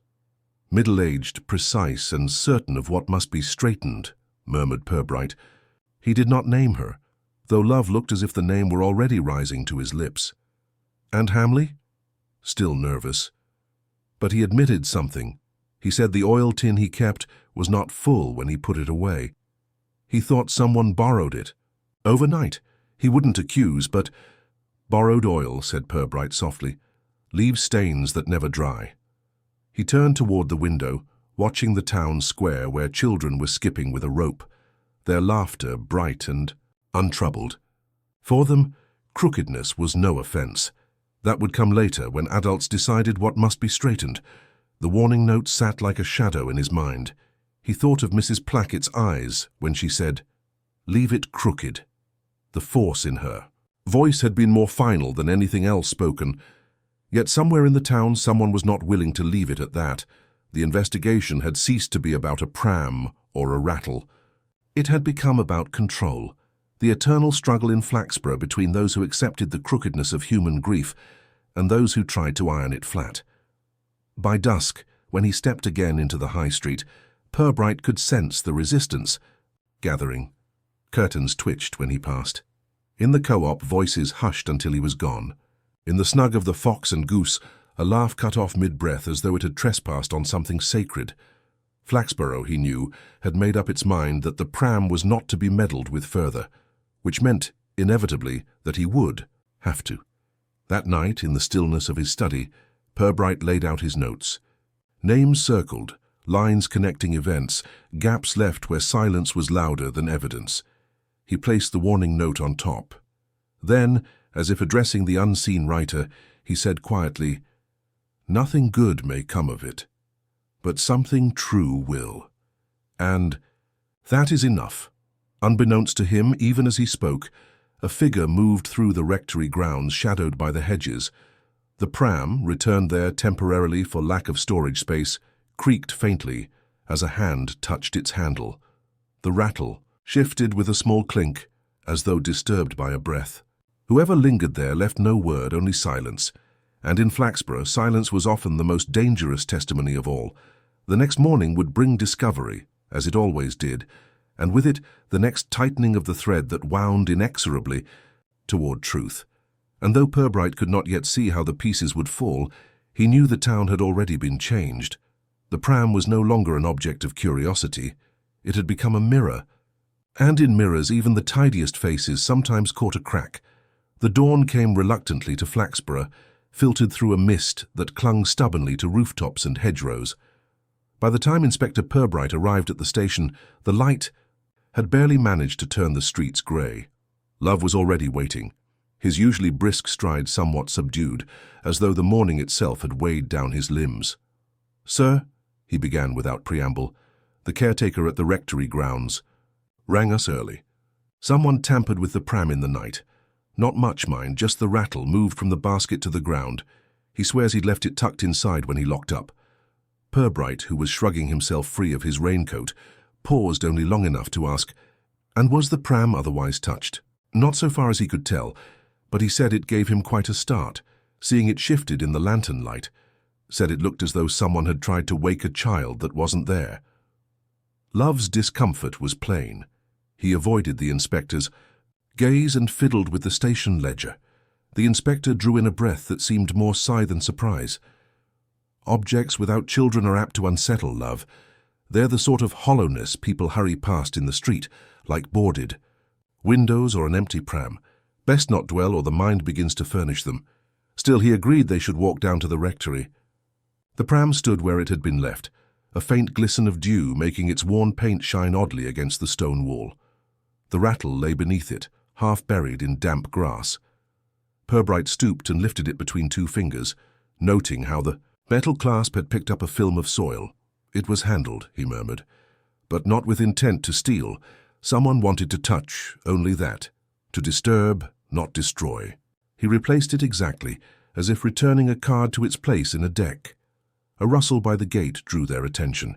"Middle-aged, precise, and certain of what must be straightened," murmured Purbright. He did not name her, though Love looked as if the name were already rising to his lips. "And Hamley?" Still nervous. But he admitted something. He said the oil tin he kept was not full when he put it away. He thought someone borrowed it. Overnight. He wouldn't accuse, but— "Borrowed oil," said Purbright softly, "leaves stains that never dry." He turned toward the window, watching the town square where children were skipping with a rope, their laughter bright and untroubled. For them, crookedness was no offense. That would come later when adults decided what must be straightened. The warning note sat like a shadow in his mind. He thought of Mrs. Plackett's eyes when she said, "Leave it crooked." The force in her voice had been more final than anything else spoken. Yet somewhere in the town someone was not willing to leave it at that. The investigation had ceased to be about a pram or a rattle. It had become about control, the eternal struggle in Flaxborough between those who accepted the crookedness of human grief and those who tried to iron it flat. By dusk, when he stepped again into the high street, Purbright could sense the resistance gathering. Curtains twitched when he passed. In the co-op, voices hushed until he was gone. In the snug of the Fox and Goose, a laugh cut off mid-breath as though it had trespassed on something sacred. Flaxborough, he knew, had made up its mind that the pram was not to be meddled with further, which meant, inevitably, that he would have to. That night, in the stillness of his study, Purbright laid out his notes. Names circled, lines connecting events, gaps left where silence was louder than evidence. He placed the warning note on top. Then, as if addressing the unseen writer, he said quietly, "Nothing good may come of it, but something true will. And that is enough." Unbeknownst to him, even as he spoke, a figure moved through the rectory grounds shadowed by the hedges. The pram, returned there temporarily for lack of storage space, creaked faintly as a hand touched its handle. The rattle shifted with a small clink, as though disturbed by a breath. Whoever lingered there left no word, only silence. And in Flaxborough, silence was often the most dangerous testimony of all. The next morning would bring discovery, as it always did, and with it the next tightening of the thread that wound inexorably toward truth. And though Purbright could not yet see how the pieces would fall, he knew the town had already been changed. The pram was no longer an object of curiosity. It had become a mirror. And in mirrors, even the tidiest faces sometimes caught a crack. The dawn came reluctantly to Flaxborough, filtered through a mist that clung stubbornly to rooftops and hedgerows. By the time Inspector Purbright arrived at the station, the light had barely managed to turn the streets grey. Love was already waiting, his usually brisk stride somewhat subdued, as though the morning itself had weighed down his limbs. "Sir," he began without preamble, "the caretaker at the rectory grounds rang us early. Someone tampered with the pram in the night. Not much, mind, just the rattle moved from the basket to the ground. He swears he'd left it tucked inside when he locked up." Purbright, who was shrugging himself free of his raincoat, paused only long enough to ask, "And was the pram otherwise touched?" Not so far as he could tell, but he said it gave him quite a start, seeing it shifted in the lantern light. Said it looked as though someone had tried to wake a child that wasn't there. Love's discomfort was plain. He avoided the inspector's gaze and fiddled with the station ledger. The inspector drew in a breath that seemed more sigh than surprise. "Objects without children are apt to unsettle, Love. They're the sort of hollowness people hurry past in the street, like boarded. Windows or an empty pram. Best not dwell or the mind begins to furnish them." Still, he agreed they should walk down to the rectory. The pram stood where it had been left, a faint glisten of dew making its worn paint shine oddly against the stone wall. The rattle lay beneath it, half buried in damp grass. Purbright stooped and lifted it between two fingers, noting how the metal clasp had picked up a film of soil. "It was handled," he murmured, "but not with intent to steal. Someone wanted to touch, only that. To disturb, not destroy." He replaced it exactly, as if returning a card to its place in a deck. A rustle by the gate drew their attention.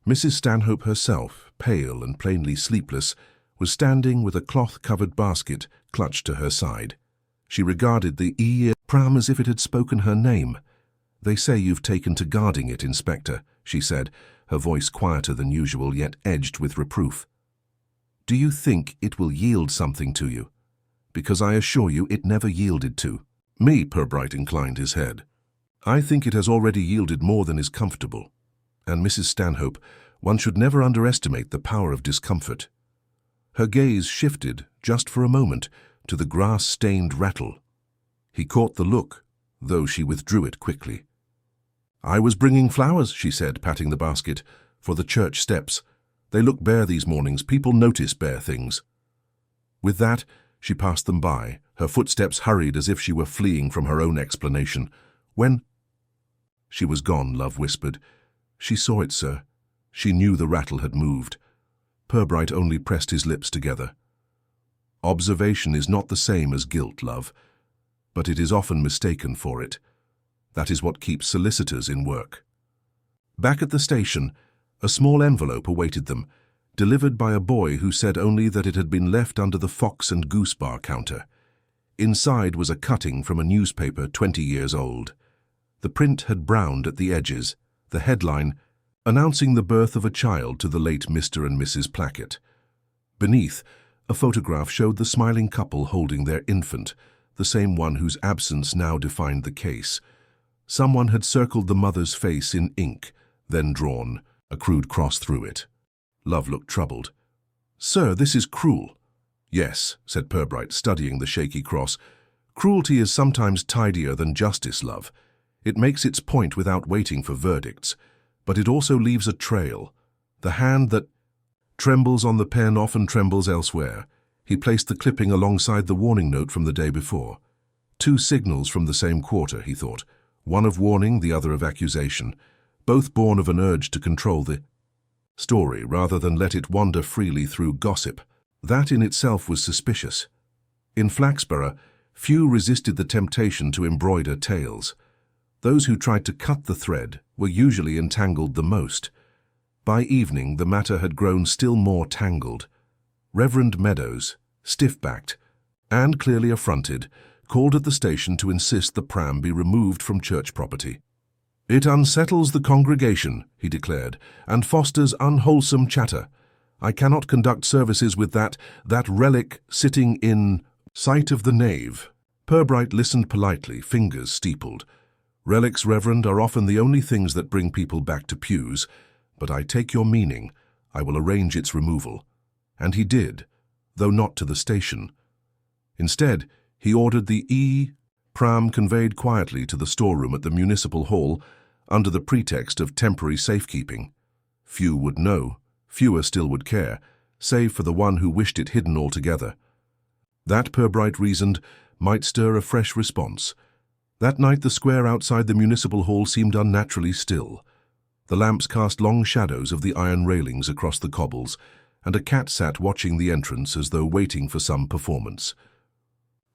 Mrs. Stanhope herself, pale and plainly sleepless, was standing with a cloth-covered basket clutched to her side. She regarded the pram as if it had spoken her name. "They say you've taken to guarding it, Inspector," she said, her voice quieter than usual yet edged with reproof. "Do you think it will yield something to you? Because I assure you it never yielded to me." Purbright inclined his head. "I think it has already yielded more than is comfortable. And Mrs. Stanhope, one should never underestimate the power of discomfort." Her gaze shifted, just for a moment, to the grass-stained rattle. He caught the look, though she withdrew it quickly. "I was bringing flowers," she said, patting the basket, "for the church steps. They look bare these mornings. People notice bare things." With that, she passed them by, her footsteps hurried as if she were fleeing from her own explanation. "When—" She was gone, Love whispered. "She saw it, sir. She knew the rattle had moved." Purbright only pressed his lips together. "Observation is not the same as guilt, Love, but it is often mistaken for it. That is what keeps solicitors in work." Back at the station, a small envelope awaited them, delivered by a boy who said only that it had been left under the Fox and Goose bar counter. Inside was a cutting from a newspaper 20 years old. The print had browned at the edges, the headline announcing the birth of a child to the late Mr. and Mrs. Plackett. Beneath, a photograph showed the smiling couple holding their infant, the same one whose absence now defined the case. Someone had circled the mother's face in ink, then drawn a crude cross through it. Love looked troubled. "Sir, this is cruel." "Yes," said Purbright, studying the shaky cross. "Cruelty is sometimes tidier than justice, Love. It makes its point without waiting for verdicts. But it also leaves a trail. The hand that trembles on the pen often trembles elsewhere." He placed the clipping alongside the warning note from the day before. Two signals from the same quarter, he thought, one of warning, the other of accusation, both born of an urge to control the story rather than let it wander freely through gossip. That in itself was suspicious. In Flaxborough, few resisted the temptation to embroider tales. Those who tried to cut the thread were usually entangled the most. By evening, the matter had grown still more tangled. Reverend Meadows, stiff-backed and clearly affronted, called at the station to insist the pram be removed from church property. "It unsettles the congregation," he declared, "and fosters unwholesome chatter. I cannot conduct services with that relic sitting in sight of the nave." Purbright listened politely, fingers steepled. "Relics, Reverend, are often the only things that bring people back to pews, but I take your meaning. I will arrange its removal." And he did, though not to the station. Instead, he ordered the pram conveyed quietly to the storeroom at the municipal hall under the pretext of temporary safekeeping. Few would know, fewer still would care, save for the one who wished it hidden altogether. That, Purbright reasoned, might stir a fresh response. That night the square outside the municipal hall seemed unnaturally still. The lamps cast long shadows of the iron railings across the cobbles, and a cat sat watching the entrance as though waiting for some performance.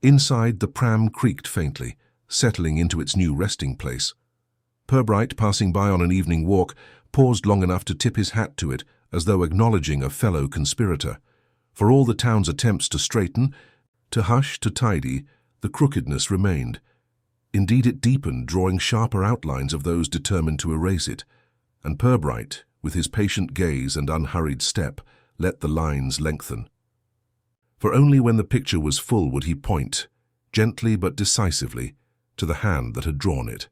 Inside, the pram creaked faintly, settling into its new resting place. Purbright, passing by on an evening walk, paused long enough to tip his hat to it, as though acknowledging a fellow conspirator. For all the town's attempts to straighten, to hush, to tidy, the crookedness remained. Indeed, it deepened, drawing sharper outlines of those determined to erase it. And Purbright, with his patient gaze and unhurried step, let the lines lengthen. For only when the picture was full would he point, gently but decisively, to the hand that had drawn it.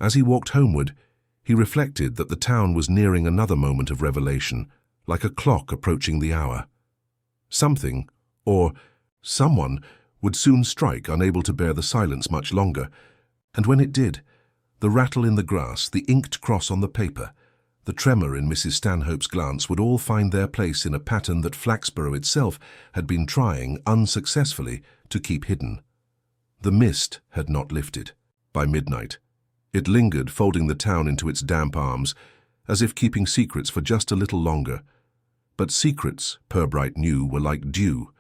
As he walked homeward, he reflected that the town was nearing another moment of revelation, like a clock approaching the hour. Something, or someone, would soon strike, unable to bear the silence much longer, and when it did, the rattle in the grass, the inked cross on the paper, the tremor in Mrs. Stanhope's glance would all find their place in a pattern that Flaxborough itself had been trying, unsuccessfully, to keep hidden. The mist had not lifted. By midnight, it lingered, folding the town into its damp arms, as if keeping secrets for just a little longer. But secrets, Purbright knew, were like dew.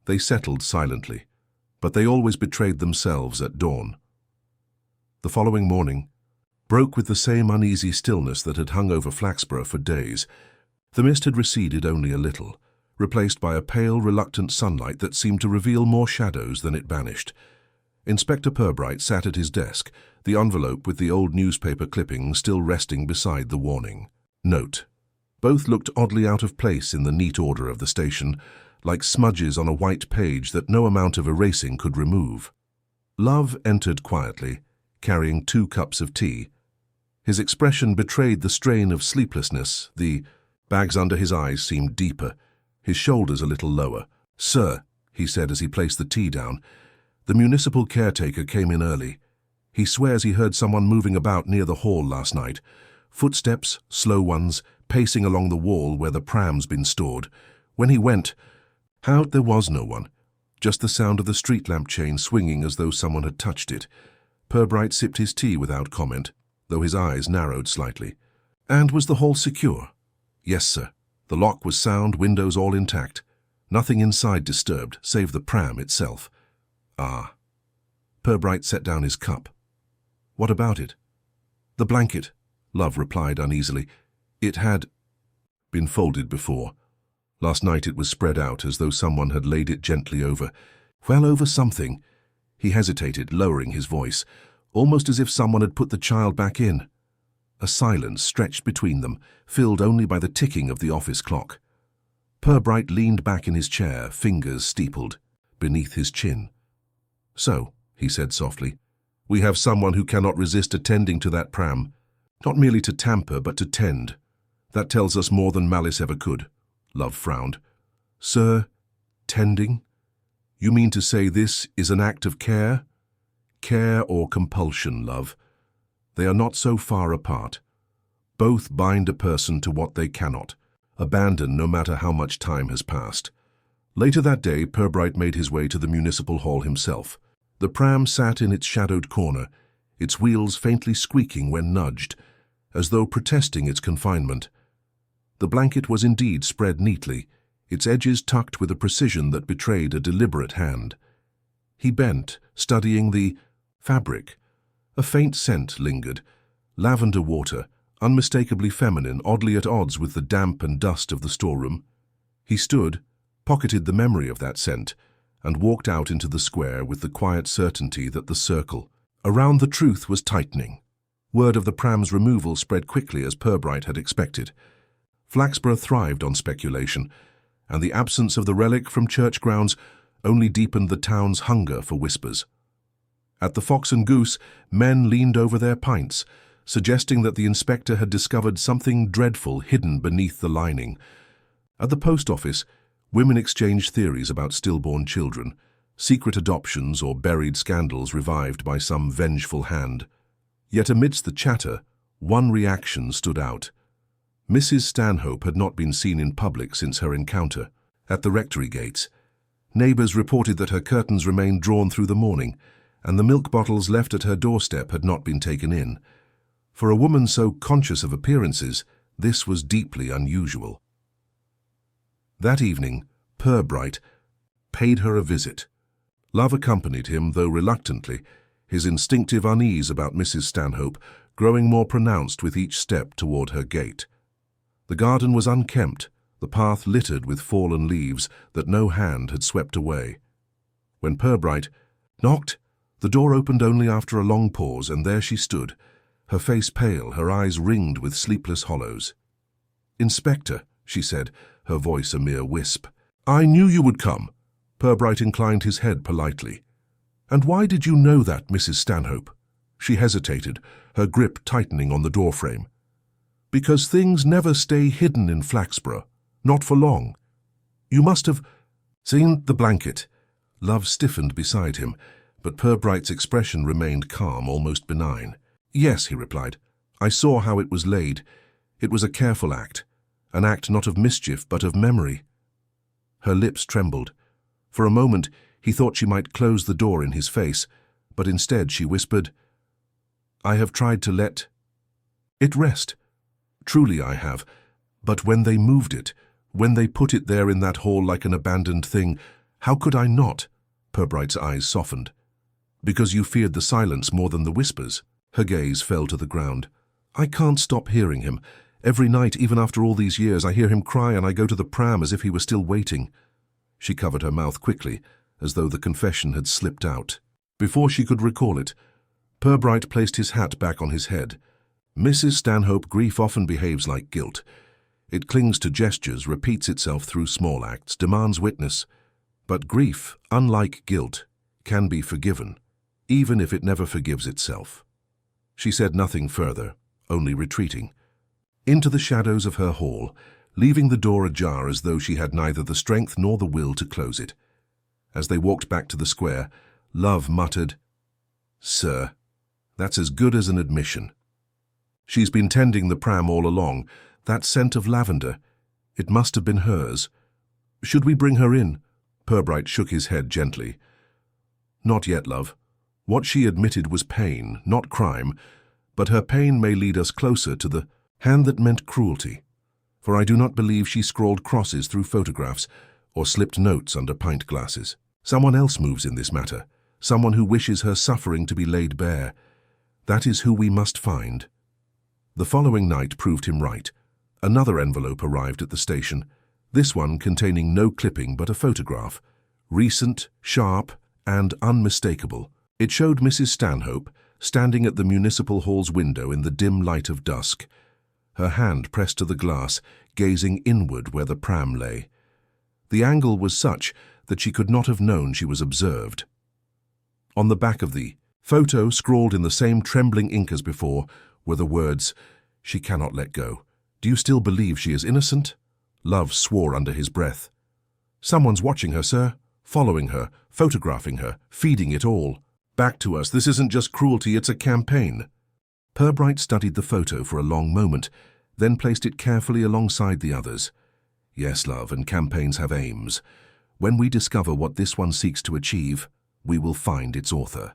They settled silently, but they always betrayed themselves at dawn. The following morning broke with the same uneasy stillness that had hung over Flaxborough for days. The mist had receded only a little, replaced by a pale, reluctant sunlight that seemed to reveal more shadows than it banished. Inspector Purbright sat at his desk, the envelope with the old newspaper clipping still resting beside the warning. Note: both looked oddly out of place in the neat order of the station, like smudges on a white page that no amount of erasing could remove. Love entered quietly, carrying 2 cups of tea. His expression betrayed the strain of sleeplessness. The bags under his eyes seemed deeper, his shoulders a little lower. "Sir," he said as he placed the tea down, "the municipal caretaker came in early. He swears he heard someone moving about near the hall last night. Footsteps, slow ones, pacing along the wall where the pram's been stored. When he went out, there was no one, just the sound of the street lamp chain swinging as though someone had touched it." Purbright sipped his tea without comment, though his eyes narrowed slightly. "And was the hall secure?" "Yes, sir. The lock was sound, windows all intact. Nothing inside disturbed, save the pram itself." "Ah." Purbright set down his cup. "What about it?" "The blanket," Love replied uneasily. "It had been folded before. Last night it was spread out as though someone had laid it gently over. Well, over something." He hesitated, lowering his voice, almost as if someone had put the child back in. A silence stretched between them, filled only by the ticking of the office clock. Purbright leaned back in his chair, fingers steepled beneath his chin. "So," he said softly, "we have someone who cannot resist attending to that pram. Not merely to tamper, but to tend. That tells us more than malice ever could." Love frowned. "Sir, tending? You mean to say this is an act of care?" "Care or compulsion, Love. They are not so far apart. Both bind a person to what they cannot abandon, no matter how much time has passed." Later that day, Purbright made his way to the municipal hall himself. The pram sat in its shadowed corner, its wheels faintly squeaking when nudged, as though protesting its confinement. The blanket was indeed spread neatly, its edges tucked with a precision that betrayed a deliberate hand. He bent, studying the fabric. A faint scent lingered, lavender water, unmistakably feminine, oddly at odds with the damp and dust of the storeroom. He stood, pocketed the memory of that scent, and walked out into the square with the quiet certainty that the circle around the truth was tightening. Word of the pram's removal spread quickly, as Purbright had expected. Flaxborough thrived on speculation, and the absence of the relic from church grounds only deepened the town's hunger for whispers. At the Fox and Goose, men leaned over their pints, suggesting that the inspector had discovered something dreadful hidden beneath the lining. At the post office, women exchanged theories about stillborn children, secret adoptions or buried scandals revived by some vengeful hand. Yet amidst the chatter, one reaction stood out. Mrs. Stanhope had not been seen in public since her encounter at the rectory gates. Neighbours reported that her curtains remained drawn through the morning, and the milk bottles left at her doorstep had not been taken in. For a woman so conscious of appearances, this was deeply unusual. That evening, Purbright paid her a visit. Love accompanied him, though reluctantly, his instinctive unease about Mrs. Stanhope growing more pronounced with each step toward her gate. The garden was unkempt, the path littered with fallen leaves that no hand had swept away. When Purbright knocked, the door opened only after a long pause, and there she stood, her face pale, her eyes ringed with sleepless hollows. "Inspector," she said, her voice a mere wisp. "I knew you would come." Purbright inclined his head politely. "And why did you know that, Mrs. Stanhope?" She hesitated, her grip tightening on the doorframe. "Because things never stay hidden in Flaxborough, not for long. You must have seen the blanket." Love stiffened beside him, but Purbright's expression remained calm, almost benign. "Yes," he replied. "I saw how it was laid. It was a careful act, an act not of mischief but of memory." Her lips trembled. For a moment he thought she might close the door in his face, but instead she whispered, "I have tried to let it rest. Truly I have. But when they moved it, when they put it there in that hall like an abandoned thing, how could I not?" Purbright's eyes softened. "Because you feared the silence more than the whispers." Her gaze fell to the ground. "I can't stop hearing him. Every night, even after all these years, I hear him cry and I go to the pram as if he were still waiting." She covered her mouth quickly, as though the confession had slipped out. Before she could recall it, Purbright placed his hat back on his head. "Mrs. Stanhope, grief often behaves like guilt. It clings to gestures, repeats itself through small acts, demands witness. But grief, unlike guilt, can be forgiven, even if it never forgives itself." She said nothing further, only retreating into the shadows of her hall, leaving the door ajar as though she had neither the strength nor the will to close it. As they walked back to the square, Love muttered, "Sir, that's as good as an admission. She's been tending the pram all along. That scent of lavender, it must have been hers. Should we bring her in?" Purbright shook his head gently. "Not yet, love. What she admitted was pain, not crime, but her pain may lead us closer to the hand that meant cruelty. For I do not believe she scrawled crosses through photographs or slipped notes under pint glasses. Someone else moves in this matter, someone who wishes her suffering to be laid bare. That is who we must find." The following night proved him right. Another envelope arrived at the station, this one containing no clipping but a photograph, recent, sharp, and unmistakable. It showed Mrs. Stanhope standing at the municipal hall's window in the dim light of dusk, her hand pressed to the glass, gazing inward where the pram lay. The angle was such that she could not have known she was observed. On the back of the photo, scrawled in the same trembling ink as before, were the words, "She cannot let go. Do you still believe she is innocent?" Love swore under his breath. "Someone's watching her, sir, following her, photographing her, feeding it all. Back to us. This isn't just cruelty, it's a campaign." Purbright studied the photo for a long moment, then placed it carefully alongside the others. "Yes, love, and campaigns have aims. When we discover what this one seeks to achieve, we will find its author.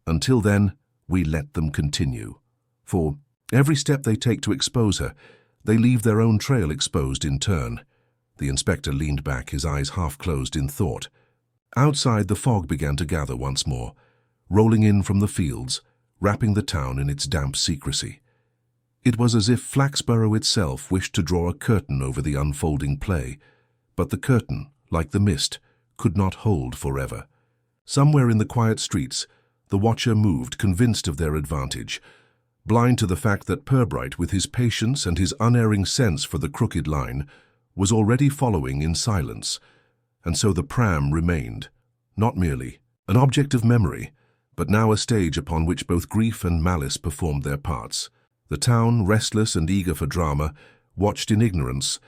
Until then, we let them continue. For every step they take to expose her, they leave their own trail exposed in turn." The inspector leaned back, his eyes half closed in thought. Outside, the fog began to gather once more, rolling in from the fields, wrapping the town in its damp secrecy. It was as if Flaxborough itself wished to draw a curtain over the unfolding play, but the curtain, like the mist, could not hold forever. Somewhere in the quiet streets, the watcher moved, convinced of their advantage, blind to the fact that Purbright, with his patience and his unerring sense for the crooked line, was already following in silence, and so the pram remained, not merely an object of memory, but now a stage upon which both grief and malice performed their parts. The town, restless and eager for drama, watched in ignorance,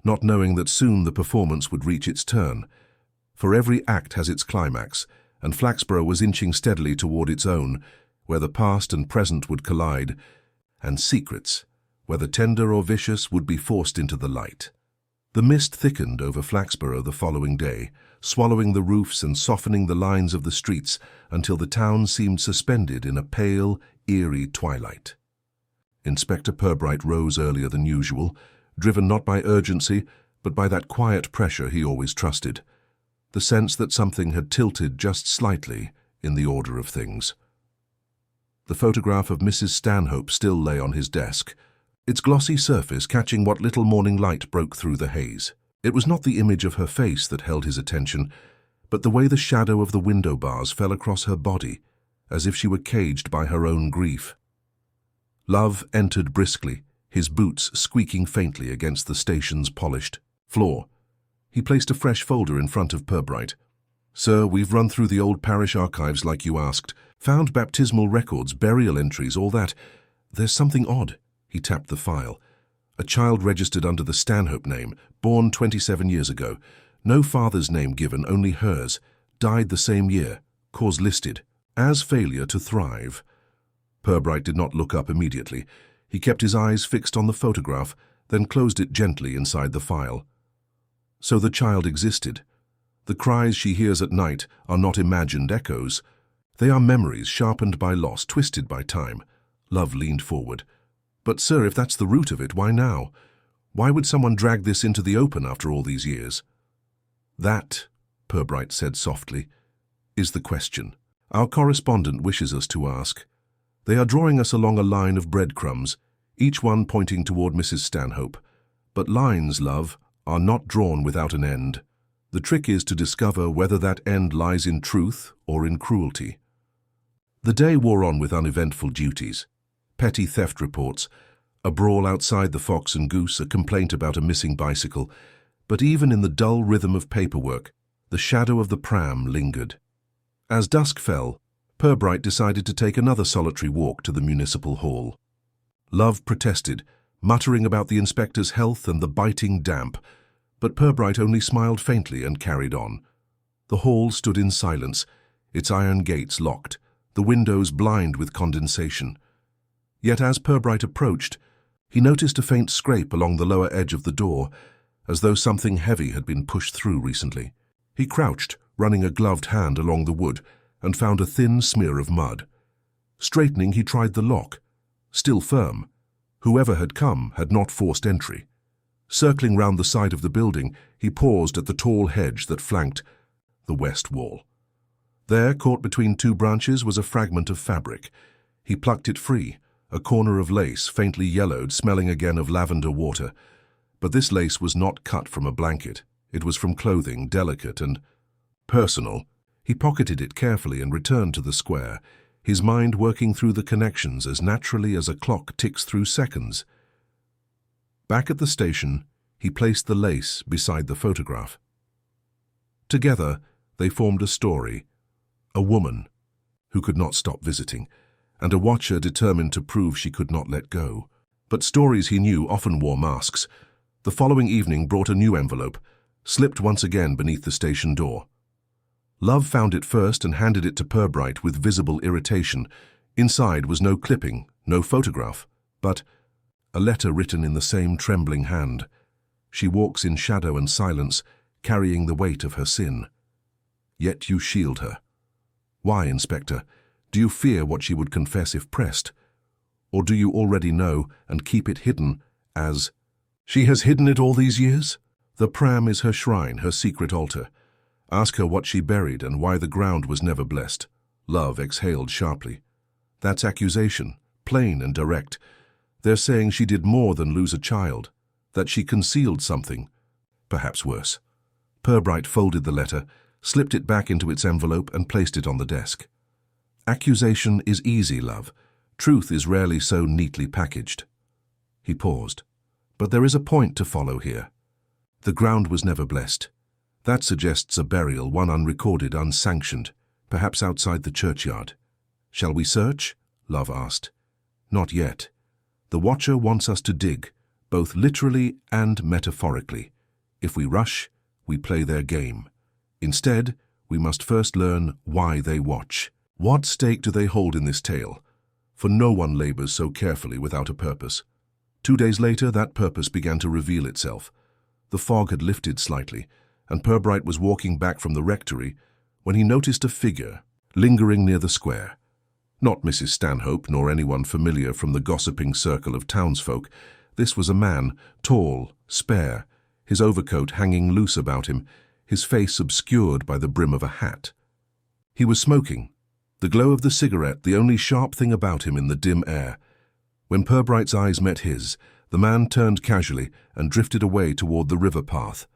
not knowing that soon the performance would reach its turn. For every act has its climax, and Flaxborough was inching steadily toward its own, where the past and present would collide, and secrets, whether tender or vicious, would be forced into the light. The mist thickened over Flaxborough the following day, swallowing the roofs and softening the lines of the streets until the town seemed suspended in a pale, eerie twilight. Inspector Purbright rose earlier than usual, driven not by urgency, but by that quiet pressure he always trusted, the sense that something had tilted just slightly in the order of things. The photograph of Mrs. Stanhope still lay on his desk, its glossy surface catching what little morning light broke through the haze. It was not the image of her face that held his attention, but the way the shadow of the window bars fell across her body, as if she were caged by her own grief. Love entered briskly, his boots squeaking faintly against the station's polished floor. He placed a fresh folder in front of Purbright. "Sir, we've run through the old parish archives like you asked, found baptismal records, burial entries, all that. There's something odd." He tapped the file. "A child registered under the Stanhope name, born 27 years ago. No father's name given, only hers. Died the same year. Cause listed as failure to thrive." Purbright did not look up immediately. He kept his eyes fixed on the photograph, then closed it gently inside the file. So the child existed. The cries she hears at night are not imagined echoes. They are memories sharpened by loss, twisted by time. Love leaned forward. But sir, if that's the root of it, why now? Why would someone drag this into the open after all these years? That, Purbright said softly, is the question. Our correspondent wishes us to ask. They are drawing us along a line of breadcrumbs, each one pointing toward Mrs. Stanhope. But lines, love, are not drawn without an end. The trick is to discover whether that end lies in truth or in cruelty. The day wore on with uneventful duties. Petty theft reports, a brawl outside the Fox and Goose, a complaint about a missing bicycle. But even in the dull rhythm of paperwork, the shadow of the pram lingered. As dusk fell, Purbright decided to take another solitary walk to the municipal hall. Love protested, muttering about the inspector's health and the biting damp, but Purbright only smiled faintly and carried on. The hall stood in silence, its iron gates locked, the windows blind with condensation. Yet as Purbright approached, he noticed a faint scrape along the lower edge of the door, as though something heavy had been pushed through recently. He crouched, running a gloved hand along the wood, and found a thin smear of mud. Straightening, he tried the lock. Still firm. Whoever had come had not forced entry. Circling round the side of the building, he paused at the tall hedge that flanked the west wall. There, caught between two branches, was a fragment of fabric. He plucked it free, a corner of lace, faintly yellowed, smelling again of lavender water. But this lace was not cut from a blanket. It was from clothing, delicate and personal. He pocketed it carefully and returned to the square, his mind working through the connections as naturally as a clock ticks through seconds. Back at the station, he placed the lace beside the photograph. Together, they formed a story. A woman who could not stop visiting, and a watcher determined to prove she could not let go. But stories, he knew, often wore masks. The following evening brought a new envelope, slipped once again beneath the station door. Love found it first and handed it to Purbright with visible irritation. Inside was no clipping, no photograph, but a letter written in the same trembling hand. She walks in shadow and silence, carrying the weight of her sin. Yet you shield her. Why, Inspector? Do you fear what she would confess if pressed? Or do you already know and keep it hidden as she has hidden it all these years? The pram is her shrine, her secret altar. Ask her what she buried and why the ground was never blessed. Love exhaled sharply. That's accusation, plain and direct. They're saying she did more than lose a child, that she concealed something, perhaps worse. Purbright folded the letter, slipped it back into its envelope and placed it on the desk. Accusation is easy, love. Truth is rarely so neatly packaged. He paused. But there is a point to follow here. The ground was never blessed. That suggests a burial, one unrecorded, unsanctioned, perhaps outside the churchyard. Shall we search? Love asked. Not yet. The Watcher wants us to dig, both literally and metaphorically. If we rush, we play their game. Instead, we must first learn why they watch. What stake do they hold in this tale? For no one labors so carefully without a purpose. 2 days later, that purpose began to reveal itself. The fog had lifted slightly, and Purbright was walking back from the rectory when he noticed a figure lingering near the square. Not Mrs. Stanhope, nor anyone familiar from the gossiping circle of townsfolk. This was a man, tall, spare, his overcoat hanging loose about him, his face obscured by the brim of a hat. He was smoking, the glow of the cigarette the only sharp thing about him in the dim air. When Purbright's eyes met his, the man turned casually and drifted away toward the river path.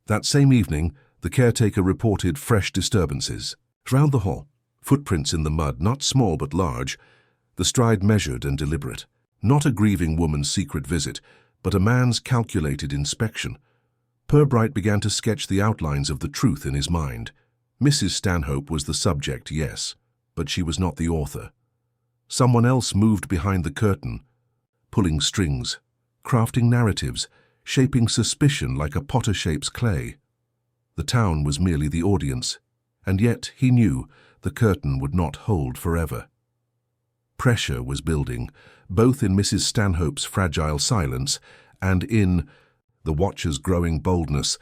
That same evening, the caretaker reported fresh disturbances. Round the hall, footprints in the mud, not small but large, the stride measured and deliberate. Not a grieving woman's secret visit, but a man's calculated inspection. Purbright began to sketch the outlines of the truth in his mind. Mrs. Stanhope was the subject, yes, but she was not the author. Someone else moved behind the curtain, pulling strings, crafting narratives, shaping suspicion like a potter shapes clay. The town was merely the audience, and yet he knew the curtain would not hold forever. Pressure was building, both in Mrs. Stanhope's fragile silence and in the Watcher's growing boldness.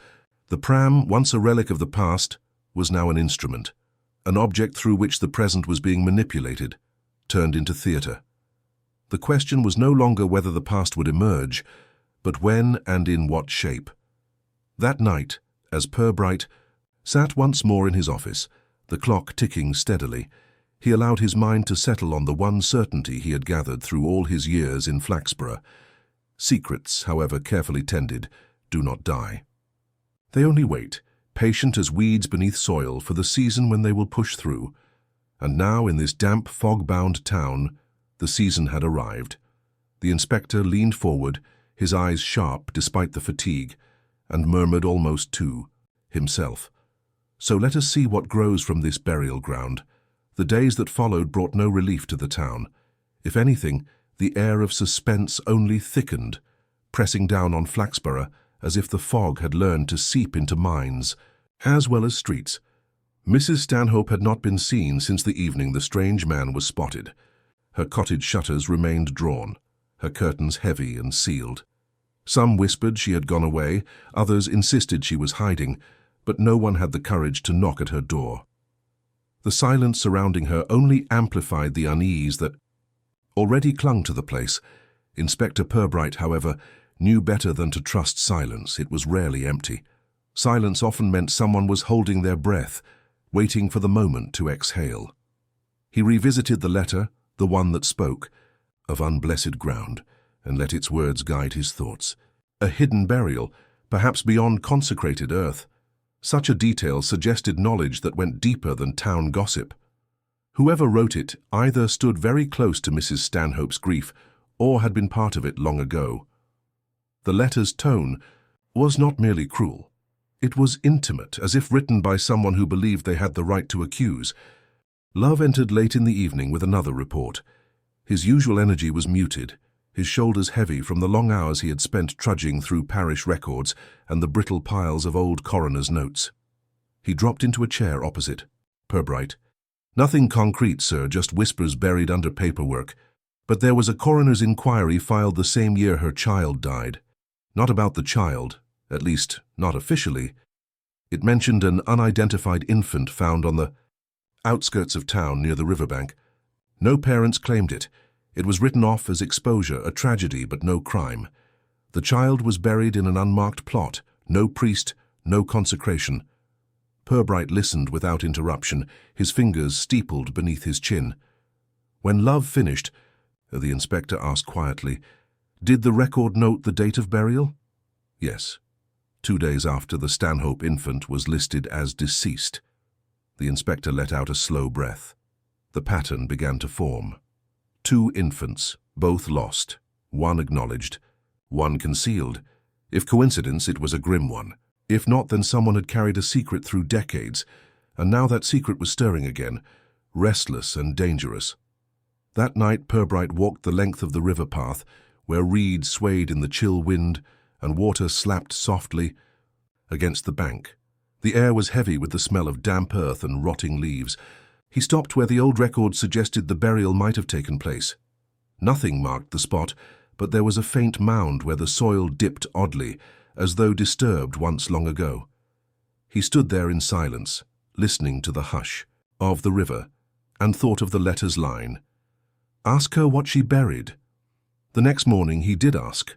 The pram, once a relic of the past, was now an instrument, an object through which the present was being manipulated, turned into theatre. The question was no longer whether the past would emerge, but when and in what shape. That night, as Purbright sat once more in his office, the clock ticking steadily, he allowed his mind to settle on the one certainty he had gathered through all his years in Flaxborough. Secrets, however carefully tended, do not die. They only wait, patient as weeds beneath soil, for the season when they will push through. And now, in this damp, fog-bound town, the season had arrived. The inspector leaned forward, his eyes sharp despite the fatigue, and murmured almost to himself, "So let us see what grows from this burial ground." The days that followed brought no relief to the town. If anything, the air of suspense only thickened, pressing down on Flaxborough as if the fog had learned to seep into minds, as well as streets. Mrs. Stanhope had not been seen since the evening the strange man was spotted. Her cottage shutters remained drawn, her curtains heavy and sealed. Some whispered she had gone away, others insisted she was hiding, but no one had the courage to knock at her door. The silence surrounding her only amplified the unease that already clung to the place. Inspector Purbright, however, knew better than to trust silence. It was rarely empty. Silence often meant someone was holding their breath, waiting for the moment to exhale. He revisited the letter, the one that spoke of unblessed ground, and let its words guide his thoughts. A hidden burial, perhaps beyond consecrated earth. Such a detail suggested knowledge that went deeper than town gossip. Whoever wrote it either stood very close to Mrs. Stanhope's grief or had been part of it long ago. The letter's tone was not merely cruel. It was intimate, as if written by someone who believed they had the right to accuse. Love entered late in the evening with another report. His usual energy was muted, his shoulders heavy from the long hours he had spent trudging through parish records and the brittle piles of old coroner's notes. He dropped into a chair opposite Purbright. "Nothing concrete, sir, just whispers buried under paperwork. But there was a coroner's inquiry filed the same year her child died. Not about the child, at least not officially. It mentioned an unidentified infant found on the outskirts of town near the riverbank. No parents claimed it. It was written off as exposure, a tragedy, but no crime. The child was buried in an unmarked plot, no priest, no consecration." Purbright listened without interruption, his fingers steepled beneath his chin. When Love finished, the inspector asked quietly, "Did the record note the date of burial?" "Yes. 2 days after the Stanhope infant was listed as deceased." The inspector let out a slow breath. The pattern began to form. 2 infants, both lost, one acknowledged, one concealed. If coincidence, it was a grim one. If not, then someone had carried a secret through decades, and now that secret was stirring again, restless and dangerous. That night Purbright walked the length of the river path, where reeds swayed in the chill wind and water slapped softly against the bank. The air was heavy with the smell of damp earth and rotting leaves. He stopped where the old record suggested the burial might have taken place. Nothing marked the spot, but there was a faint mound where the soil dipped oddly, as though disturbed once long ago. He stood there in silence, listening to the hush of the river, and thought of the letter's line, "Ask her what she buried." The next morning he did ask.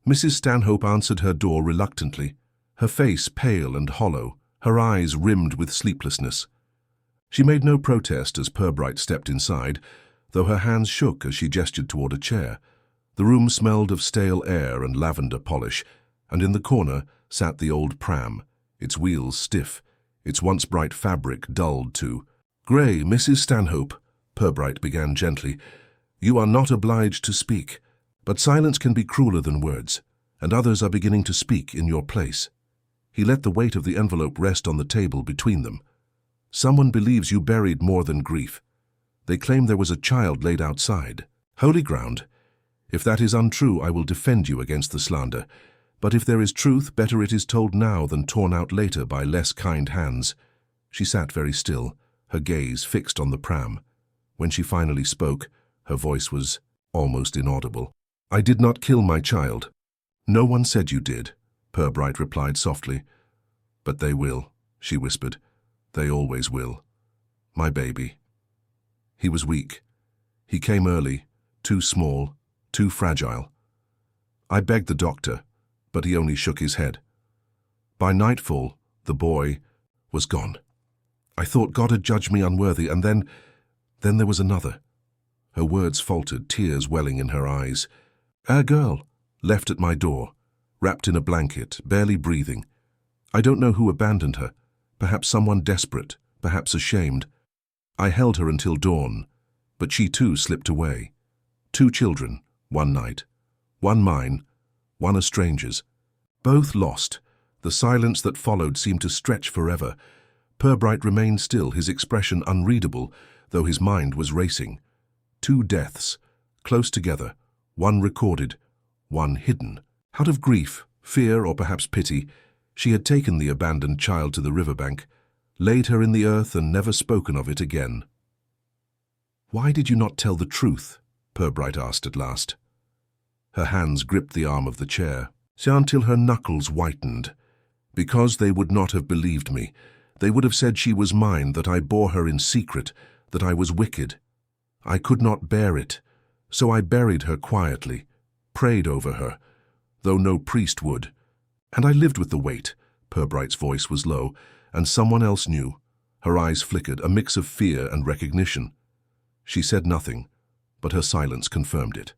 Mrs. Stanhope answered her door reluctantly, her face pale and hollow, her eyes rimmed with sleeplessness. She made no protest as Purbright stepped inside, though her hands shook as she gestured toward a chair. The room smelled of stale air and lavender polish, and in the corner sat the old pram, its wheels stiff, its once bright fabric dulled to grey. "Mrs. Stanhope," Purbright began gently, "you are not obliged to speak, but silence can be crueler than words, and others are beginning to speak in your place." He let the weight of the envelope rest on the table between them. "Someone believes you buried more than grief. They claim there was a child laid outside. Holy ground. If that is untrue, I will defend you against the slander. But if there is truth, better it is told now than torn out later by less kind hands." She sat very still, her gaze fixed on the pram. When she finally spoke, her voice was almost inaudible. "I did not kill my child." "No one said you did," Purbright replied softly. "But they will," she whispered. "They always will." My baby. He was weak. He came early, too small, too fragile. I begged the doctor, but he only shook his head. By nightfall, the boy was gone. I thought God had judged me unworthy, and then there was another. Her words faltered, tears welling in her eyes. A girl, left at my door, wrapped in a blanket, barely breathing. I don't know who abandoned her. Perhaps someone desperate, perhaps ashamed. I held her until dawn, but she too slipped away. 2 children, one night. One mine, one a stranger's. Both lost. The silence that followed seemed to stretch forever. Purbright remained still, his expression unreadable, though his mind was racing. 2 deaths, close together, one recorded, one hidden. Out of grief, fear, or perhaps pity, she had taken the abandoned child to the riverbank, laid her in the earth and never spoken of it again. "Why did you not tell the truth?" Purbright asked at last. Her hands gripped the arm of the chair, until her knuckles whitened. "Because they would not have believed me. They would have said she was mine, that I bore her in secret, that I was wicked. I could not bear it, so I buried her quietly, prayed over her, though no priest would. And I lived with the weight." Purbright's voice was low, and someone else knew. Her eyes flickered, a mix of fear and recognition. She said nothing, but her silence confirmed it.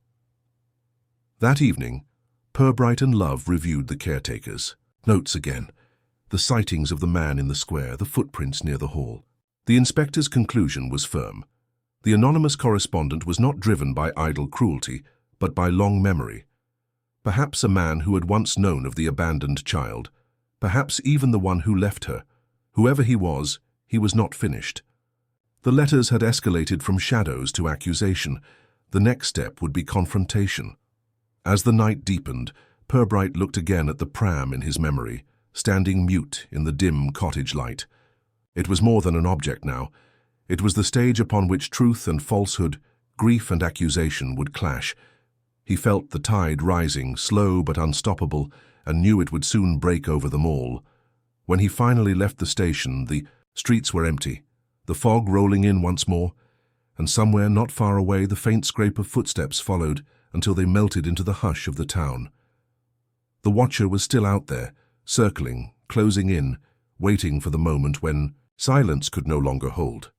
That evening, Purbright and Love reviewed the caretakers. Notes again. The sightings of the man in the square, the footprints near the hall. The inspector's conclusion was firm. The anonymous correspondent was not driven by idle cruelty, but by long memory. Perhaps a man who had once known of the abandoned child, perhaps even the one who left her. Whoever he was not finished. The letters had escalated from shadows to accusation. The next step would be confrontation. As the night deepened, Purbright looked again at the pram in his memory, standing mute in the dim cottage light. It was more than an object now. It was the stage upon which truth and falsehood, grief and accusation would clash. He felt the tide rising, slow but unstoppable, and knew it would soon break over them all. When he finally left the station, the streets were empty, the fog rolling in once more, and somewhere not far away the faint scrape of footsteps followed until they melted into the hush of the town. The watcher was still out there, circling, closing in, waiting for the moment when silence could no longer hold.